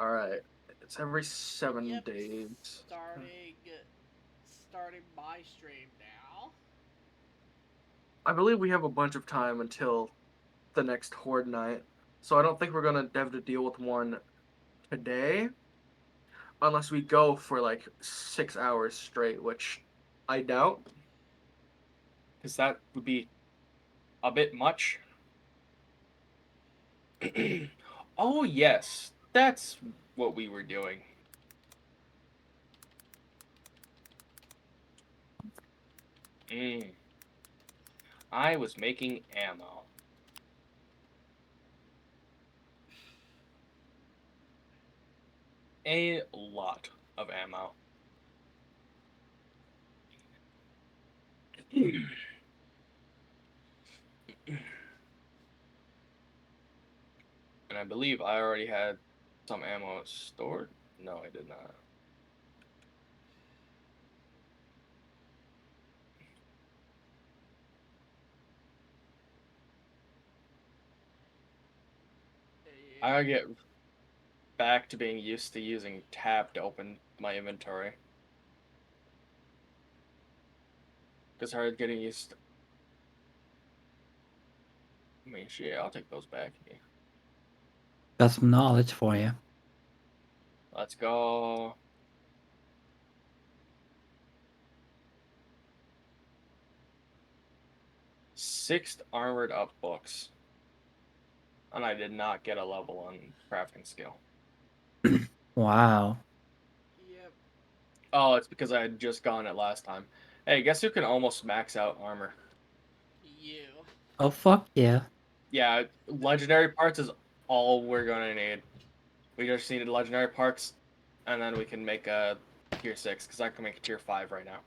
Alright. It's every 7 Yep, days. starting my stream now. I believe we have a bunch of time until the next Horde night. So I don't think we're gonna have to deal with one today. Unless we go for like 6 hours straight, which I doubt. Because that would be a bit much. Oh, yes. That's what we were doing. I was making ammo. A lot of ammo. And I believe I already had some ammo stored. No, I did not. I gotta get back to being used to using tab to open my inventory. Because I started getting used to... I mean, shit, I'll take those back. Yeah. Got some knowledge for you. Let's go. Sixth armored up books. And I did not get a level on crafting skill. Wow. Yep. Oh, it's because I had just gotten it last time. Hey, guess who can almost max out armor? You. Oh, fuck yeah. Yeah, legendary parts is all we're gonna need. We just needed legendary parts, and then we can make a tier 6, because I can make a tier 5 right now.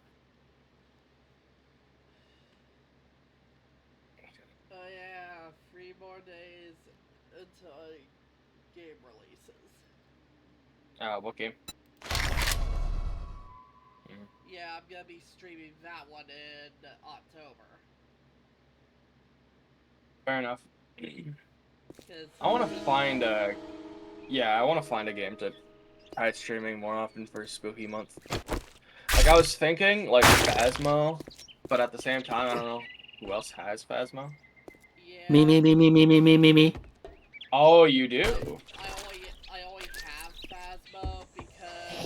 Oh yeah, 3 more days until game releases. What game? Yeah, I'm gonna be streaming that one in October. Fair enough. Cause I want to find a... Yeah, I want to find a game to try streaming more often for Spooky Month. Like, I was thinking, like, Phasmo, but at the same time, I don't know who else has Phasmo. Me, yeah, me, me, me, me, me, me, me, me. Oh, you do? I only have Phasmo because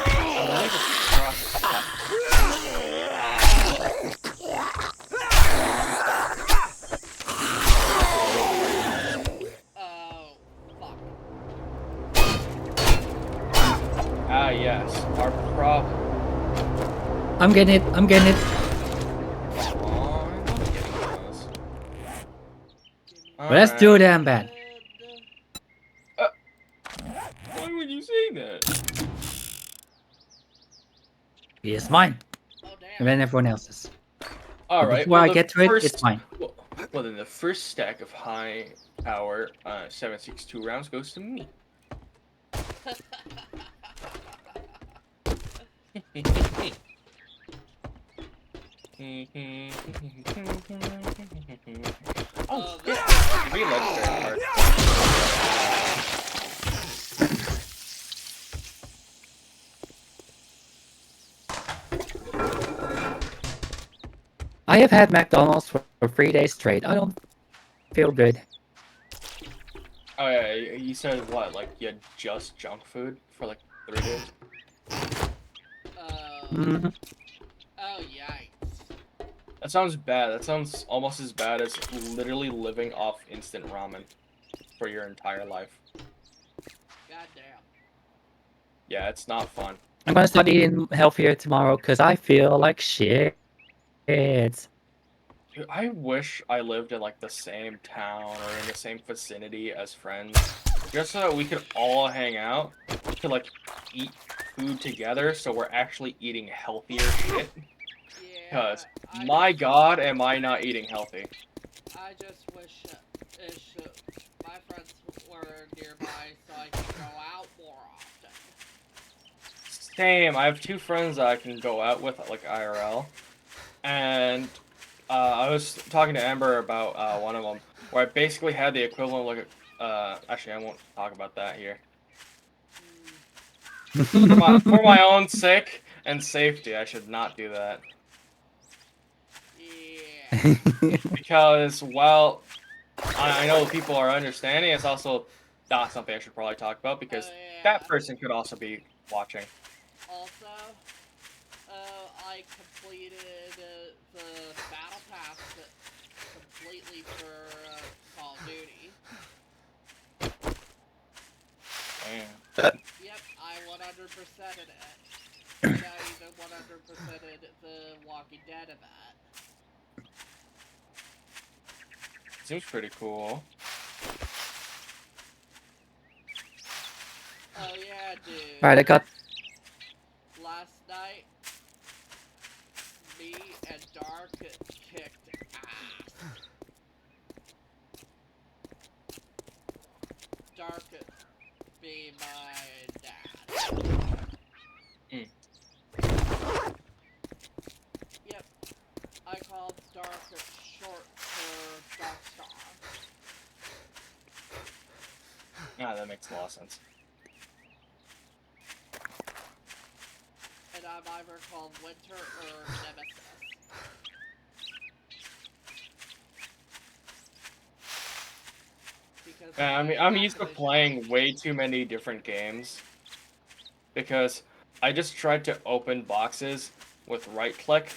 I believe it's cross-cut. oh fuck. Ah, yes. Our prop... I'm getting it. I'm getting it. Oh, I love getting those. Let's do Alright. them, Ben. Why would you say that? It's mine. Oh And damn. then everyone else's. But Alright, before well, I the get to it, it's first... mine. Well, then the first stack of high power 7.62 rounds goes to me. Oh, shit. Three legendary cards. I have had McDonald's for 3 days straight. I don't feel good. Oh, yeah, you said what? Like, you had just junk food for like 3 days? Mhm. Oh yikes. That sounds bad. That sounds almost as bad as literally living off instant ramen for your entire life. Goddamn. Yeah, it's not fun. I'm gonna start eating healthier tomorrow because I feel like shit. Dude, I wish I lived in like the same town or in the same vicinity as friends, just so that we could all hang out to like eat food together, so we're actually eating healthier shit. Yeah. Because my God, am I not eating healthy? I just wish my friends were nearby so I could go out more often. Same. I have two friends that I can go out with like IRL, and I was talking to Amber about one of them. where I basically had the equivalent of like actually I won't talk about that here. For my own sake and safety, I should not do that. Yeah. Because while I know people are understanding, it's also not something I should probably talk about because that Yeah. person could also be watching. Also, I completed the battle pass completely for Call of Duty. Damn. Yep, I 100%ed it. And I even 100%ed the Walking Dead of that. Seems pretty cool. Oh yeah, dude. Alright, I got. Last night, me and Dark kicked ass. Dark be my dad. Yep, I called Dark short for Darkstar. Yeah, that makes a lot of sense. And I'm either called Winter or Nemesis. Because Yeah, I mean, I'm used to playing way too many different games because I just tried to open boxes with right click,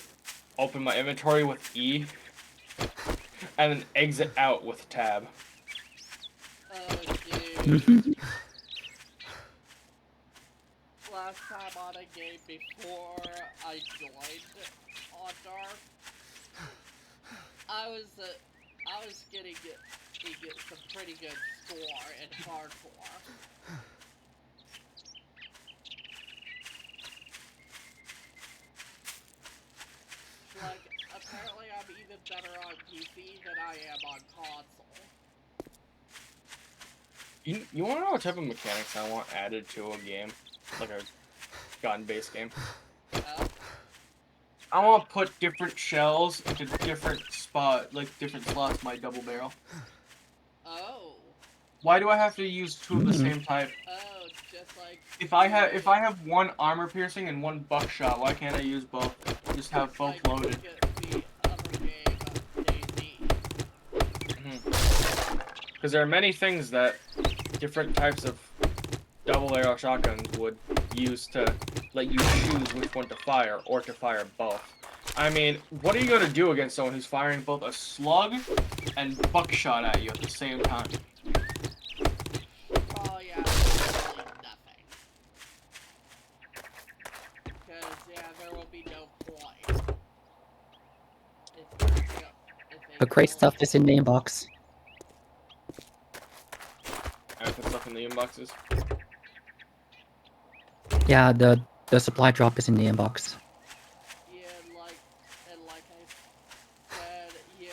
open my inventory with E, and then exit out with tab. Oh, dude. Last time on a game before I joined on Dark, I was getting some pretty good score in hardcore. Like, apparently I'm even better on PC than I am on console. You want to know what type of mechanics I want added to a game, like a gun-based game? Oh? I want to put different shells into different different slots. My double barrel. Oh. Why do I have to use two of the same type? Oh, just like... If I have one armor piercing and one buckshot, why can't I use both? Just have both like loaded. the other game, DayZ. Because there are many things that different types of double arrow shotguns would use to let you choose which one to fire or to fire both. I mean, what are you going to do against someone who's firing both a slug and buckshot at you at the same time? Oh yeah, absolutely nothing. Because, yeah, there will be no point. The great stuff is in the inbox. I put stuff in the inboxes. Yeah, the supply drop is in the inbox. Yeah, and like I said, yeah,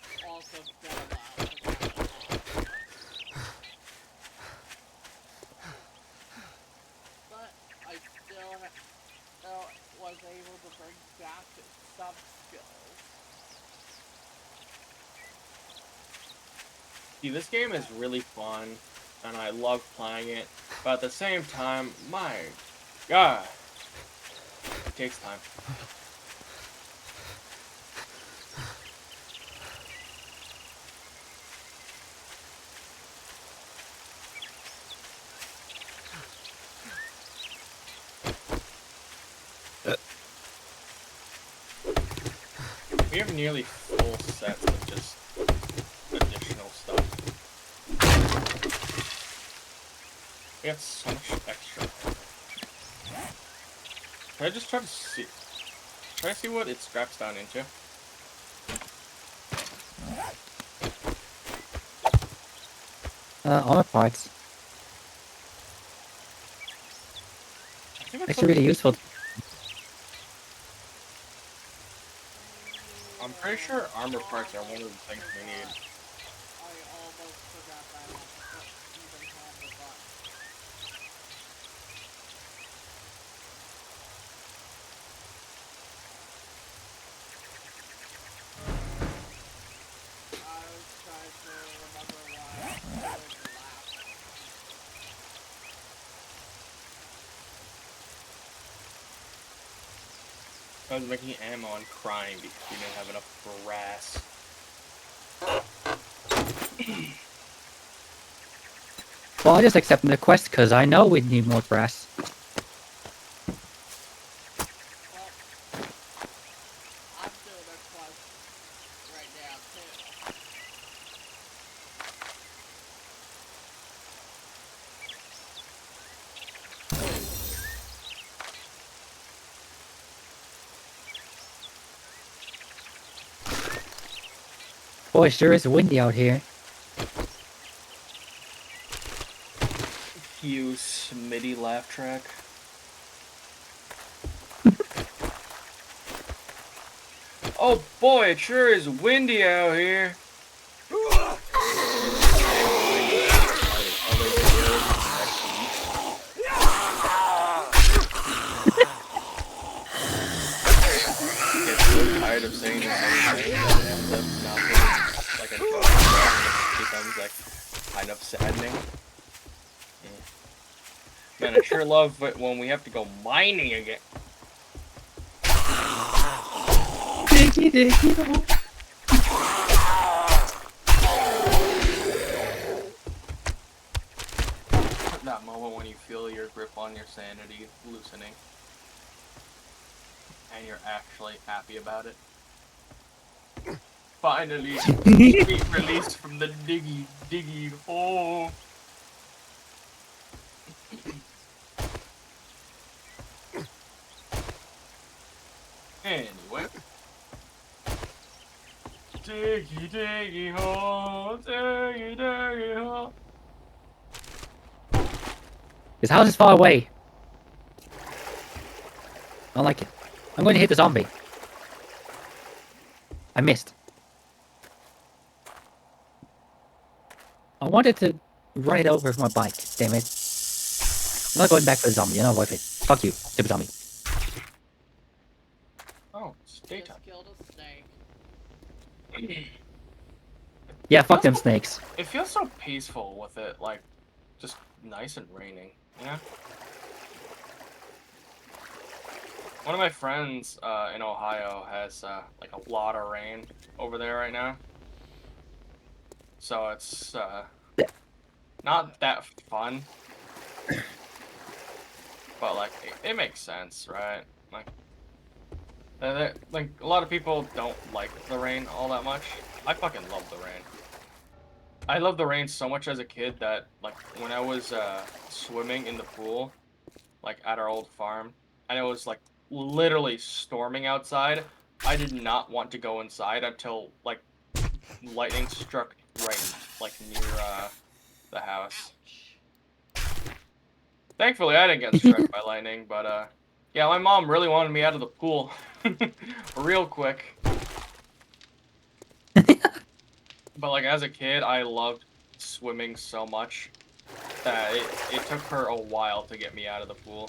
it's also been allowed to run. But I still was able to bring back some skills. See, this game is really fun, and I love playing it, but at the same time, my God, it takes time. We have nearly full sets of just additional stuff. We have so much extra. Can I just try to see what it scraps down into? Armor parts. I think that's Actually really useful. I'm pretty sure armor parts are one of the things we need. I almost forgot that I even had the button. I was trying to I was making ammo and crying because we didn't have enough brass. Well, I just accepted the quest because I know we need more brass. Well, I'm doing a quest right now too. Boy, it sure is windy out here. You Smitty laugh track. Oh boy, it sure is windy out here. Get so tired of saying the same thing that it ends up not being like a joke. It becomes like kind of saddening. Man, I sure love it when we have to go mining again. Diggy, diggy. That moment when you feel your grip on your sanity loosening. And you're actually happy about it. Finally, be released from the diggy hole. Anyway. Diggy hole, diggy hole. This house is far away. I don't like it. I'm going to hit the zombie. I missed. I wanted to run it over with my bike. Damn it. I'm not going back for the zombie. You're not worth it. Fuck you, stupid zombie. Oh, it's daytime. Just killed a snake. Yeah, fuck them snakes. It feels so peaceful with it, like, just nice and raining, you know? One of my friends in Ohio has like a lot of rain over there right now. So it's not that fun. But like it makes sense, right? Like like a lot of people don't like the rain all that much. I fucking love the rain. I loved the rain so much as a kid that like when I was swimming in the pool, like at our old farm, and it was like literally storming outside, I did not want to go inside until like lightning struck right like near the house. Thankfully I didn't get struck by lightning, but yeah, my mom really wanted me out of the pool real quick. But like as a kid I loved swimming so much that it took her a while to get me out of the pool.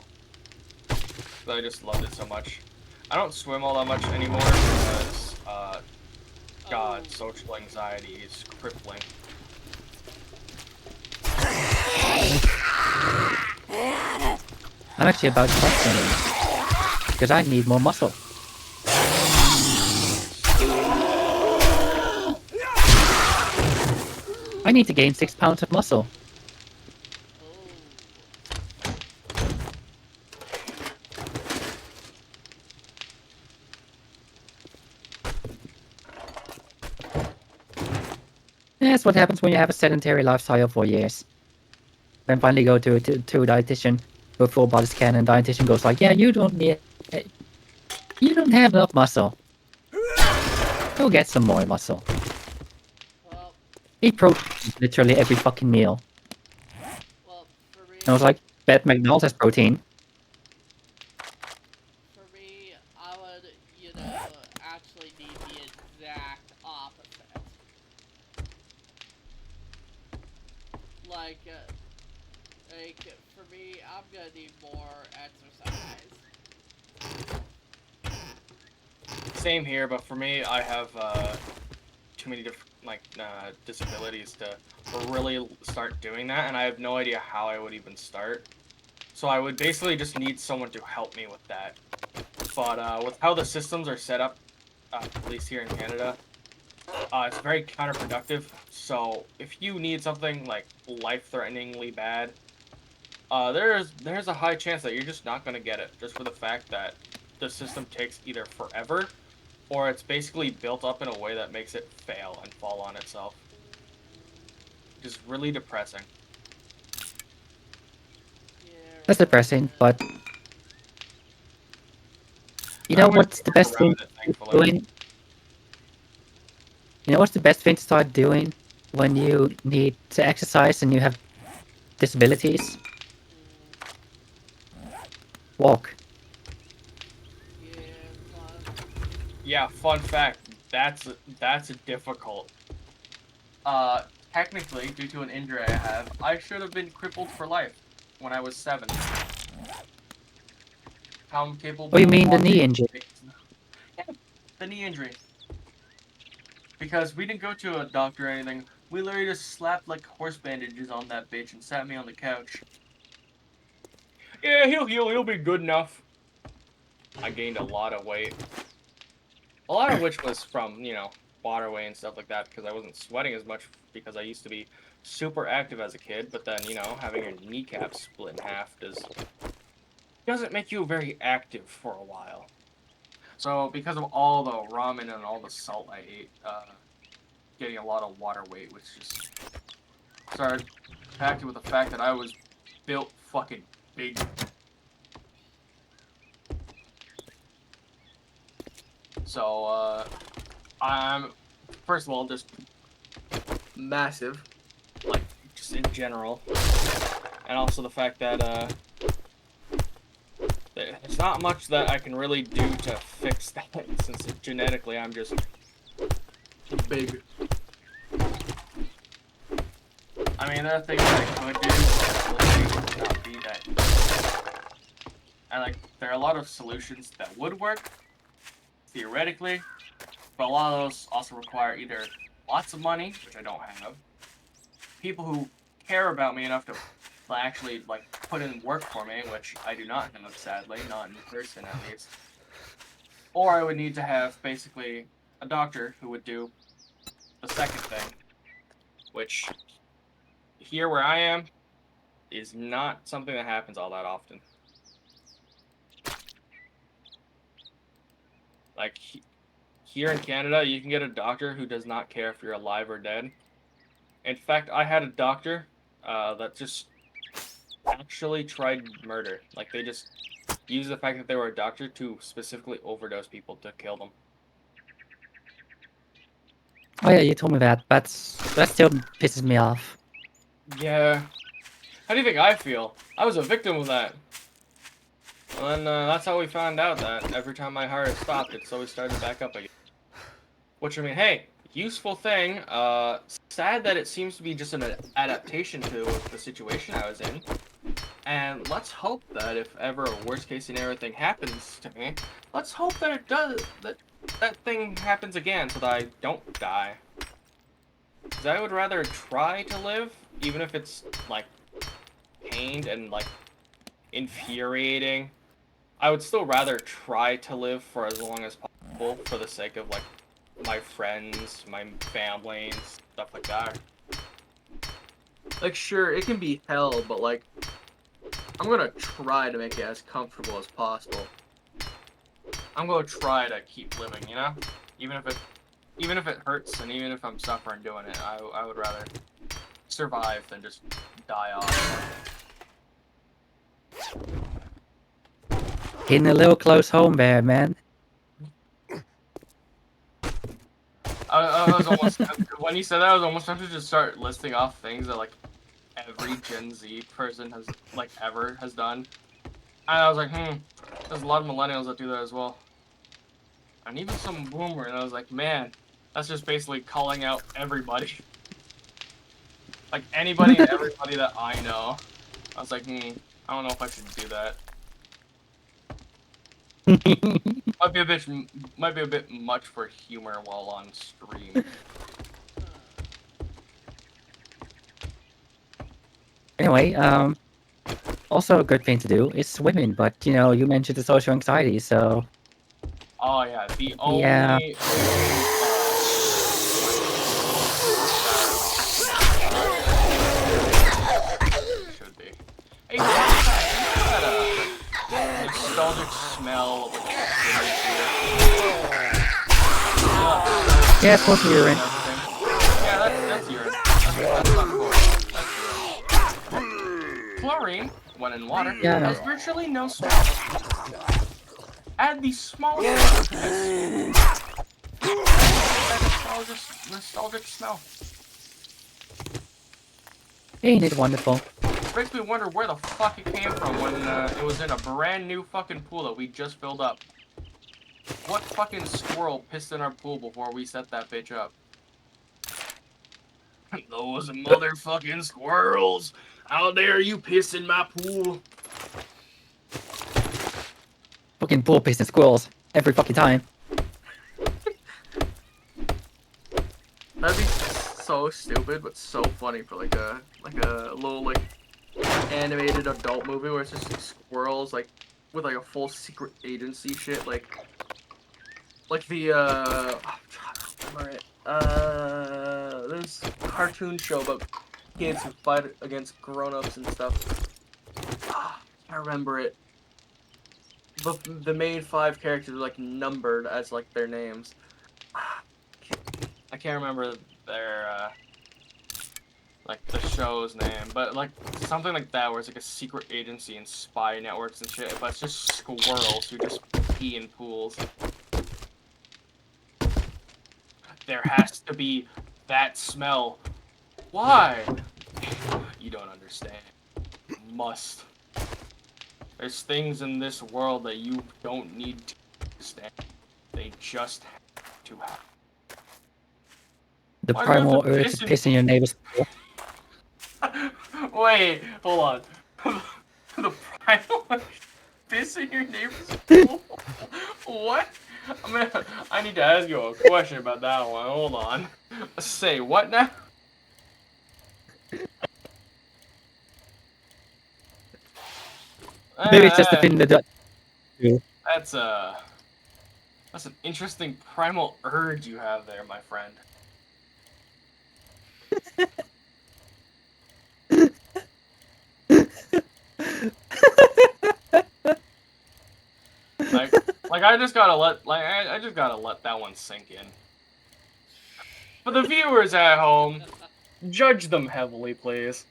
But I just loved it so much. I don't swim all that much anymore because, God, social anxiety is crippling. I'm actually about to start swimming. Because I need more muscle. I need to gain 6 pounds of muscle. That's what happens when you have a sedentary lifestyle for years. Then finally go to a dietitian, do a full body scan, and dietitian goes like, yeah, you don't have enough muscle. Go get some more muscle. Well, Eat protein literally every fucking meal. well, for me, And I was like, bet McDonald's has protein. I would, actually need the exact opposite. Like, for me, I'm gonna need more exercise. Same here, but for me, I have too many different disabilities to really start doing that, and I have no idea how I would even start. So I would basically just need someone to help me with that. but with how the systems are set up, at least here in Canada, it's very counterproductive. So if you need something like life-threateningly bad, there's a high chance that you're just not gonna get it, just for the fact that the system takes either forever, or it's basically built up in a way that makes it fail and fall on itself. Just really depressing. Yeah, That's depressing, but you I know always what's the work best thing around it, thankfully. doing? You know what's the best thing to start doing when you need to exercise and you have disabilities? Walk. yeah, fun. Yeah, fun fact, that's difficult. Technically, due to an injury I have, I should have been crippled for life when I was 7. How I'm capable Oh, you of mean the walking. knee injury? Yeah, the knee injury. Because we didn't go to a doctor or anything. We literally just slapped like horse bandages on that bitch and sat me on the couch. Yeah, he'll be good enough. I gained a lot of weight. A lot of which was from, water weight and stuff like that, because I wasn't sweating as much because I used to be super active as a kid, but then, having your kneecap split in half doesn't make you very active for a while. So because of all the ramen and all the salt I ate, getting a lot of water weight, which just started impacted with the fact that I was built fucking big. So, I'm, first of all, just Massive. like, just in general. And also the fact that, there's not much that I can really do to fix that, since genetically I'm just Big. I mean, there are things that I could do, but will not be that. And, like, there are a lot of solutions that would work, theoretically, but a lot of those also require either lots of money, which I don't have, people who care about me enough to actually, like, put in work for me, which I do not have, sadly, not in person at least. Or I would need to have, basically, a doctor who would do the second thing, which, here where I am, is not something that happens all that often. Like, here in Canada, you can get a doctor who does not care if you're alive or dead. In fact, I had a doctor that just actually tried murder. Like, they just used the fact that they were a doctor to specifically overdose people to kill them. Oh yeah, you told me that, but that still pisses me off. Yeah. How do you think I feel? I was a victim of that. And that's how we found out that every time my heart stopped, it's always started back up again. Which, I mean, hey, useful thing. Sad that it seems to be just an adaptation to the situation I was in. And let's hope that if ever a worst case scenario thing happens to me, let's hope that it does, that thing happens again so that I don't die. Because I would rather try to live, even if it's, like, pained and, like, infuriating. I would still rather try to live for as long as possible for the sake of, like, my friends, my family, and stuff like that. Like, sure, it can be hell, but, like, I'm gonna try to make it as comfortable as possible. I'm gonna try to keep living, even if it hurts and even if I'm suffering doing it, I would rather survive than just die off. Hitting a little close home there, man. I was almost when you said that, I was almost tempted to just start listing off things that, like, every Gen Z person has, like, ever has done. And I was like, there's a lot of millennials that do that as well. And even some boomer, and I was like, man, that's just basically calling out everybody. Like, anybody and everybody that I know. I was like, I don't know if I should do that. Might be a bit much for humor while on stream. Anyway, also a good thing to do is swimming, but you mentioned the social anxiety, so Oh yeah, the only Yeah. Should be. Hey, what's that nostalgic smell of like swimming pool? Yeah, it's mostly urine. Yeah, that's urine. That's not cool. That's urine. Chlorine, when in water, Yeah, I know. has virtually no smell. Add the smallest bit of piss. That nostalgic smell. Ain't it wonderful? Makes me wonder where the fuck it came from when it was in a brand new fucking pool that we just filled up. What fucking squirrel pissed in our pool before we set that bitch up? Those motherfucking squirrels! How dare you piss in my pool? Fucking pool piss and squirrels every fucking time. That'd be so stupid, but so funny for like a little like animated adult movie where it's just like, squirrels like with like a full secret agency shit like the I'm trying to remember it. There's a cartoon show about kids who fight against grown-ups and stuff. I remember it. The main 5 characters are like numbered as like their names. I can't remember their like the show's name, but like something like that where it's like a secret agency and spy networks and shit, but it's just squirrels who just pee in pools. There has to be that smell. Why? You don't understand. You must. There's things in this world that you don't need to understand. They just have to happen. The Why do I have primal to urge piss to in- piss in your neighbor's pool. Wait, hold on. The primal piss in your neighbor's pool? What? I need to ask you a question about that one. Hold on. Say what now? Maybe it's just the thing that That's an interesting primal urge you have there, my friend. Like I just gotta I just gotta let that one sink in. For the viewers at home, judge them heavily, please.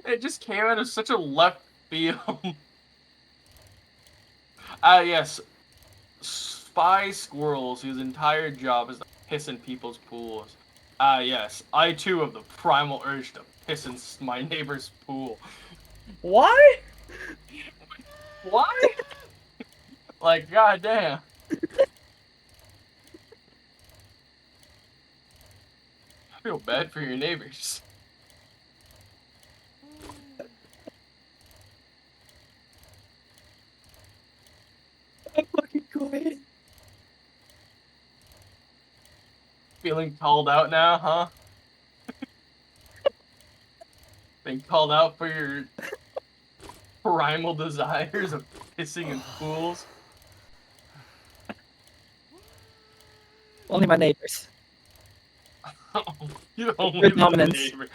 It just came out of such a left field. Yes. Spy squirrels whose entire job is to piss in people's pools. Yes. I too have the primal urge to piss in my neighbor's pool. Why? Why? Like, goddamn. I feel bad for your neighbors. I'm fucking going. Feeling called out now, huh? Being called out for your primal desires of pissing in pools. Only my neighbors. You don't Good live with a dominance. neighbor.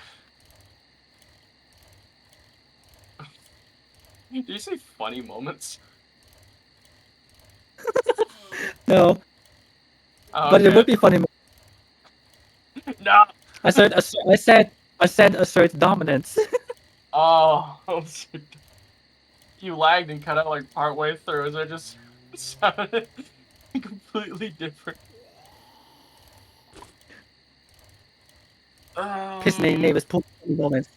Do you say funny moments? No, Oh, but it okay. would be funny. No. I said assert dominance. Oh, you lagged and cut out like partway through, as I just sounded completely different. Piss in your neighbor's pool. Moments.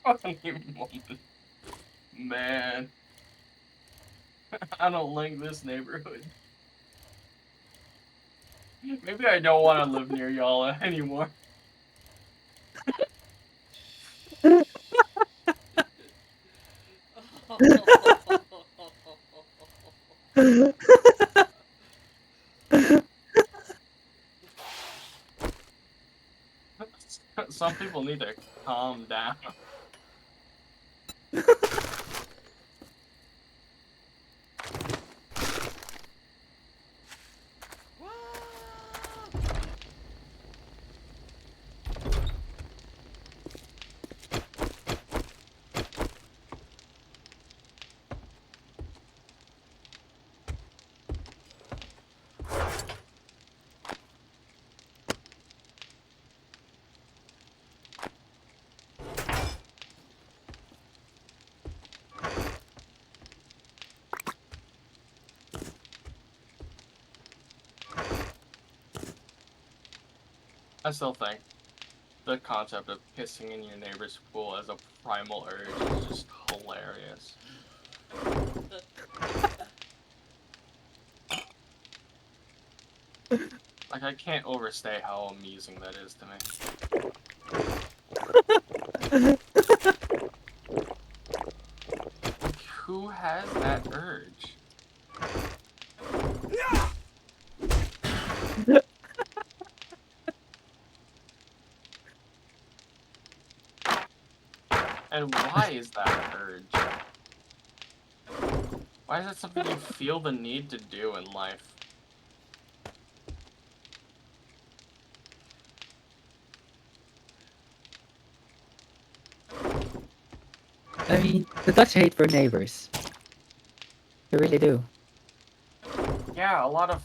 Funny moment. Man, I don't like this neighborhood. Maybe I don't want to live near y'all anymore. some people need to calm down. I still think the concept of pissing in your neighbor's pool as a primal urge is just hilarious. Like, I can't overstate how amusing that is to me. Like, who has that urge? And why is that an urge? Why is that something you feel the need to do in life? I mean, the Dutch hate their neighbors. They really do. Yeah, a lot of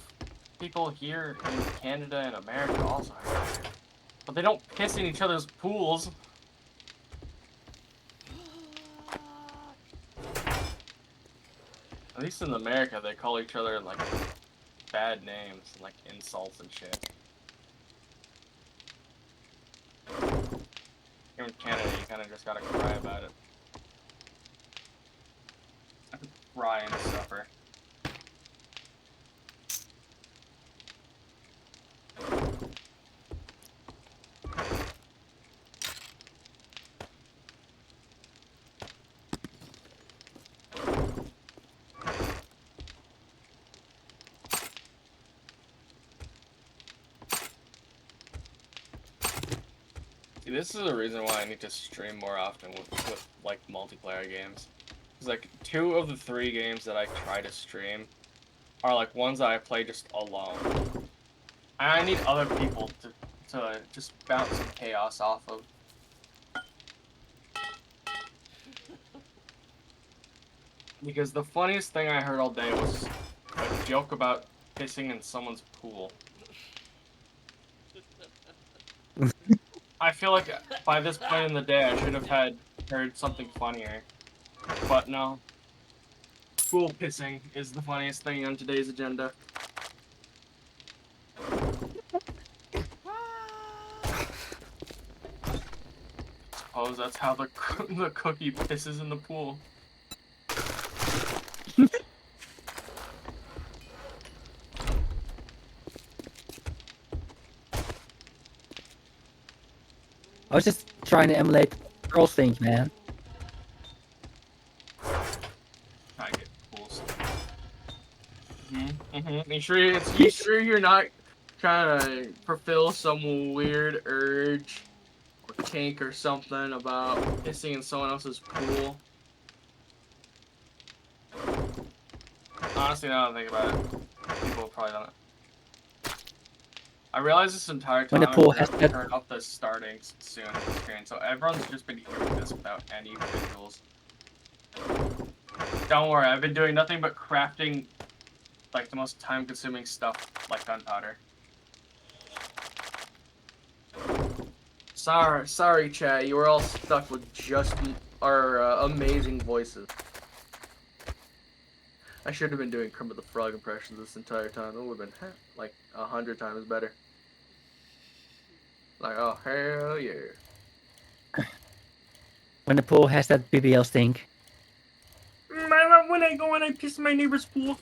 people here in Canada and America also have it. But they don't piss in each other's pools. At least in America, they call each other, like, bad names, and, like, insults and shit. Here in Canada, you kind of just gotta cry about it. Cry and suffer. See, this is the reason why I need to stream more often with like, multiplayer games. Because, like, 2 of the 3 games that I try to stream are, like, ones that I play just alone. And I need other people to just bounce some chaos off of. Because the funniest thing I heard all day was a joke about pissing in someone's pool. I feel like by this point in the day, I should have heard something funnier. But no. Pool pissing is the funniest thing on today's agenda. Suppose that's how the cookie pisses in the pool. I was just trying to emulate girls think, man. I get pools. You sure you're not trying to fulfill some weird urge or kink or something about pissing in someone else's pool? Honestly, now that I think about it, people probably don't. I realized this entire time When the pool I has forgot that- to turn off the starting soon screen, so everyone's just been hearing this without any visuals. Don't worry, I've been doing nothing but crafting, like, the most time-consuming stuff, like gunpowder. Sorry, chat. You were all stuck with just our amazing voices. I should have been doing Kermit the Frog impressions this entire time. It would have been like 100 times better. Like, oh hell yeah! When the pool has that BBL stink. I love when I go and I piss in my neighbor's pool.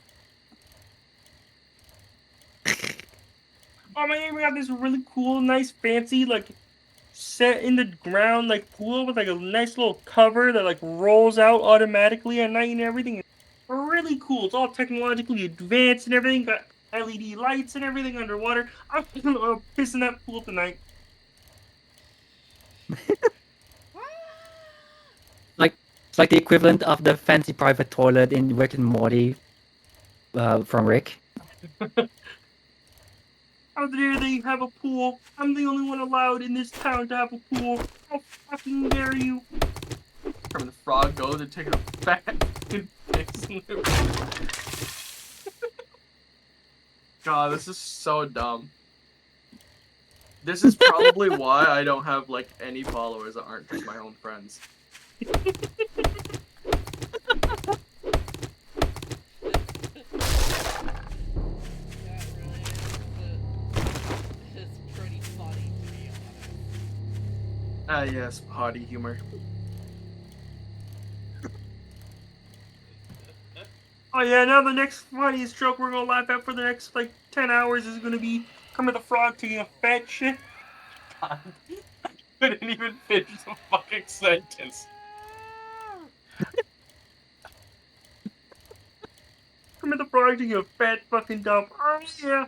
Oh, my neighbor got this really cool, nice, fancy, like, set in the ground, like, pool with, like, a nice little cover that, like, rolls out automatically at night and everything. It's really cool. It's all technologically advanced and everything. Got LED lights and everything underwater. I'm gonna piss in that pool tonight. It's like the equivalent of the fancy private toilet in Rick and Morty from Rick. How dare they have a pool? I'm the only one allowed in this town to have a pool. How fucking dare you? Kermit the Frog goes and takes a fat fucking piss in the God, this is so dumb. This is probably why I don't have like any followers that aren't just my own friends. That really is pretty funny to be honest. Ah, yes, potty humor. Oh yeah, now the next funniest joke we're gonna laugh at for the next like 10 hours is gonna be Kermit the Frog taking a fat shit. God, I couldn't even finish the fucking sentence. Kermit the Frog taking a fat fucking dump. Oh yeah.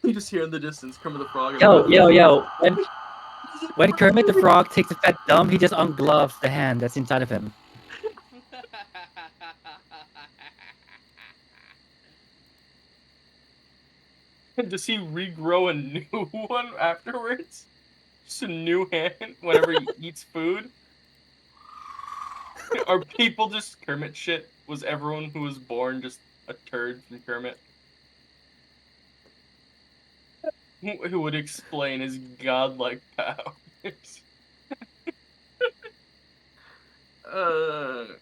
You just hear in the distance Kermit the Frog. Yo. When Kermit the Frog takes a fat dump, he just ungloves the hand that's inside of him. Does he regrow a new one afterwards? Just a new hand whenever he eats food? Are people just Kermit shit? Was everyone who was born just a turd from Kermit? Who would explain his godlike powers? I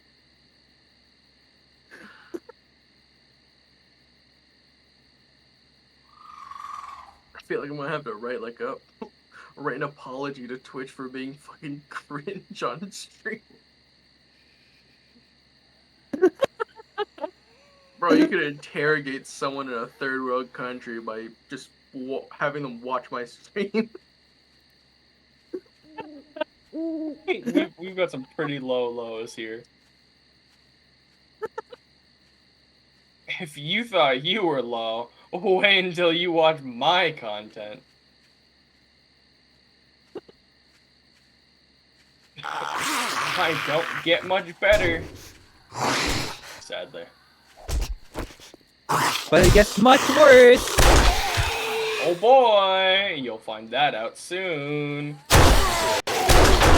feel like I'm gonna have to write write an apology to Twitch for being fucking cringe on stream. Bro, you could interrogate someone in a third world country by just having them watch my stream. We've got some pretty low lows here. If you thought you were low, wait until you watch my content. I don't get much better. Sadly. But it gets much worse! Oh boy! You'll find that out soon. I'll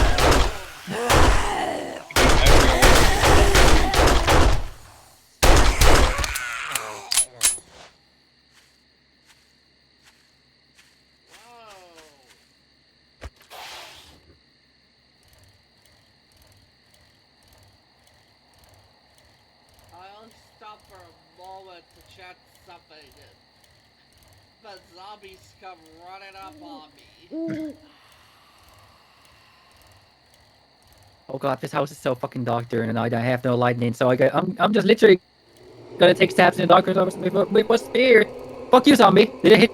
stop for a moment to check something. The zombies come running up on me. Oh god, this house is so fucking dark during the night. I have no lightning, so I'm just literally gonna take stabs in the dark with a spear. Fuck you, zombie! Did it hit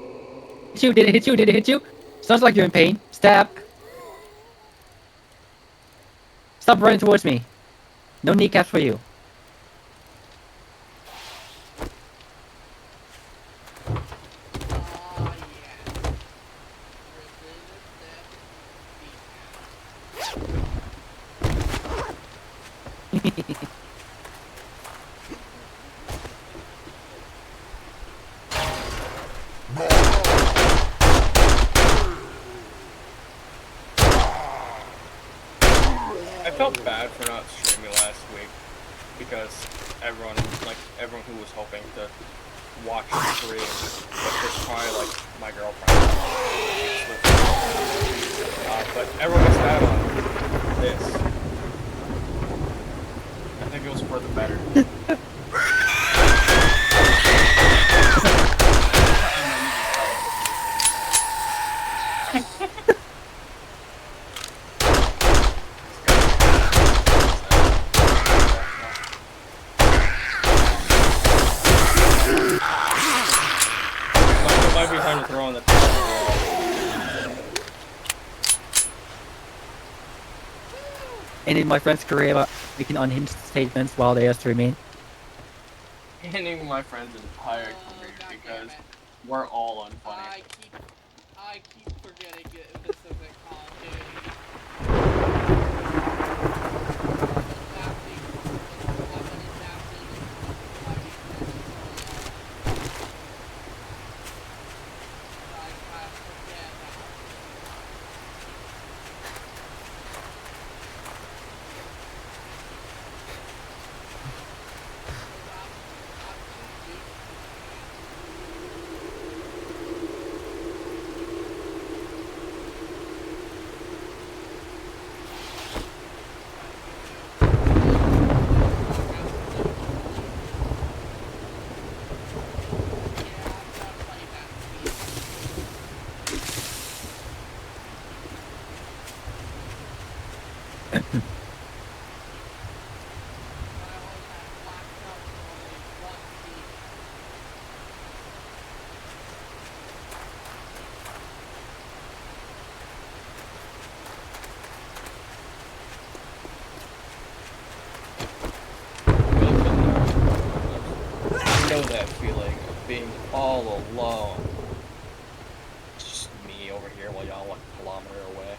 you? Did it hit you? Did it hit you? Sounds like you're in pain. Stab. Stop running towards me. No kneecaps for you. Oh yeah. I felt bad for not streaming last week because everyone who was hoping to watch the stream, but there's probably like my girlfriend. But everyone was out on this. I think it was for the better. Might be time to throw on the And in my friend's career, making unhinged statements while they are streaming. banning my friend's entire career God damn because it. we're all unfunny. I keep forgetting this isn't Call of Duty. Adapting, weapon adapted fighting I kind of forget now. I'm too used I know that feeling of being all alone. It's just me over here while y'all 1 kilometer away.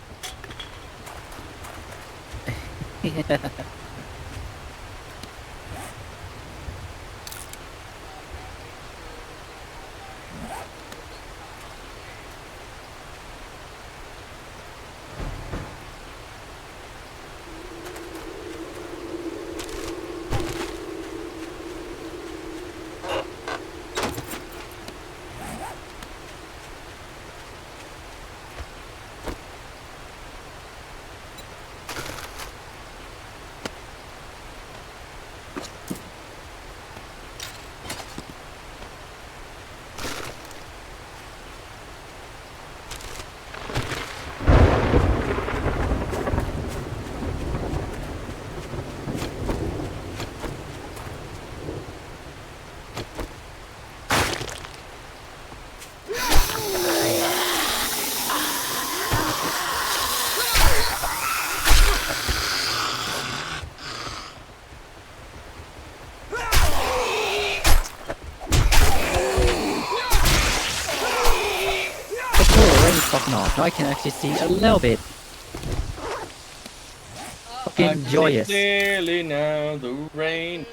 Fucking off. Now I can actually see a little bit. Fucking joyous. Clearly now the rain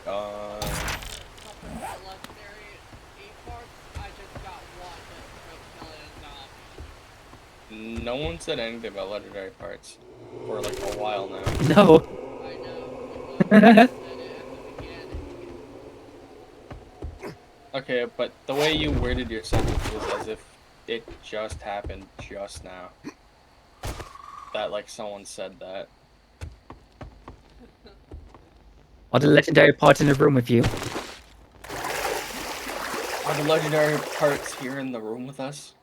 gone. legendary e-parts. I just got one from killing No one said anything about legendary parts for like a while now. No. I know. Said it at the beginning. Okay, but the way you worded your sentence was as if it just happened just now. That like someone said that. Are the legendary parts in the room with you? Are the legendary parts here in the room with us?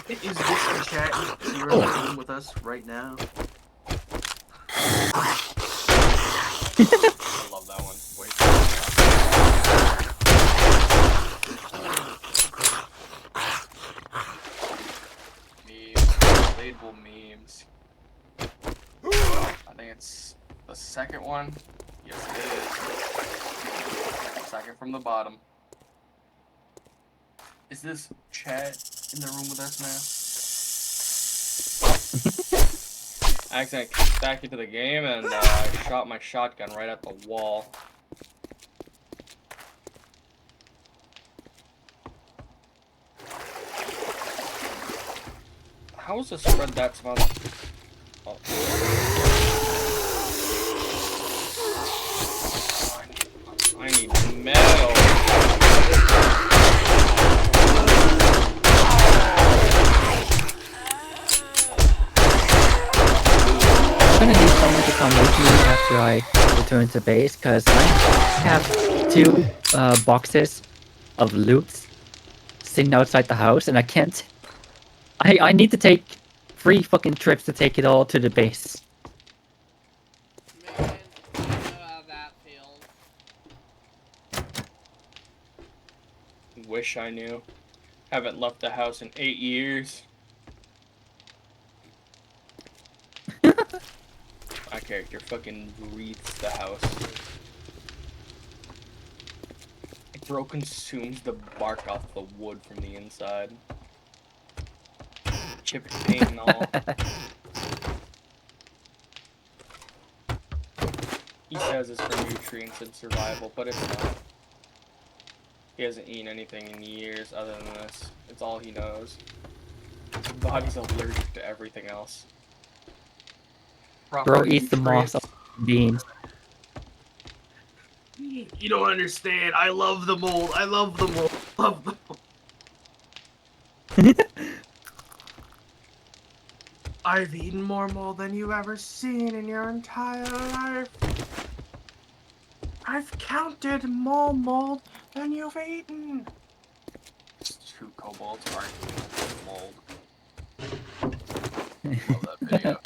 Is this chat here in the room with us right now? I love that one. Wait. Memes, relatable memes. I think it's the second one. Yes, it is. Second from the bottom. Is this chat in the room with us now? I accidentally kicked back into the game and I shot my shotgun right at the wall. How is the spread that small? Oh. I need metal. I'm gonna need someone to come with me after I return to base, because I have 2 boxes of loot sitting outside the house, and I can't. I need to take 3 fucking trips to take it all to the base. Man, I know how that feels. wish I knew. Haven't left the house in 8 years. My character fucking breathes the house. Bro consumes the bark off the wood from the inside. Chipped paint and all. He says it's for nutrients and survival, but it's not. He hasn't eaten anything in years other than this. It's all he knows. His body's allergic to everything else. Bro eats the moss off the beans. You don't understand. I love the mold. I love the mold. Love the mold. I've eaten more mold than you've ever seen in your entire life. I've counted more mold than you've eaten. It's 2 kobolds arguing over mold. Love that video.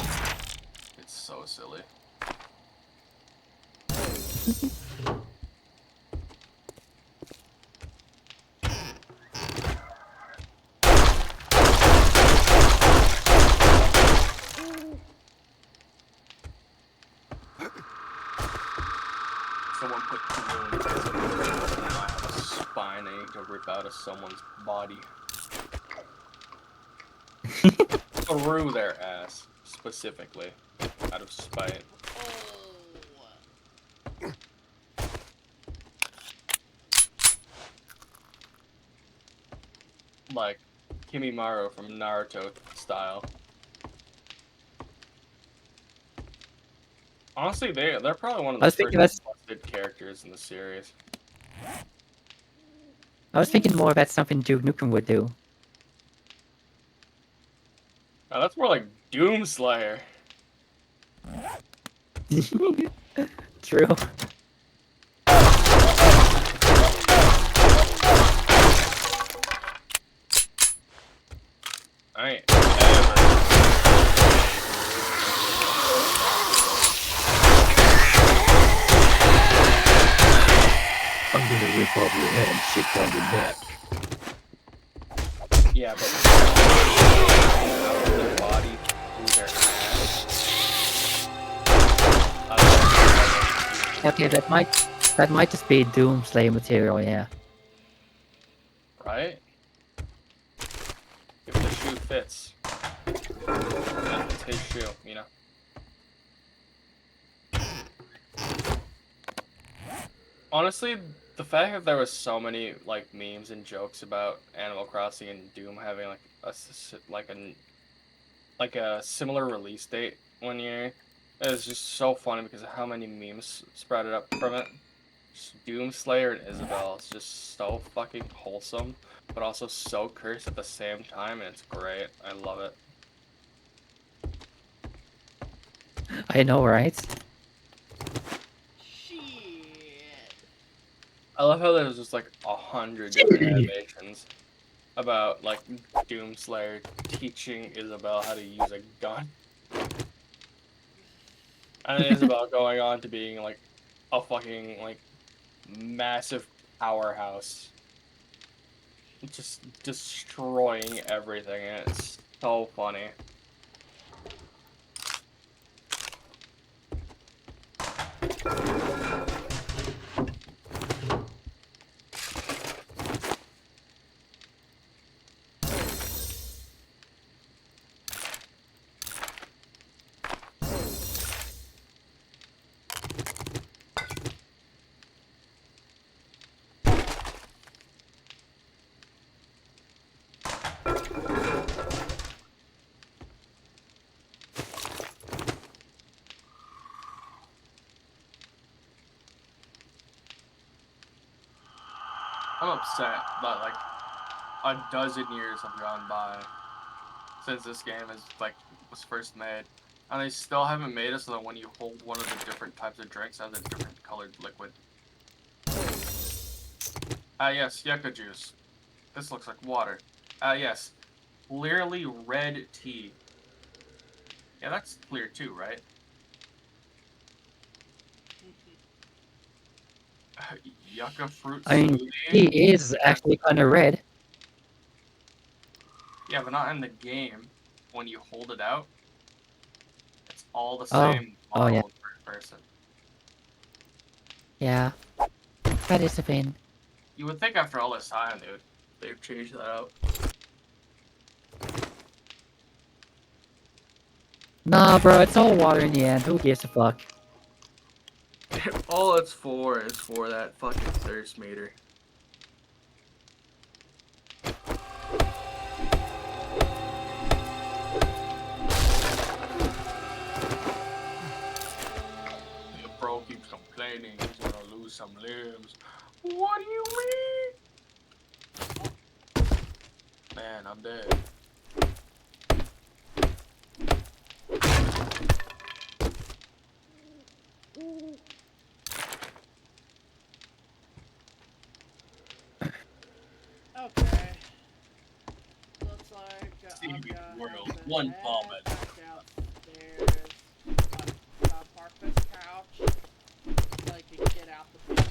It's so silly. Someone put glue in this, and now I have a spine I need to rip out of someone's body. Through their ass, specifically, out of spite. Oh. Like Kimimaro from Naruto style. Honestly, they're probably one of I the was first thinking that's- busted characters in the series. I was thinking more that's something Duke Nukem would do. Now that's more like Doomslayer. True. I ain't ever. I'm gonna rip off your head and shit down your neck. Yeah, but out of their body through their ass. Okay, that might just be Doomslayer material, yeah. Right? If the shoe fits, then it's his shoe, you know? Honestly, the fact that there was so many like memes and jokes about Animal Crossing and Doom having like a similar release date one year is just so funny because of how many memes sprouted up from it. Just Doomslayer and Isabelle is just so fucking wholesome, but also so cursed at the same time, and it's great. I love it. I know, right? Shit. I love how there's just like 100 different animations about like Doomslayer teaching Isabelle how to use a gun. And Isabelle going on to being like a fucking like massive powerhouse. Just destroying everything, and it's so funny. I'm upset that like a dozen years have gone by since this game was first made, and they still haven't made it so that when you hold one of the different types of drinks, it has a different colored liquid. Yes, yucca juice. This looks like water. Yes, clearly red tea. Yeah, that's clear too, right? Yucca fruit I mean, smoothie. he is actually kind of red. Yeah, but not in the game. When you hold it out, it's all the Oh. same Oh, yeah. model in first person. Yeah. That is a pain. You would think after all this time, they've changed that out. Nah, bro, it's all water in the end. Who gives a fuck? All it's for is for that fucking thirst meter. The bro keeps complaining he's gonna lose some limbs. What do you mean? Man, I'm dead. Okay. Looks like See I'm me gonna world, have to one head vomit. back downstairs. Park this couch so I can get out the bed.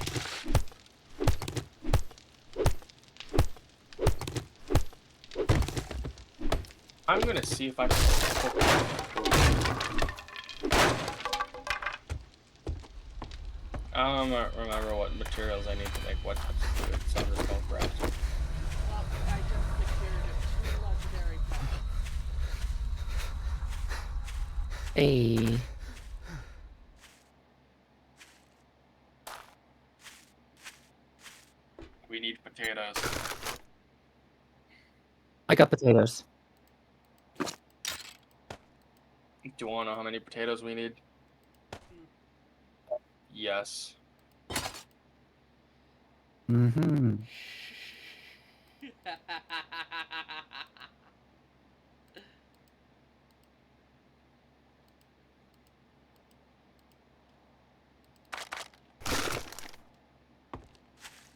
I'm gonna see if I can cook. I don't remember what materials I need to make what types of food, so I'm just going for it. Well, I just secured 2 legendary points. Hey. We need potatoes. I got potatoes. Do you wanna know how many potatoes we need? Yes. Mm-hmm.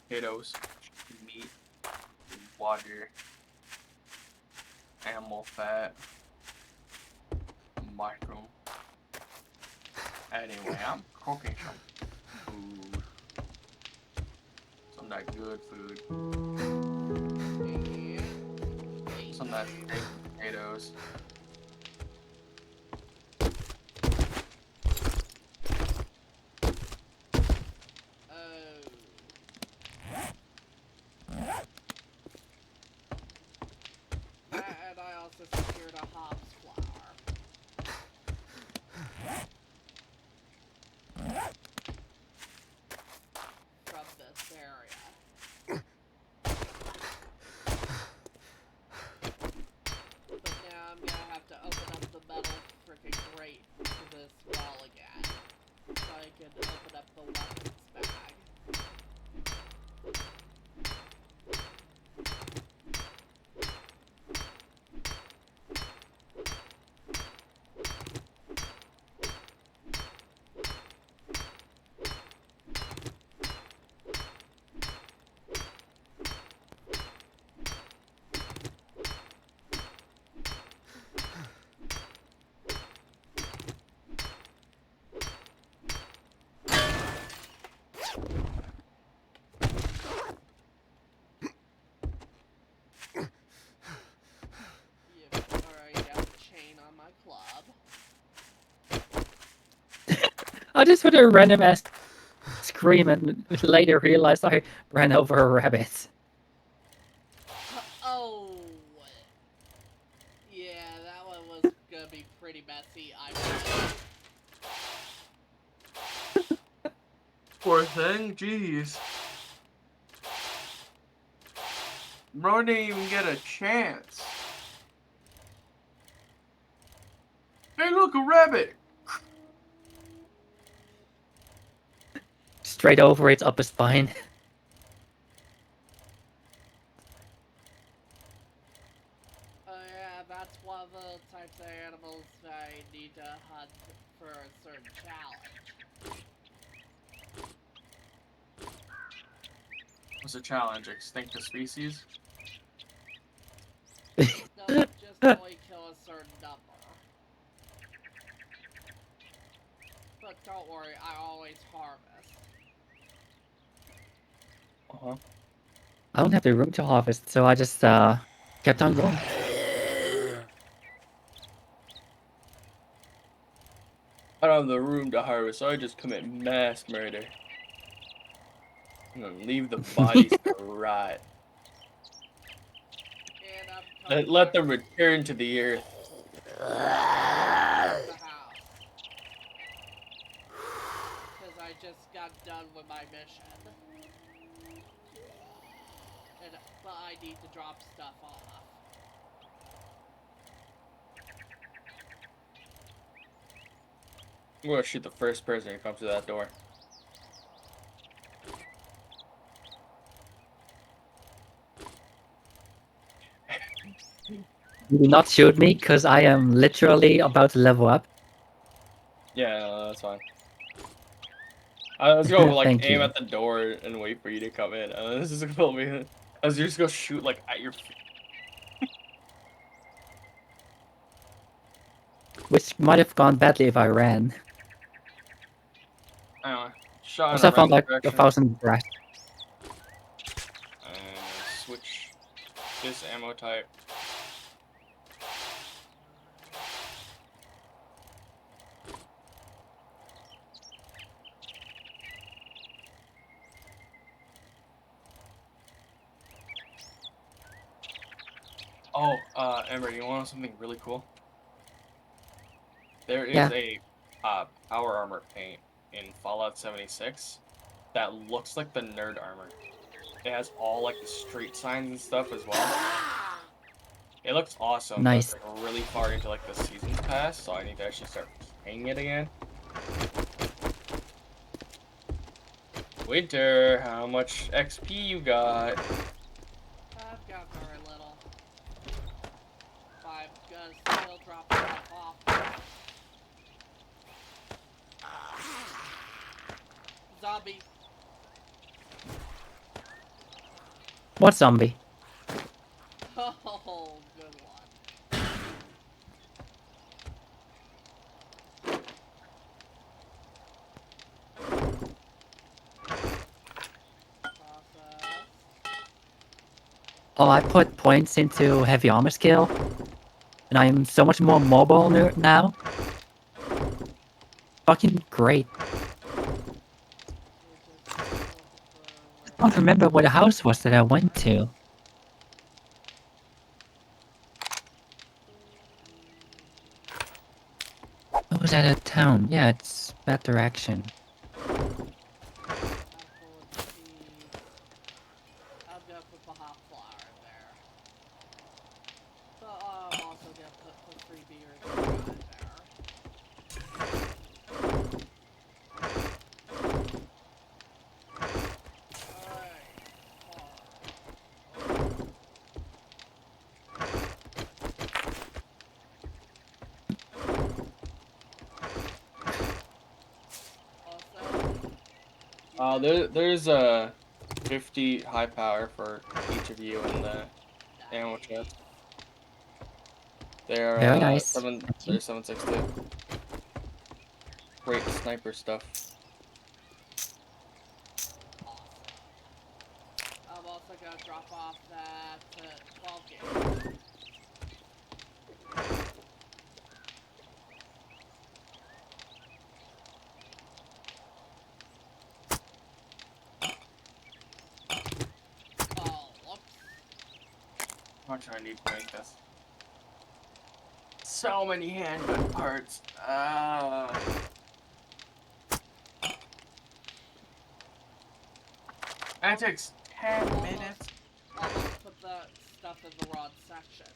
Potatoes, meat, water, animal fat, mushroom. Anyway, I'm cooking some food. Some of that good food. Some of that steak potatoes. And I also secured a hops flower. From this area. But now I'm gonna have to open up the metal freaking grate to this wall again. So I can open up the weapons bag. Already got the chain on my club. I just heard a random ass scream and later realized I ran over a rabbit. Oh. Yeah, that one was gonna be pretty messy, I bet. Poor thing, jeez. Bro didn't even get a chance. Hey, look, a rabbit! Straight over its upper spine. Oh yeah, that's one of the types of animals that I need to hunt for a certain challenge. What's the challenge? Extinct a species? No, just only kill a certain number. But don't worry, I always harvest. Uh-huh. I don't have the room to harvest, so I just kept on going. I don't have the room to harvest, so I just commit mass murder. And then leave the bodies to rot. And I'm coming Let back them return to the earth. to the house. Because I just got done with my mission. But I need to drop stuff off. I'm gonna shoot the first person who comes to that door. Do not shoot me, because I am literally about to level up. Yeah, no, that's fine. I was gonna like Thank aim you. at the door and wait for you to come in. This is gonna be. I was just gonna shoot like at your feet. Which might have gone badly if I ran. Anyway, shot in Also, a I found random like direction. 1,000 brass. And switch this ammo type. Oh, Ember, you want something really cool? There is Yeah. a power armor paint in Fallout 76 that looks like the nerd armor. It has all like the street signs and stuff as well. It looks awesome, but it's Nice. like really far into like the season's pass, so I need to actually start playing it again. Winter, how much XP you got? I've got very little. I'm gonna still drop stuff off. Zombie. What zombie? Oh, good one. Process. Oh, I put points into heavy armor skill, and I am so much more mobile now. Fucking great. I don't remember what the house was that I went to. What was that a town? Yeah, it's that direction. I'm gonna put the hot flower in there. But I'm also gonna put the 3 beers in there. There's a 50 high power for each of you in the ammo chest. They're Very nice. they're 7.62. Great sniper stuff. I'm also gonna drop off that 12 gauge. Oh, whoops. How much do I need to make this? So many handgun parts. That takes 10 minutes. Almost put the stuff in the wrong section.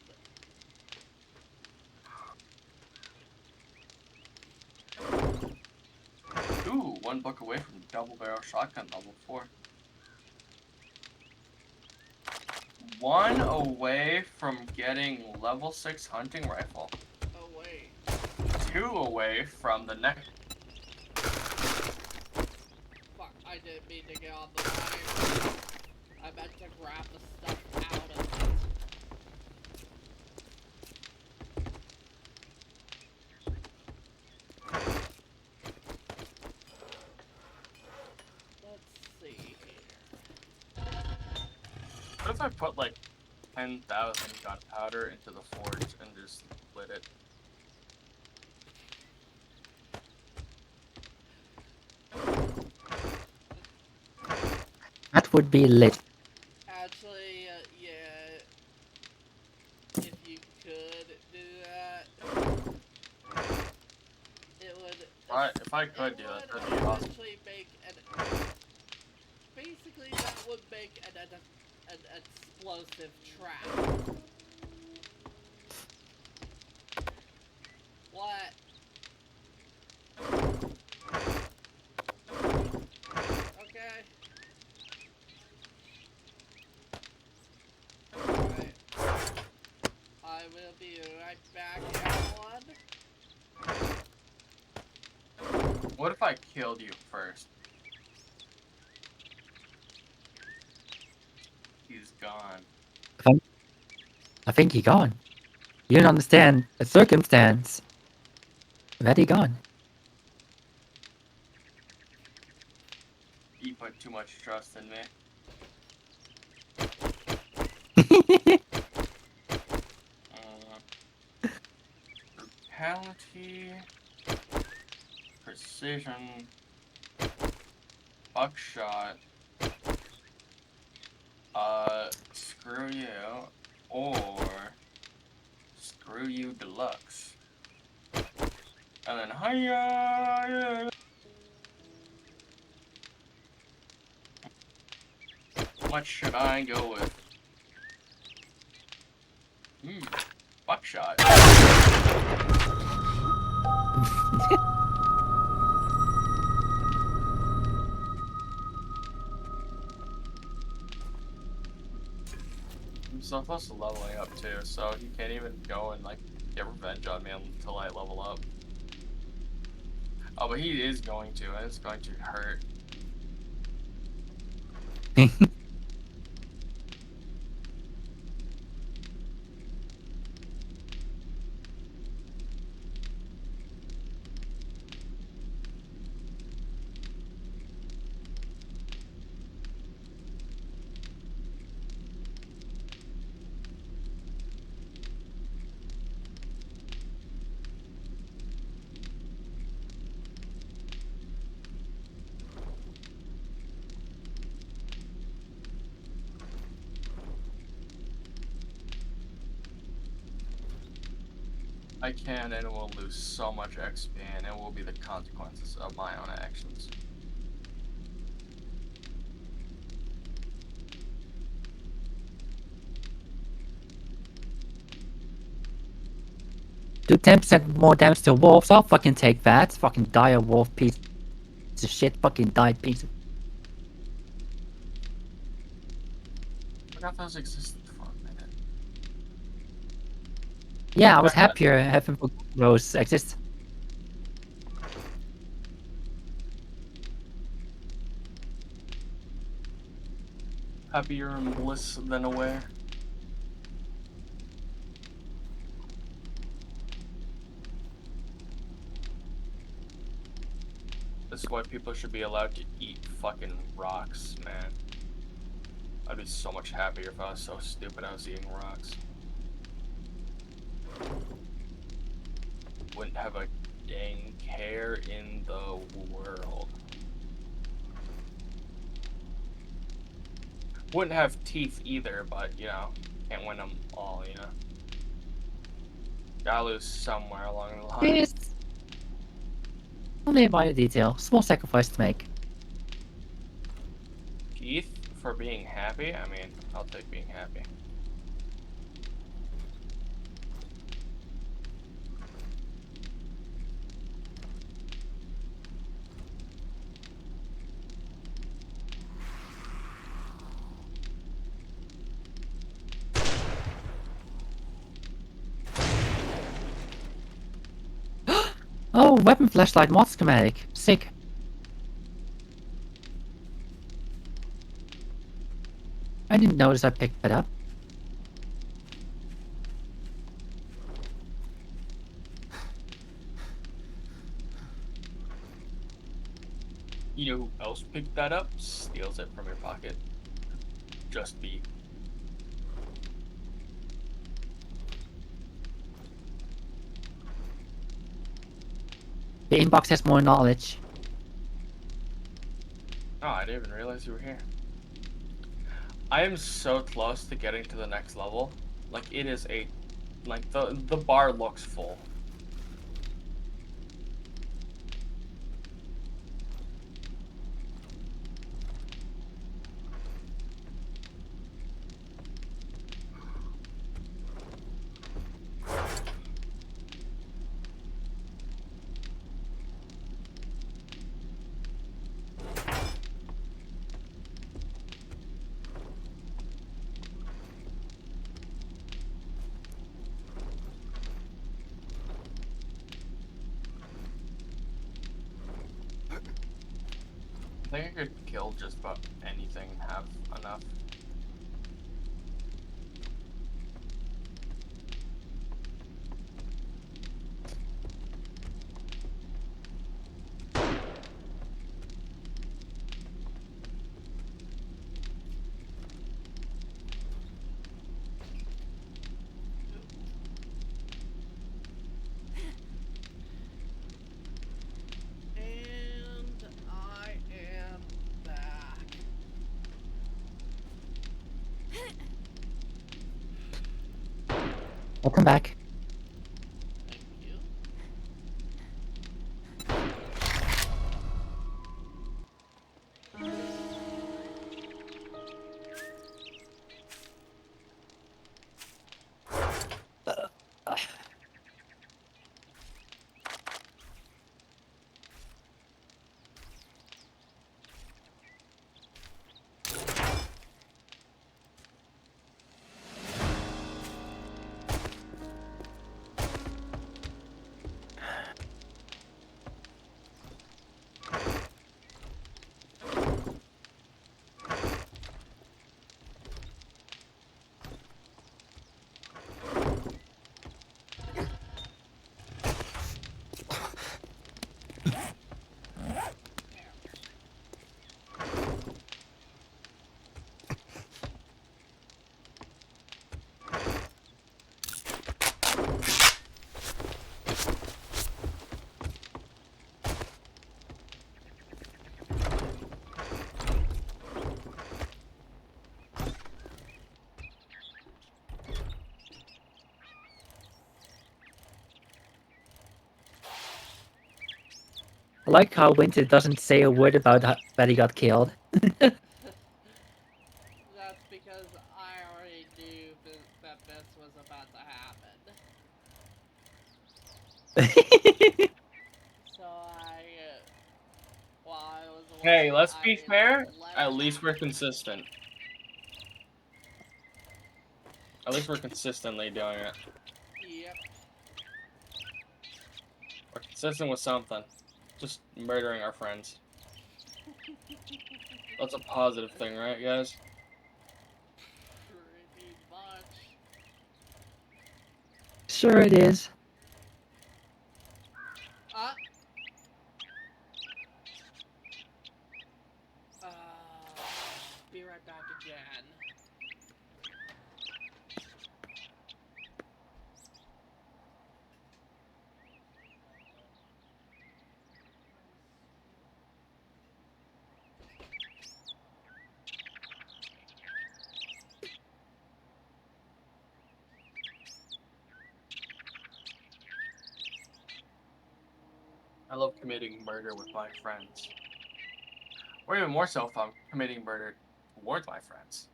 Ooh, 1 book away from double barrel shotgun level 4. 1 away from getting level 6 hunting rifle. Oh, wait. 2 away from the next. Fuck, I didn't mean to get on the line. I meant to grab the stuff out of it. Let's see here. if I put like 10,000 gunpowder into the forge and just lit it? That would be lit. Actually, yeah. If you could do that, it would. Alright, if I could It do that, would that'd be awesome. essentially make an. Basically, that would make an explosive trap. What? Okay. Alright. I will be right back, everyone. What if I killed you first? He's gone. I think he gone. You don't understand the circumstance. That he gone. You put too much trust in me. Brutality, precision, buckshot, screw you, or screw you deluxe. And then hiya. What should I go with? Buckshot. I'm so close to leveling up too, so he can't even go and like get revenge on me until I level up. Oh, but he is going to, and it's going to hurt. I can and will lose so much XP, and it will be the consequences of my own actions. Do 10% more damage to wolves. I'll fucking take that. Fucking die a wolf piece of shit. Fucking die piece of... I forgot those existed for a minute. Yeah, I was happier having those exist. Happier and bliss than aware. This is why people should be allowed to eat fucking rocks, man. I'd be so much happier if I was so stupid I was eating rocks. Wouldn't have a dang care in the world. Wouldn't have teeth either, but, you know, can't win them all, you know. Gotta lose somewhere along the line. It's only a minor detail. Small sacrifice to make. Teeth for being happy? I mean, I'll take being happy. Oh, weapon flashlight mod schematic. Sick. I didn't notice I picked that up. You know who else picked that up? Steals it from your pocket. Just be. The inbox has more knowledge. Oh, I didn't even realize you were here. I am so close to getting to the next level. Like, it is a... Like, the bar looks full. I think I could kill just about anything and have enough. And I am back. Welcome back. Thank you. I like how Winter doesn't say a word about that he got killed. That's because I already knew that this was about to happen. So while I was Hey, away, let's be I fair. let At it least we're happen. consistent. At least we're consistently doing it. Yep. We're consistent with something. Just murdering our friends. That's a positive thing, right, guys? Pretty much. Sure it is. Uh. Be right back again. I love committing murder with my friends. Or even more so if I'm committing murder towards my friends.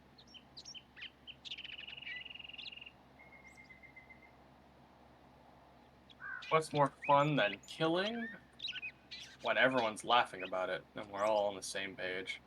What's more fun than killing? When everyone's laughing about it and we're all on the same page.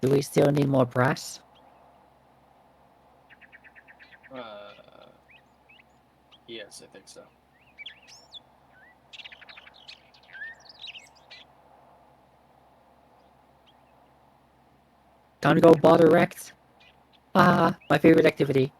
Do we still need more brass? Yes, I think so. Time to go bother wrecked. Ah, my favorite activity.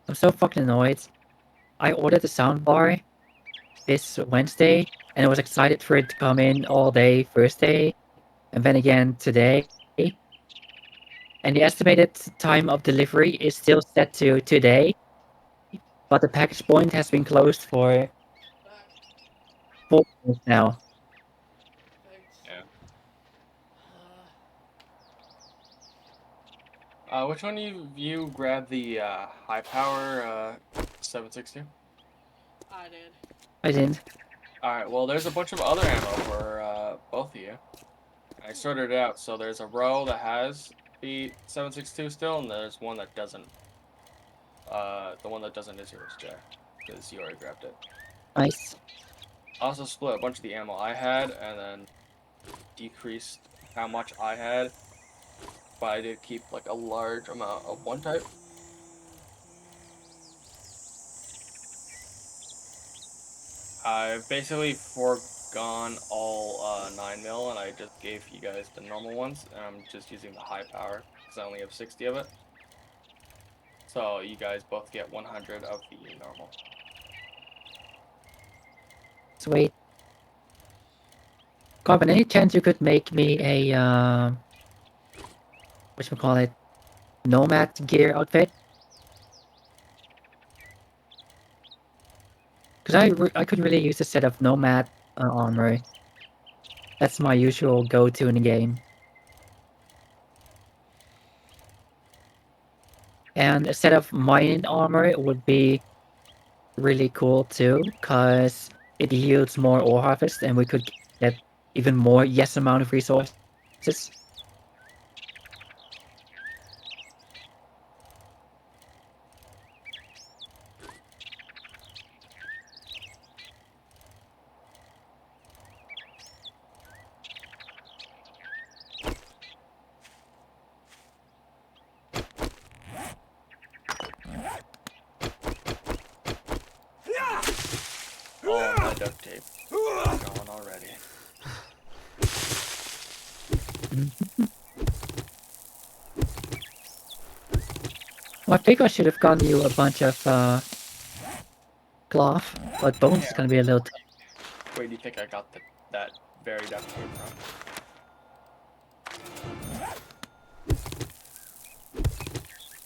I'm so fucking annoyed. I ordered the soundbar this Wednesday, and I was excited for it to come in all day Thursday, and then again today. And the estimated time of delivery is still set to today, but the package point has been closed for 4 months now. Thanks. Yeah. Uh, Which one of you grabbed the high power 762? I did. I didn't. Alright, well, there's a bunch of other ammo for both of you. I sorted it out, so there's a row that has the 762 still, and there's one that doesn't. The one that doesn't is yours, Jay, because you already grabbed it. Nice. I also split a bunch of the ammo I had, and then decreased how much I had, but I did keep like a large amount of one type. I've basically foregone all 9mm, and I just gave you guys the normal ones, and I'm just using the high power, because I only have 60 of it. So you guys both get 100 of the normal. Sweet. Corbin, any chance you could make me a, whatchamacallit, Nomad gear outfit? Because I could really use a set of Nomad armor. That's my usual go-to in the game. And a set of mining armor would be really cool too, because it yields more ore harvest and we could get even more yes amount of resources. Oh, my duct tape. Gone already. Well, I think I should have gotten you a bunch of cloth, but bones is gonna be a little Where do you think I got that very duct tape from?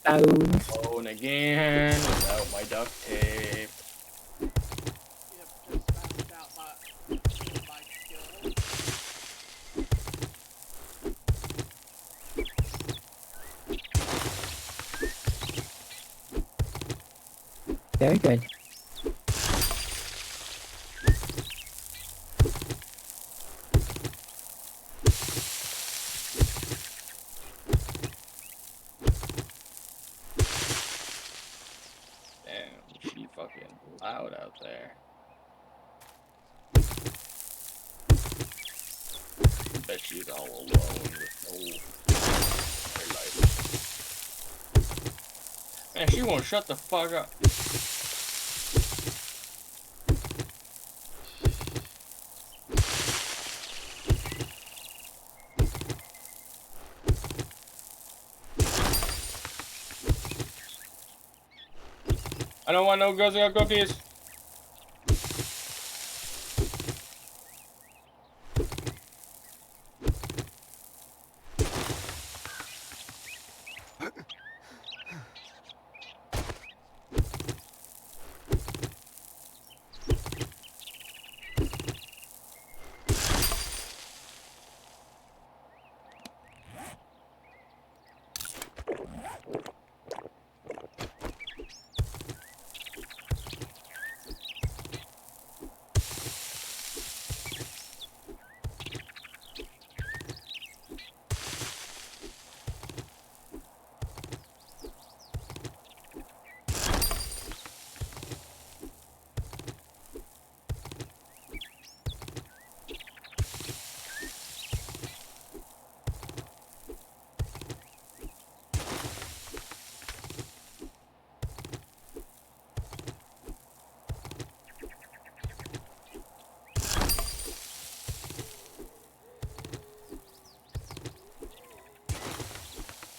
bones. Phone again without my duct tape. Yep, just maxed out my skill. Very good. Damn, she fucking loud out there. Bet she's all alone with no life. Man, she won't shut the fuck up. I don't want no Girl Scout cookies.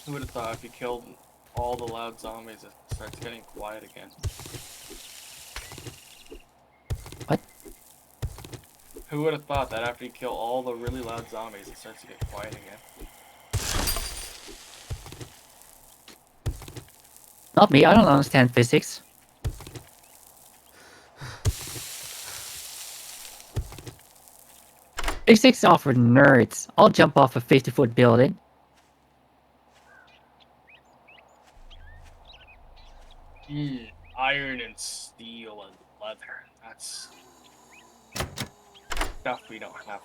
Who would have thought if you killed all the loud zombies, it starts getting quiet again? What? Who would have thought that after you kill all the really loud zombies, it starts to get quiet again? Not me. I don't understand physics. Physics are for nerds. I'll jump off a 50-foot building. Iron and steel and leather. That's stuff we don't have.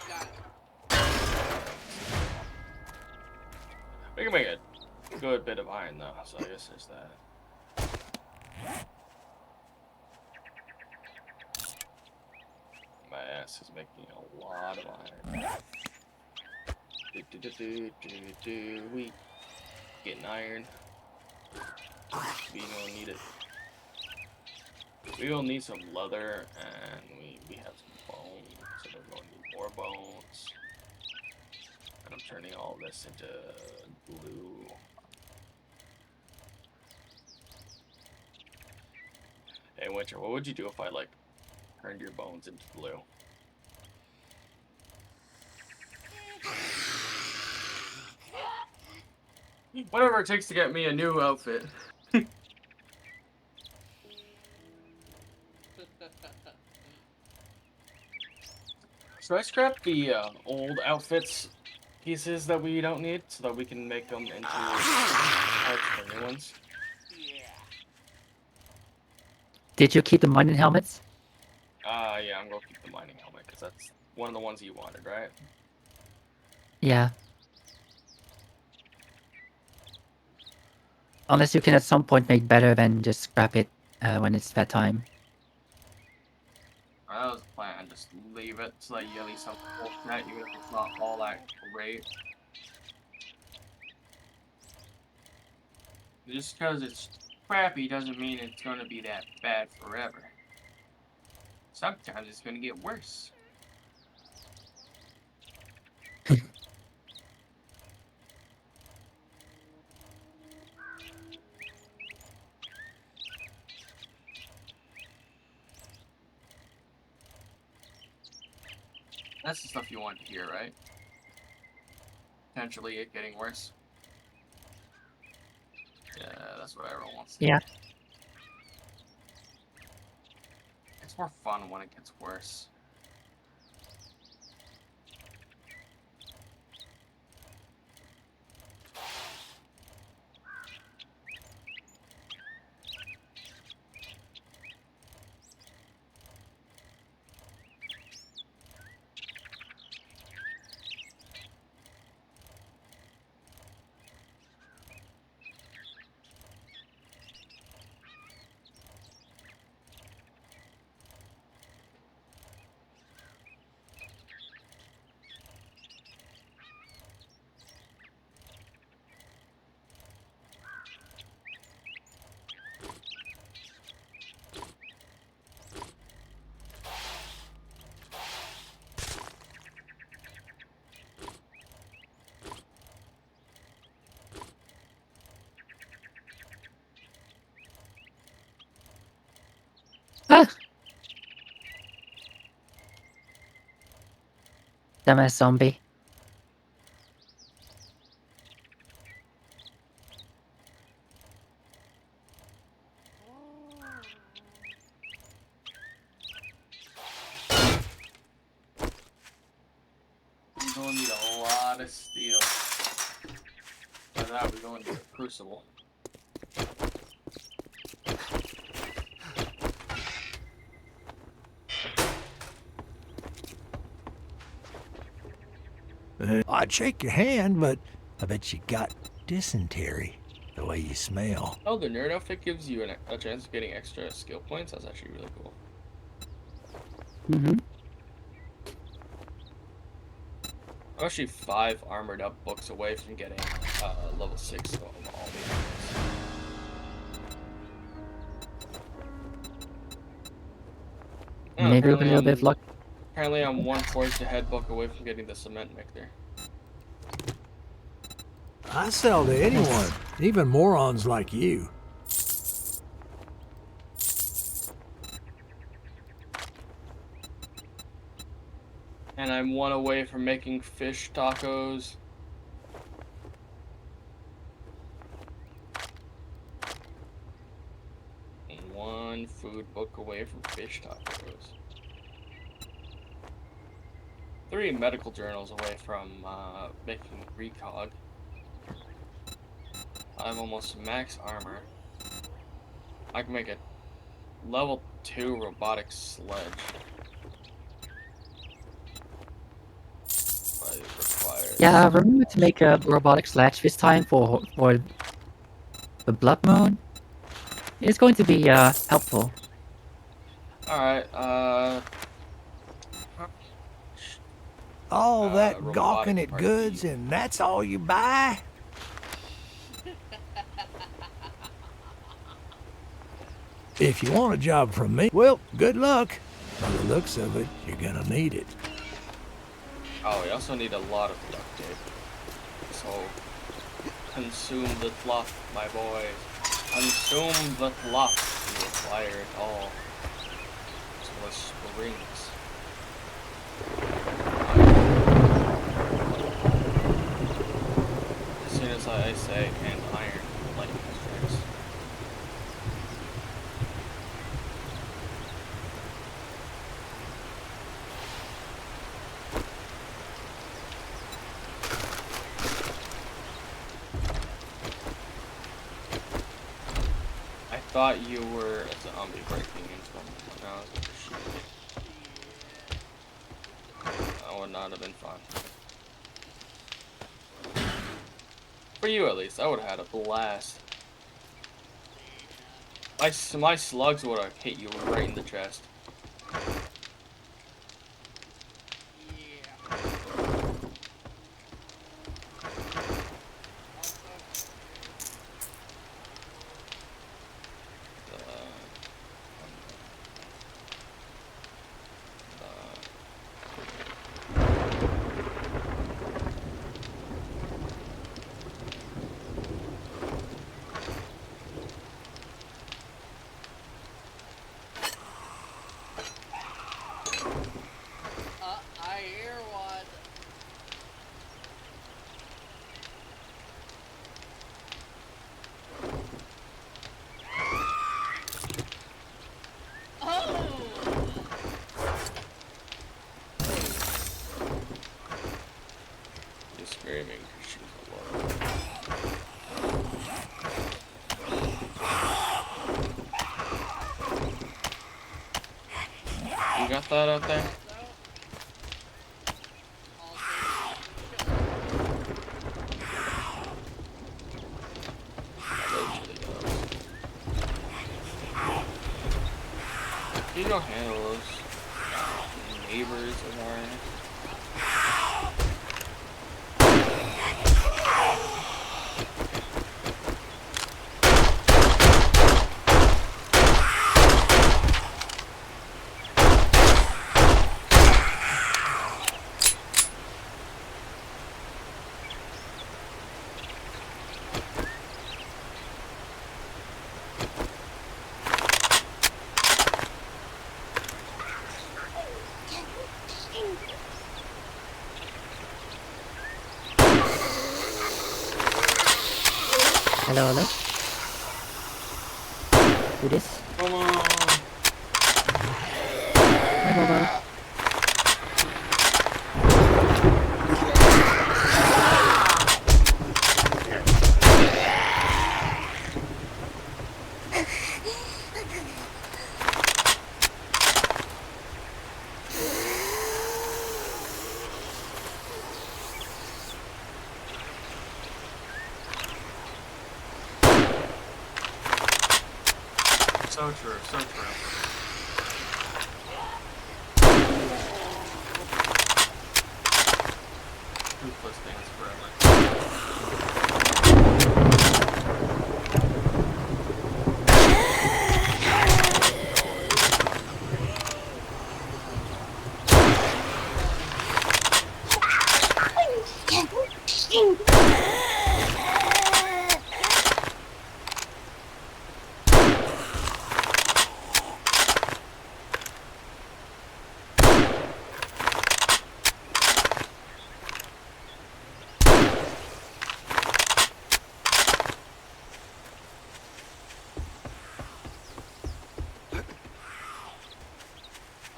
Got it. We can make a good bit of iron though, so I guess there's that. My ass is making a lot of iron. We getting iron. We gonna need it. We will need some leather, and we have some bones, so we're gonna need more bones. And I'm turning all this into glue. Hey Winter, what would you do if I like turned your bones into glue? Whatever it takes to get me a new outfit. Should I scrap the old outfits pieces that we don't need so that we can make them into parts for new ones? Yeah. Did you keep the mining helmets? Yeah, I'm gonna keep the mining helmet because that's one of the ones you wanted, right? Yeah. Unless you can at some point make better, then just scrap it when it's that time. That was the plan. Just leave it so that you at least have a full set, even if it's not all that great. Just because it's crappy doesn't mean it's gonna be that bad forever. Sometimes it's gonna get worse. That's the stuff you want to hear, right? Potentially it getting worse. Yeah, that's what everyone wants to hear. Yeah. It's more fun when it gets worse. Yeah. Dumbass zombie. We're gonna need a lot of steel. For that, we're going to the crucible. I'd shake your hand, but I bet you got dysentery the way you smell. Oh, the nerd outfit gives you a chance of getting extra skill points. That's actually really cool. Mm-hmm. I'm actually 5 armored up books away from getting level 6 of all the armors. Oh, Maybe with a little bit of luck. Apparently I'm 1 forged ahead book away from getting the cement mixer. I sell to anyone, even morons like you. And I'm 1 away from making fish tacos. And 1 food book away from fish tacos. 3 medical journals away from making recog. I'm almost max armor. I can make a level 2 robotic sledge. But it requires... Yeah, remember to make a robotic sledge this time for the Blood Moon. It's going to be helpful. Alright, All that robotic gawking at part goods B. and that's all you buy? If you want a job from me, well, good luck. By the looks of it, you're gonna need it. Oh, we also need a lot of duct tape. So, consume the fluff, my boys. Consume the fluff. You require it all. So the springs. As soon as I say and iron, lightning strikes. I thought you were a zombie breaking into them when I was shooting. That would not have been fun. For you, at least. I would have had a blast. My slugs would have hit you right in the chest. I hear one. Oh! She's screaming because she's alone. You got that out there? You don't handle those neighbors of ours. Hello, hello. Who this? Come on. Hi, Bobo. So true, so true. Ruthless dance forever.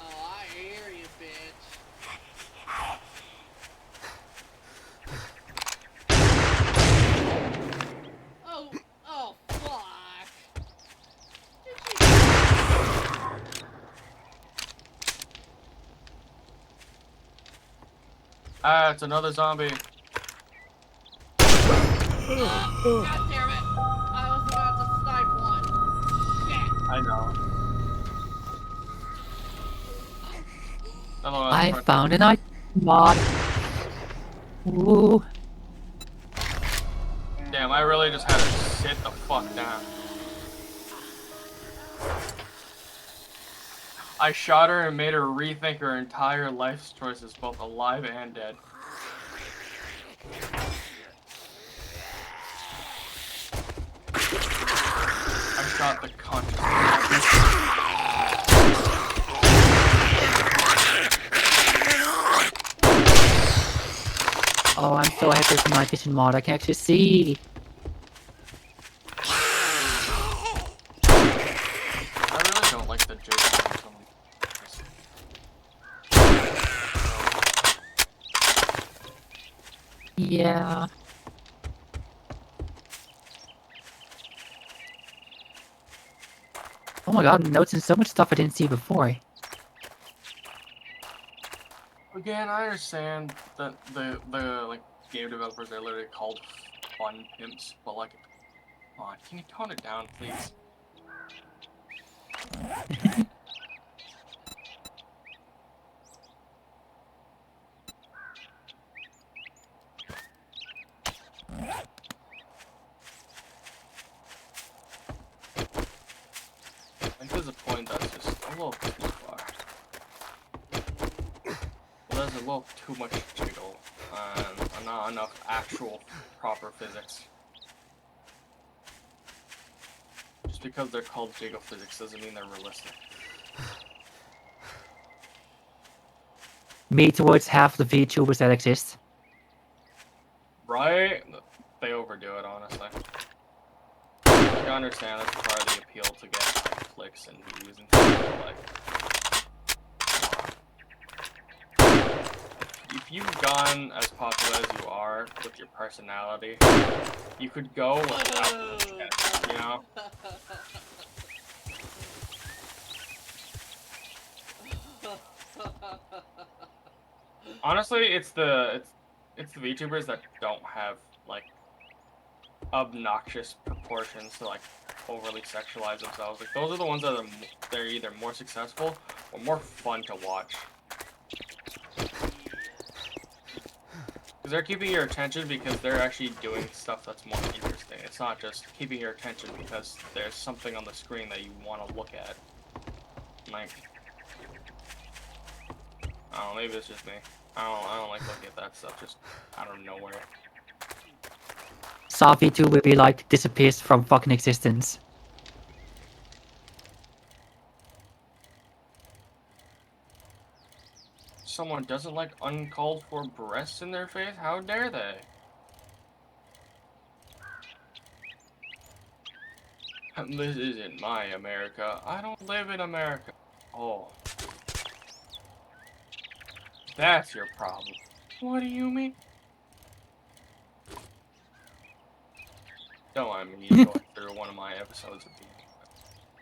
Oh, I hear you, bitch. Oh, fuck. Did you... Ah, it's another zombie. God damn it. I was about to snipe one. Shit. I know. Another one in I front. found an item mod. Ooh. Damn, I really just had to sit the fuck down. I shot her and made her rethink her entire life's choices, both alive and dead. I shot the consciousness. Oh, I'm so happy with my vision mod. I can actually see. I really don't like the J. Yeah. Oh my god, I'm noticing so much stuff I didn't see before. Again, I understand that the like game developers are literally called fun pimps, but like, come on, can you tone it down, please? I think there's a point that's just a little too far. Well, there's a little too much jiggle and not enough actual proper physics. Just because they're called jiggle physics doesn't mean they're realistic. Me towards half the VTubers that exist. Right? They overdo it, honestly. Like, I understand that's part of the appeal to get like, clicks and views and stuff, but like, if you've gone as popular as you are with your personality, you could go without the shit, you know? Honestly, it's the VTubers that don't have like obnoxious proportions to like overly sexualize themselves. Like those are the ones that are they're either more successful or more fun to watch. Because they're keeping your attention because they're actually doing stuff that's more interesting. It's not just keeping your attention because there's something on the screen that you want to look at. Like, I don't know, maybe it's just me. I don't like looking at that stuff just out of nowhere. Saw VTuber be like disappears from fucking existence. Someone doesn't like uncalled for breasts in their face? How dare they? This isn't my America. I don't live in America. Oh. That's your problem. What do you mean? Don't mind me going through one of my episodes of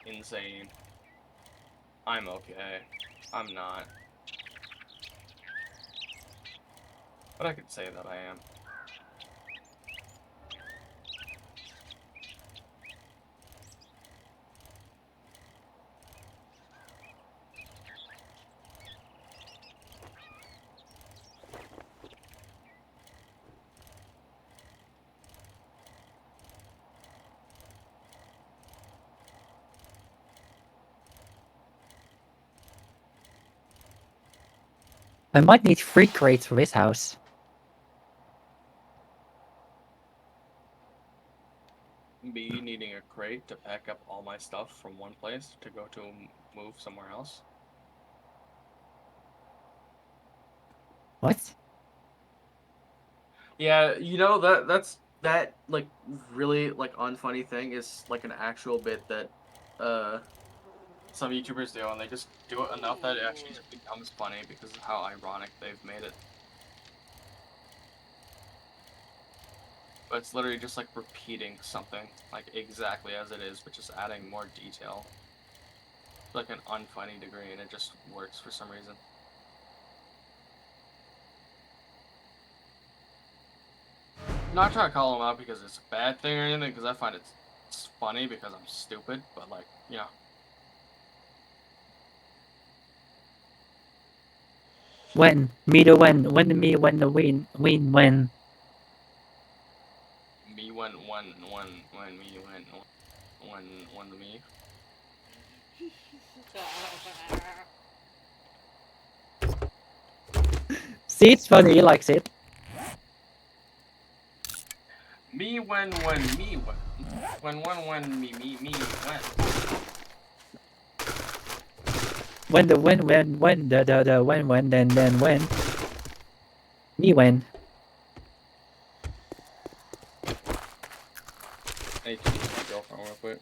being insane. I'm okay. I'm not. But I could say that I am. I might need 3 crates for this house. Me needing a crate to pack up all my stuff from one place to go to move somewhere else. What? Yeah, that like really like unfunny thing is like an actual bit that Some YouTubers do, and they just do it enough that it actually just becomes funny because of how ironic they've made it. But it's literally just like repeating something, like exactly as it is, but just adding more detail. Like an unfunny degree, and it just works for some reason. I'm not trying to call them out because it's a bad thing or anything, because I find it's funny because I'm stupid, but like, you know. When? Me the when? When the me, when the win? Win, when? Me when me when the me. See, it's funny, he likes it. Me when me when me when. When the when the when then when. Me when. I need to use my girlfriend real quick.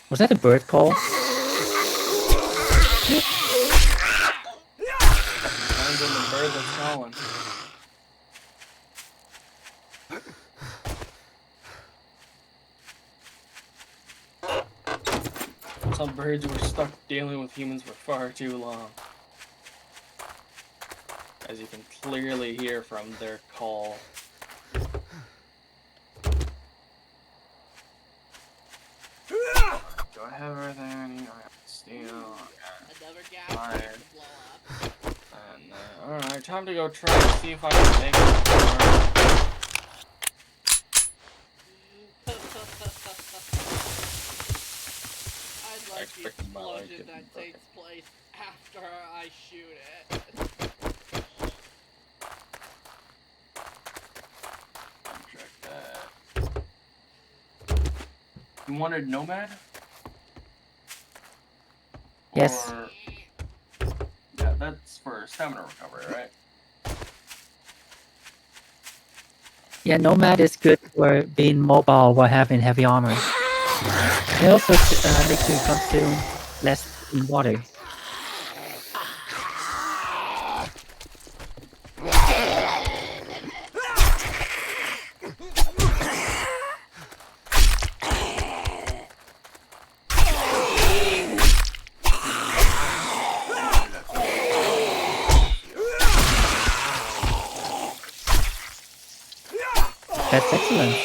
Was that a bird call? Depends on the bird that's calling. Some birds were stuck dealing with humans for far too long. As you can clearly hear from their call. Do I have everything I need? I got steel, Another gas Fire. tank to blow up. and alright, time to go try and see if I can make it. I'd like the expected my life explosion to that be takes place after I shoot it. Check that. You wanted Nomad? Yes. Or... Yeah, that's for stamina recovery, right? Yeah, Nomad is good for being mobile while having heavy armor. It also makes you consume less in water. That's excellent.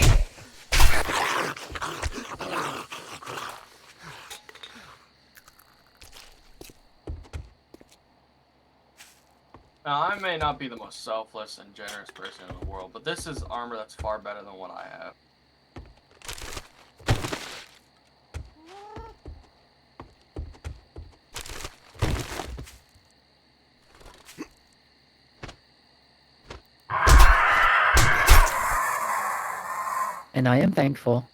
Now, I may not be the most selfless and generous person in the world, but this is armor that's far better than what I have. And I am thankful.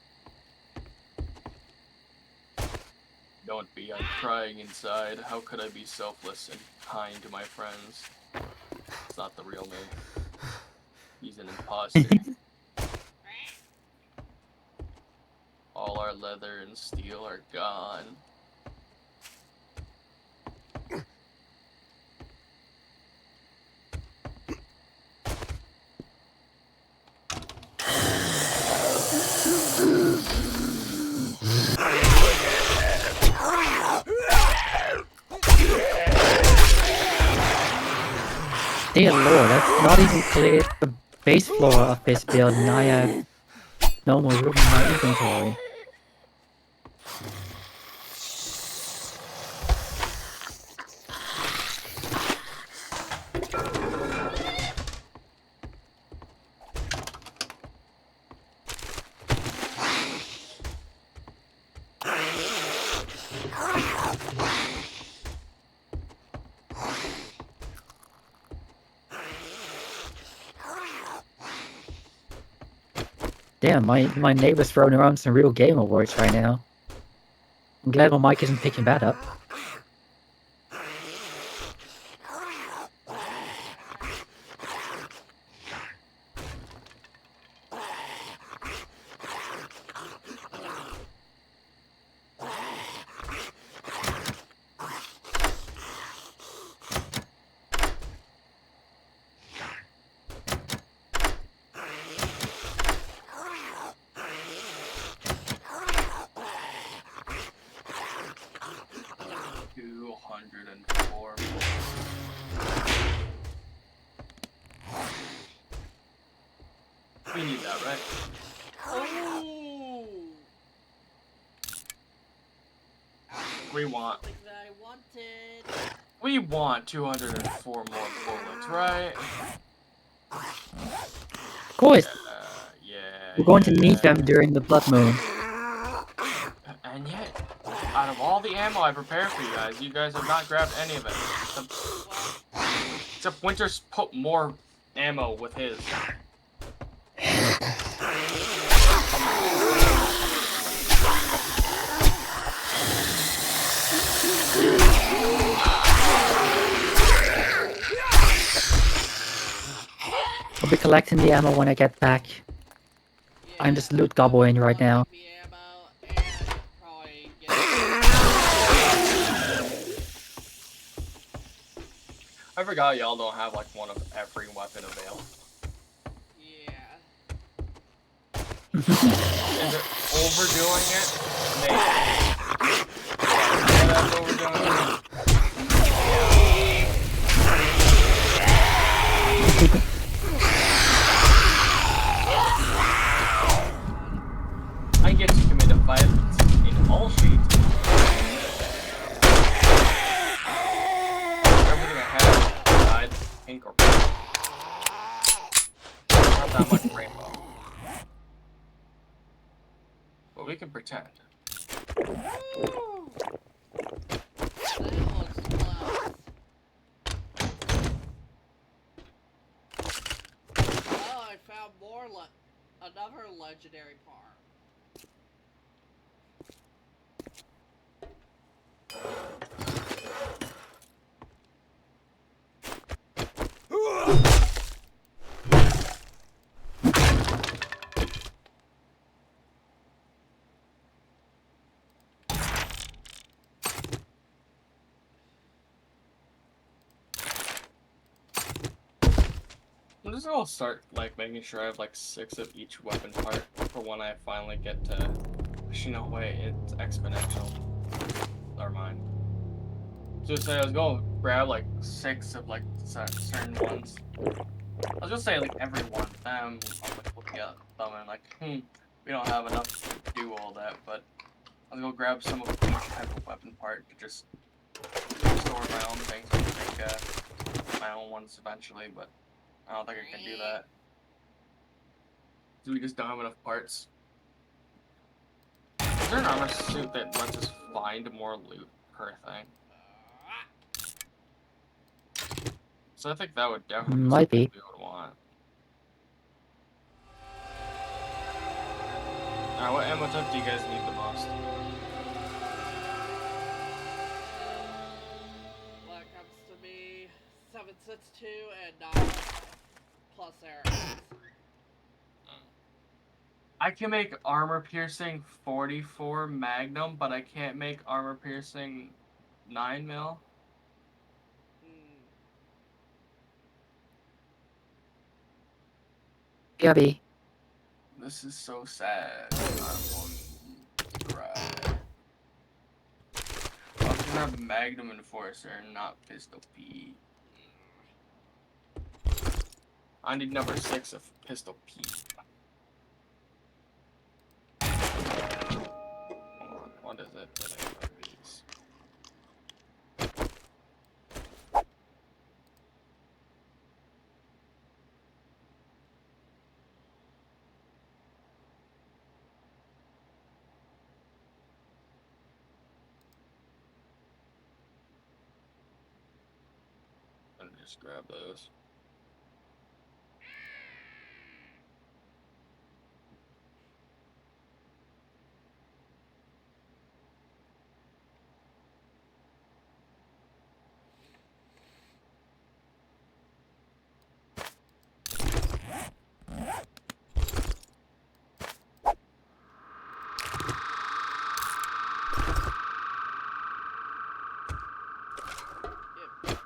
Don't be, I'm crying inside. How could I be selfless and kind to my friends? It's not the real me. He's an imposter. All our leather and steel are gone. Dear lord, I've not even cleared the base floor of this build and I have no more room in my inventory. Damn, my neighbor's throwing around some real game awards right now. I'm glad my mic isn't picking that up. We need that, right? Oh! We want. Something that I wanted. We want 204 more bullets, right? Of course, Yeah. we're going to need them during the blood moon. And yet, out of all the ammo I prepared for you guys have not grabbed any of it. Except Winter's put more ammo with his. I'll be collecting the ammo when I get back. I'm just loot gobbling right now. The ammo and probably get I forgot y'all don't have like one of every weapon available. yeah. Is it overdoing it? Maybe. Yeah, that's overdoing it. I get to commit a violence in all shades. Everything I have died pink or purple. Not that much rainbow. But we can pretend. Woo! That looks close. Oh, I found another legendary part. I'm just gonna start like making sure I have like 6 of each weapon part for when I finally get to. Actually, no way, it's exponential. Never mind. Just say I was gonna grab like 6 of like certain ones. I was just saying like every one of them. I'm like looking at them and like, we don't have enough to do all that. But I was gonna grab some of each type of weapon part to just store my own things. Make my own ones eventually, but I don't think I can do that. We just don't have enough parts. Is there an armor suit that lets us find more loot per thing? So I think that would definitely be Might something be. we would want. Alright, what ammo type do you guys need the most? When it comes to me, 7.62 and 9 plus arrows. I can make armor piercing 44 Magnum, but I can't make armor piercing 9 mil. Gabby. This is so sad. I'm going to cry. I was gonna have Magnum Enforcer, not Pistol P. I need number 6 of Pistol P. Hold on, what is it that I have these? Let me just grab those.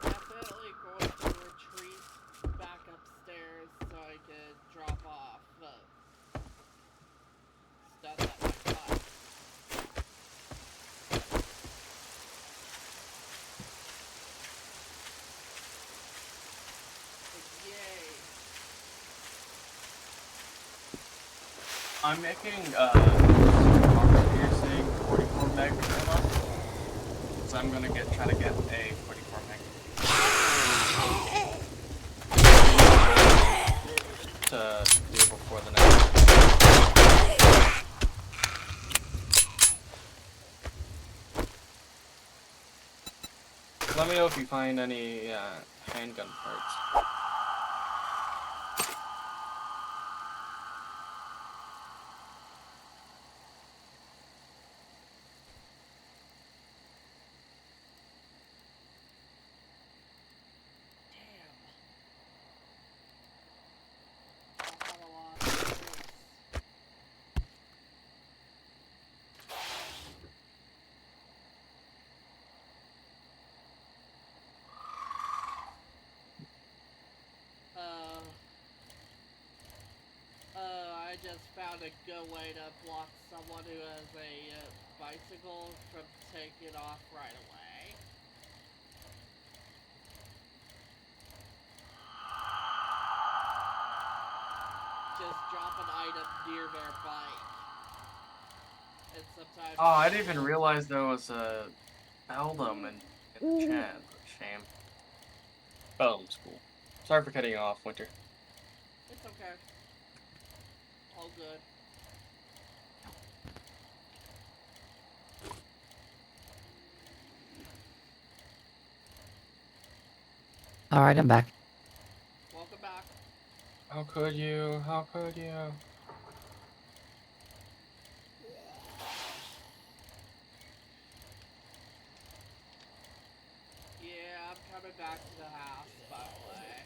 Definitely going to retreat back upstairs so I can drop off stuff that might buy. Yay. I'm making armor piercing 44 Magnum ammo. So I'm gonna try to get a 44 Magnum. To do before the next. Let me know if you find any handgun parts. Damn. I'll have a lot of space. I just found a good way to block someone who has a bicycle from taking off right away. Just drop an item near their bike. And sometimes... Oh, I didn't even realize there was a Beldum in the chat. Shame. Beldum's cool. Sorry for cutting you off, Winter. It's okay. All good. Alright, I'm back. Welcome back. How could you? How could you? Yeah, I'm coming back to the house, by the way.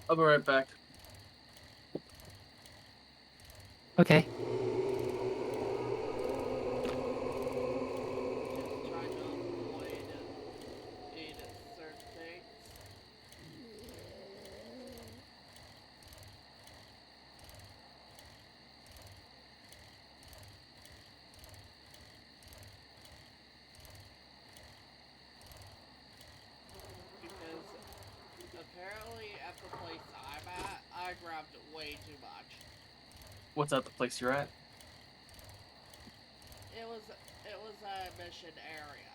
I'll be right back. Okay. Just trying to avoid certain things. Because apparently at the place I'm at, I grabbed way too much. What's at the place you're at? It was a mission area.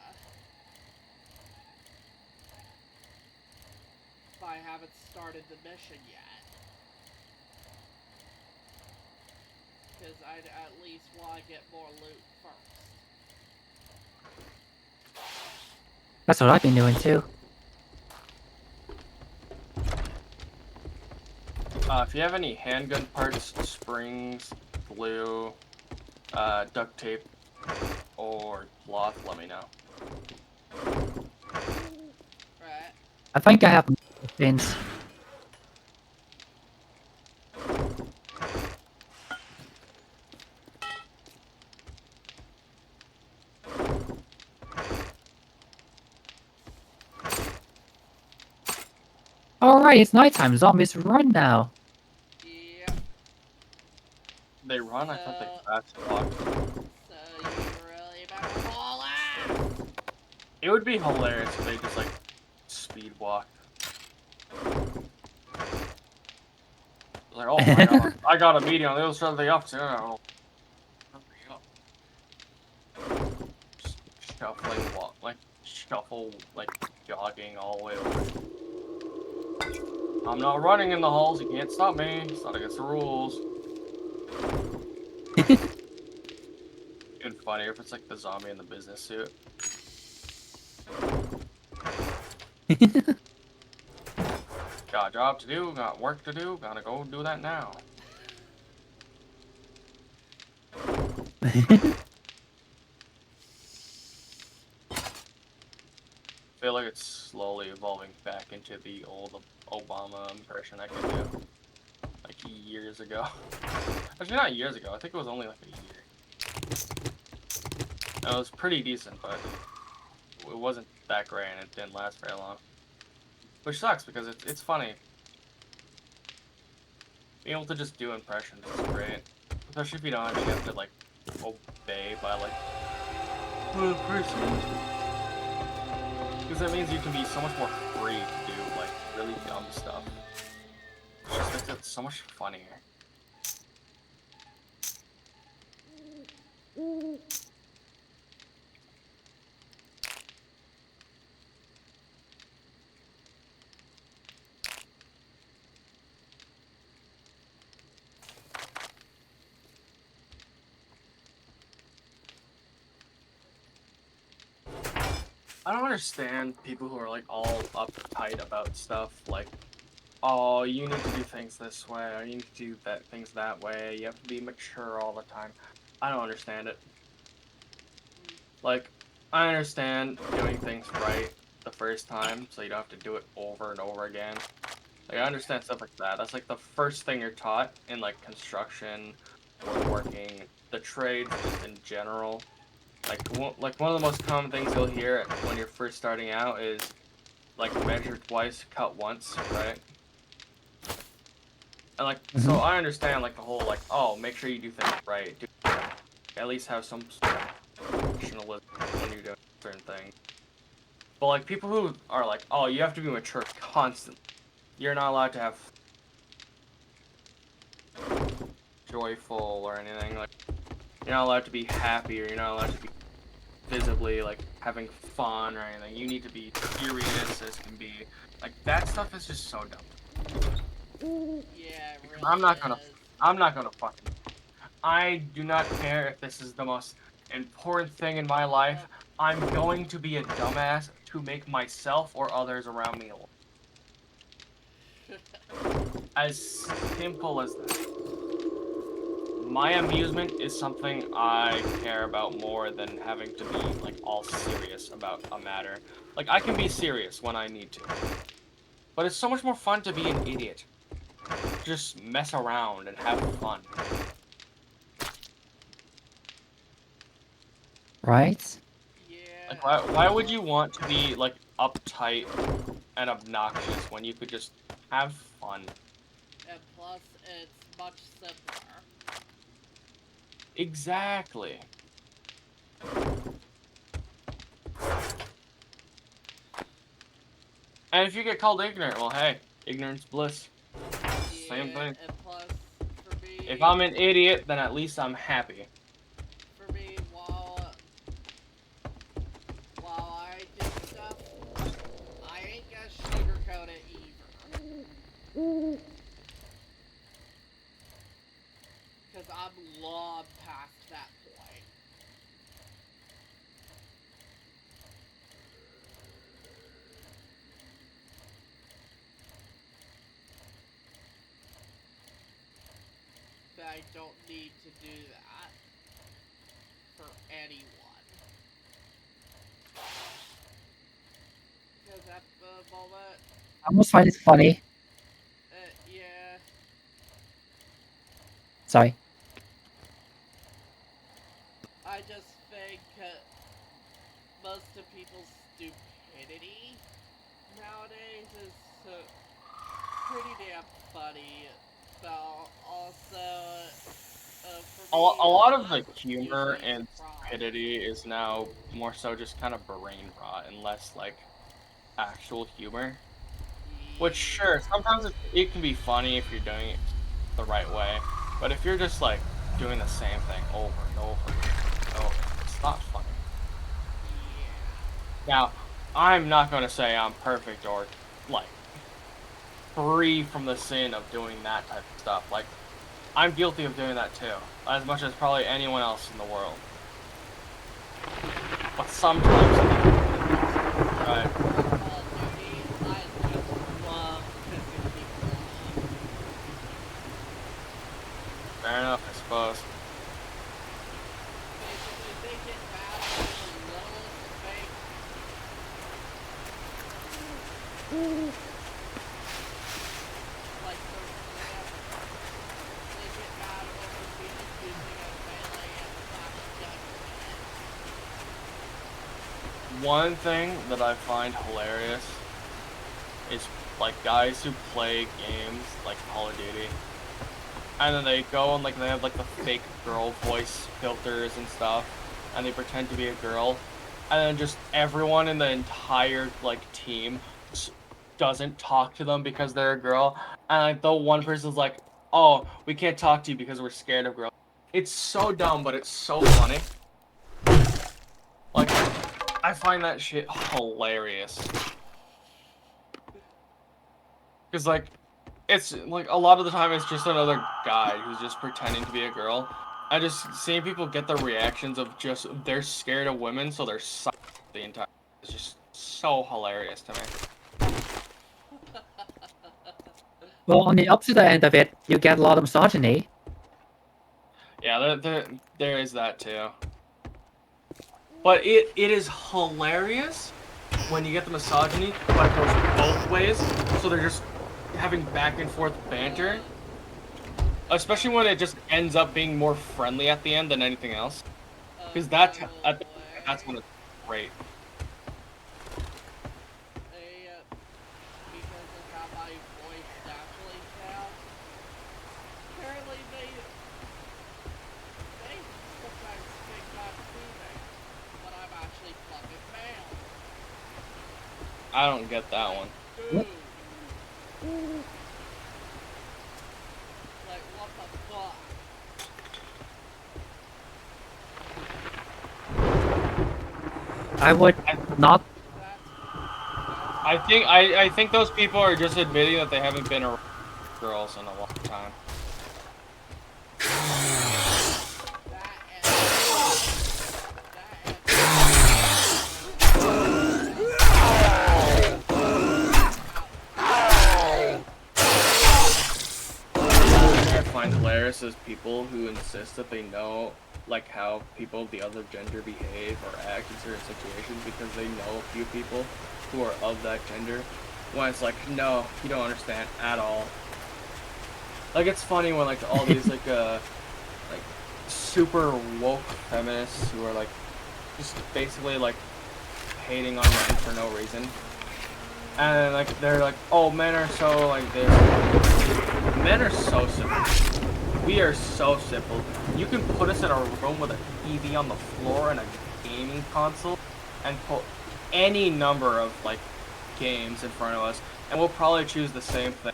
I haven't started the mission yet. Because I'd at least want to get more loot first. That's what I've been doing too. If you have any handgun parts, springs, glue, duct tape, or cloth, let me know. Right? I think I have things. Alright, it's nighttime. Zombies run now. Yep. They run? I thought they fast walk. So you really better haul ass! It would be hilarious if they just, like, speed walk. Like, oh my god, I got a meeting on the other side of the office. Oh. Just shuffling, shuffle, jogging all the way over. I'm not running in the halls, you can't stop me. It's not against the rules. Even funnier if it's like the zombie in the business suit. Got a job to do, got work to do, gotta go do that now. I feel like it's slowly evolving back into the old Obama impression I could do. Like years ago. Actually, not years ago. I think it was only like a year. It was pretty decent, but it wasn't that great and it didn't last very long. Which sucks because it's funny. Being able to just do impressions is great. Especially if you don't actually have to like obey by like the person. Because that means you can be so much more free to do like really dumb stuff. It just makes it so much funnier. I don't understand people who are like all uptight about stuff like, oh, you need to do things this way, or you need to do things that way, you have to be mature all the time. I don't understand it. Like, I understand doing things right the first time, so you don't have to do it over and over again. Like, I understand stuff like that. That's like the first thing you're taught in like construction, woodworking, the trades just in general. Like one of the most common things you'll hear when you're first starting out is like measure twice, cut once, right? And like, so I understand like the whole like, oh, make sure you do things right. At least have some professionalism when you're doing certain things. But like people who are like, oh, you have to be mature constantly. You're not allowed to have joyful or anything. Like, you're not allowed to be happy, or you're not allowed to be visibly like having fun or anything. You need to be serious as can be. Like that stuff is just so dumb. Yeah, it really I'm not gonna is. fucking. I do not care if this is the most important thing in my life. I'm going to be a dumbass to make myself or others around me laugh. As simple as that. My amusement is something I care about more than having to be like all serious about a matter. Like I can be serious when I need to. But it's so much more fun to be an idiot. Just mess around and have fun. Right? Yeah. Like why would you want to be like uptight and obnoxious when you could just have fun? And plus, it's much simpler. Exactly. And if you get called ignorant, well, hey, ignorance bliss. Same thing. And plus, for me, If I'm an idiot, then at least I'm happy. for me, while I do stuff, I ain't gonna sugarcoat it either. I don't need to do that for anyone. Because at the moment, I almost find it funny. yeah, Sorry. I just think most of people's stupidity nowadays is pretty damn funny. So also, for me, A lot of the that's humor usually and improv. stupidity is now more so just kind of brain rot and less like actual humor. Which, sure, sometimes it can be funny if you're doing it the right way, but if you're just like doing the same thing over and over and over, it's not funny. Yeah. Now, I'm not going to say I'm perfect or like free from the sin of doing that type of stuff. Like, I'm guilty of doing that too, as much as probably anyone else in the world. But sometimes, right? Call of Duty, I just love pissing people off. Fair enough, I suppose. Basically, they get mad over the littlest thing. Like, for example, they get mad over me using a melee and flash gun. One thing that I find hilarious is like guys who play games like Call of Duty, and then they go and like they have like the fake girl voice filters and stuff, and they pretend to be a girl, and then just everyone in the entire like team doesn't talk to them because they're a girl, and like the one person's like, "Oh, we can't talk to you because we're scared of girls." It's so dumb, but it's so funny. Like, I find that shit hilarious. Because, like, it's, like, a lot of the time it's just another guy who's just pretending to be a girl. I just, seeing people get the reactions of just, they're scared of women, so they're silent the entire time. It's just so hilarious to me. Well, on the opposite end of it, you get a lot of misogyny. Yeah, there is that too. But it is hilarious when you get the misogyny, but it goes both ways. So they're just having back and forth banter. Especially when it just ends up being more friendly at the end than anything else. Because that's when it's great. Because of how my voice naturally sounds, apparently they sometimes think I'm female, but I'm actually fucking male. I don't get that one. Dude. Like, what the fuck? I would not. I think those people are just admitting that they haven't been around girls in a long time. I find hilarious is people who insist that they know like how people of the other gender behave or act in certain situations because they know a few people who are of that gender. When it's like, no, you don't understand at all. Like, it's funny when like all these like super woke feminists who are like just basically like hating on men for no reason. And like they're like, oh, men are so like this. Men are so simple. We are so simple. You can put us in a room with a TV on the floor and a gaming console and put any number of like games in front of us, and we'll probably choose the same thing.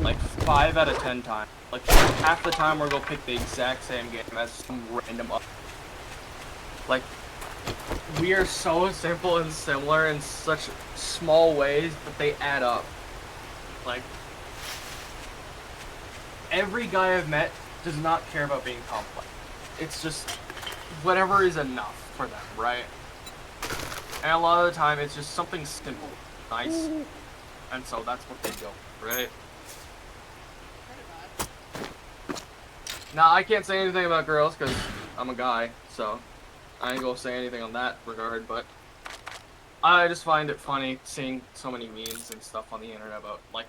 Like 5 out of 10 times. Like half the time we're gonna pick the exact same game as some random other. Like, we are so simple and similar in such small ways, but they add up. Like, every guy I've met does not care about being complex. It's just whatever is enough for them, right? And a lot of the time it's just something simple, nice, and so that's what they go for, right? Nah, I can't say anything about girls because I'm a guy, so I ain't gonna say anything on that regard, but I just find it funny seeing so many memes and stuff on the internet about, like,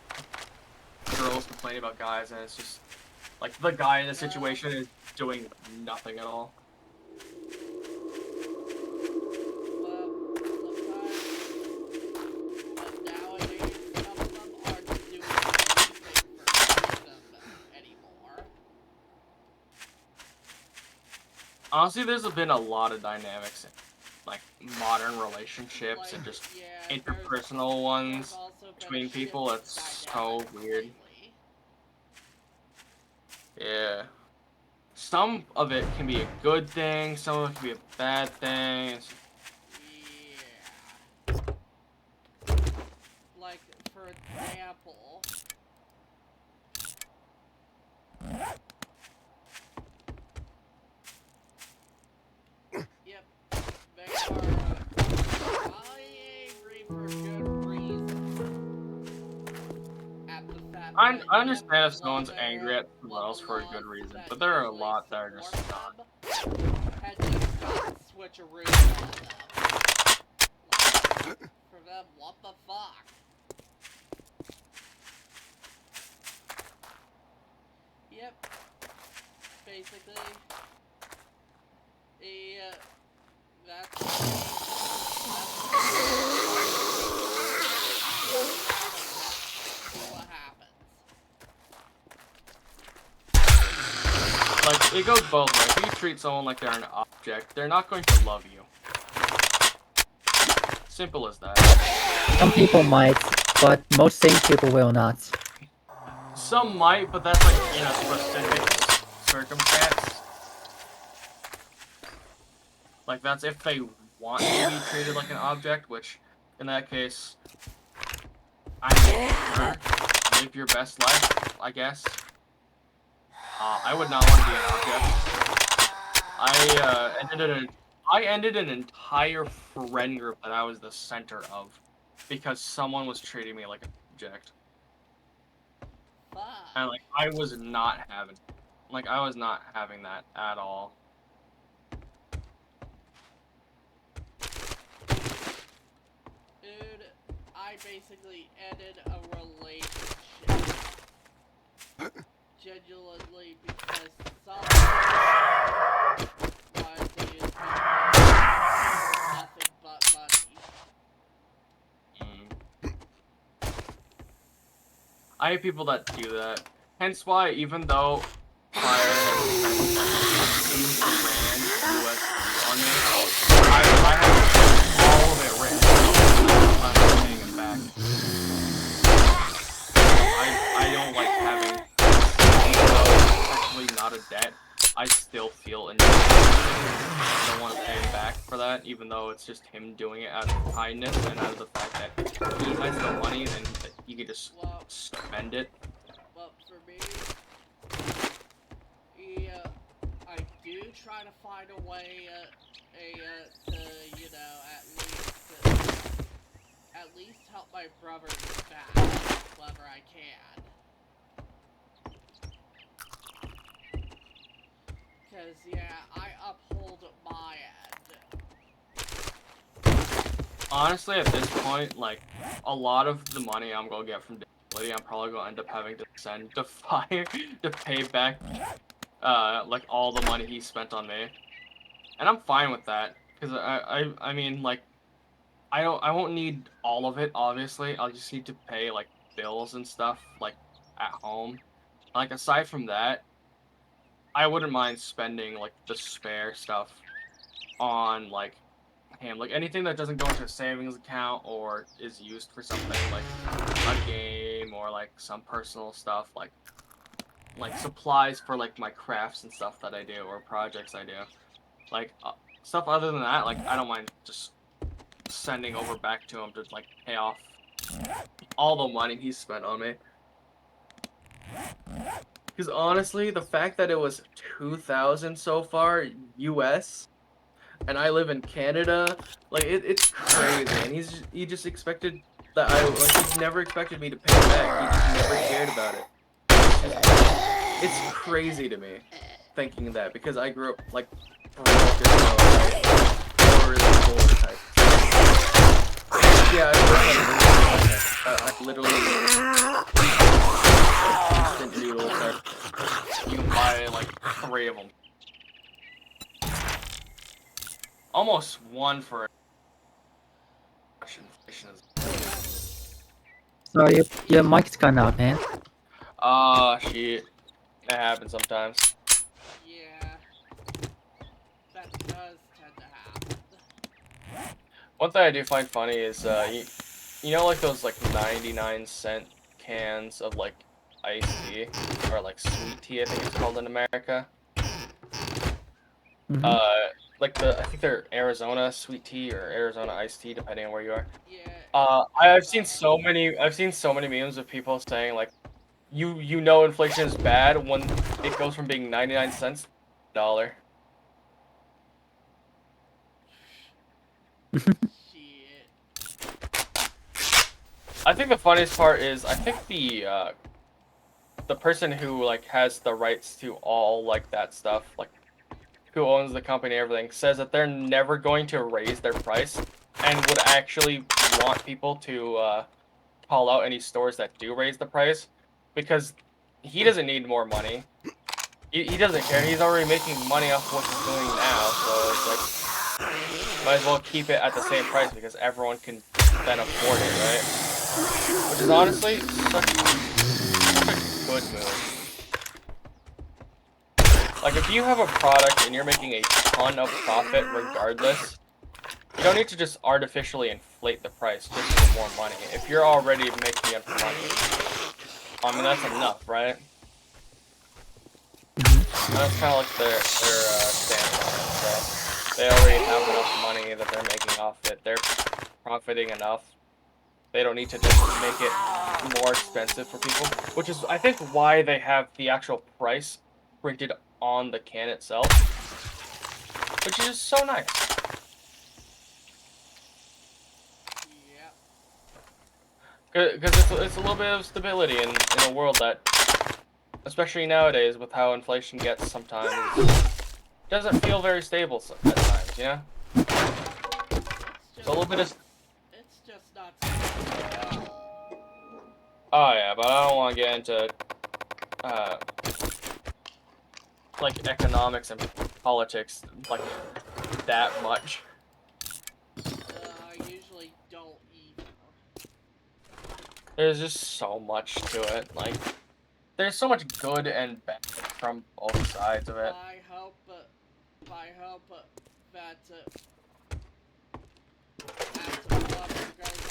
girls complaining about guys, and it's just, like, the guy in the situation is doing nothing at all. Well, sometimes, but nowadays, some of them aren't doing anything for freedom anymore. Honestly, there's been a lot of dynamics in, like, modern relationships Like, and just yeah, interpersonal there's ones also been a between shift people. in It's so dynamics weird. lately. Yeah. Some of it can be a good thing, some of it can be a bad thing. Yeah. Like, for example, yep, they are probably angry for good reason. At the fact I that, understand yep, if someone's angry at someone else for a good reason, but there are a lot that are just not. Had just got switcheroo on them. Like, for them, what the fuck? Yep. Basically, that's what happens. Like, it goes both ways. If you treat someone like they're an object, they're not going to love you. Simple as that. Some people might, but most sane people will not. Some might, but that's like in a specific circumstance. Like, that's if they want to be treated like an object, which, in that case, I mean, sure, live your best life, I guess. I would not want to be an object. I ended an entire friend group that I was the center of because someone was treating me like an object. Fuck. And, like, I was not having that at all. Dude, I basically ended a relationship. Genuinely, because someone wanted to use me for nothing but money. I hate people that do that. Hence why, even though Fire has spent $2,000 USD on me, I have all of it written. I'm not paying it back. I don't like having, even though it's technically not a debt, I still feel indebted. I don't want to pay him back for that, even though it's just him doing it out of kindness and out of the fact that he has the money, then he could just spend it. But for me, I do try to find a way, to, you know, at least help my brothers back whenever I can. Cause yeah, I uphold my end. Honestly, at this point, like, a lot of the money I'm gonna get from disability, I'm probably gonna end up having to send to Fire to pay back, like, all the money he spent on me. And I'm fine with that, because I mean, like, I won't need all of it, obviously. I'll just need to pay, like, bills and stuff, like, at home. Like, aside from that, I wouldn't mind spending, like, the spare stuff on, like, him. Like, anything that doesn't go into a savings account or is used for something like a game or, like, some personal stuff, like supplies for, like, my crafts and stuff that I do or projects I do. Like, stuff other than that, like, I don't mind just sending over back to him to, like, pay off all the money he spent on me. Because honestly, the fact that it was 2,000 so far, US, and I live in Canada, like, it's crazy, and he just expected that he never expected me to pay back, he just never cared about it. It's crazy to me. thinking that because I grew up like broke as hell, right? Or really poor type. Yeah, I literally instant noodles. You can buy like 3 of them. Almost one for inflation is. Sorry, your mic's gone out, man. Shit. That happens sometimes. Yeah. That does tend to happen. One thing I do find funny is, you know, like those like 99-cent cans of like iced tea or like sweet tea, I think it's called in America. Mhm. Like I think they're Arizona sweet tea or Arizona iced tea, depending on where you are. Yeah. I've seen so many memes of people saying like, you know inflation is bad when it goes from being 99 cents to $1. Shit. I think the funniest part is I think the person who like has the rights to all like that stuff, like who owns the company and everything, says that they're never going to raise their price and would actually want people to call out any stores that do raise the price because he doesn't need more money. He doesn't care. He's already making money off what he's doing now, so it's like might as well keep it at the same price because everyone can then afford it, right? Which is honestly such a good move. Like if you have a product and you're making a ton of profit regardless, you don't need to just artificially inflate the price just for more money. If you're already making enough money, I mean that's enough, right? And that's kind of like their stance on it. So they already have enough money that they're making off it. They're profiting enough. They don't need to just make it more expensive for people, which is I think why they have the actual price printed on the can itself, which is just so nice. Yep. Because it's a little bit of stability in a world that, especially nowadays with how inflation gets sometimes, doesn't feel very stable at times, you know? It's a little bit of... It's just not. Oh yeah, but I don't want to get into, like, economics and politics, like, that much. I usually don't either. There's just so much to it, like, there's so much good and bad from both sides of it. I hope that as whatever goes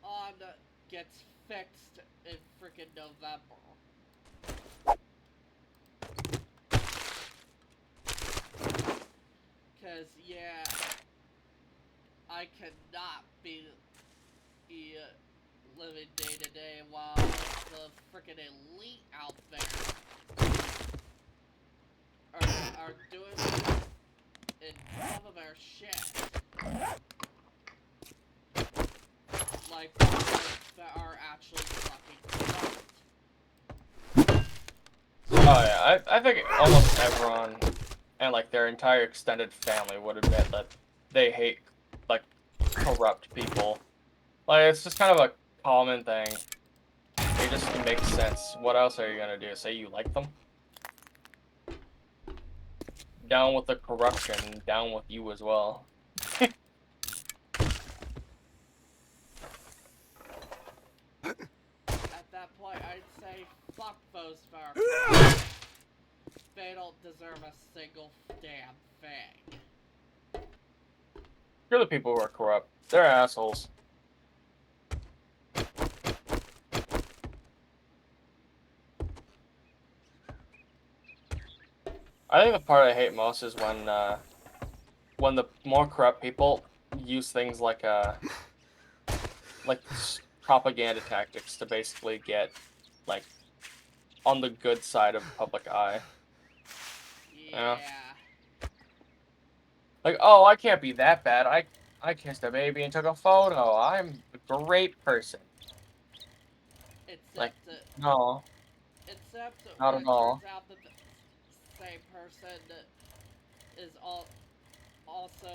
on gets fixed in freaking November. Cause yeah, I cannot be living day to day while the freaking elite out there are doing in some of our shit. Like that are actually fucking corrupt. Oh yeah, I think almost everyone and like their entire extended family would admit that they hate like corrupt people. Like it's just kind of a common thing. It just makes sense. What else are you gonna do? Say you like them? Down with the corruption, down with you as well. At that point, I'd say fuck those folks. They don't deserve a single damn thing. You're the people who are corrupt. They're assholes. I think the part I hate most is when the more corrupt people use things like propaganda tactics to basically get like on the good side of public eye. Yeah. Like, oh, I can't be that bad. I kissed a baby and took a photo. I'm a great person. Except Like, that, no, except not when at it all. turns out that same person is also person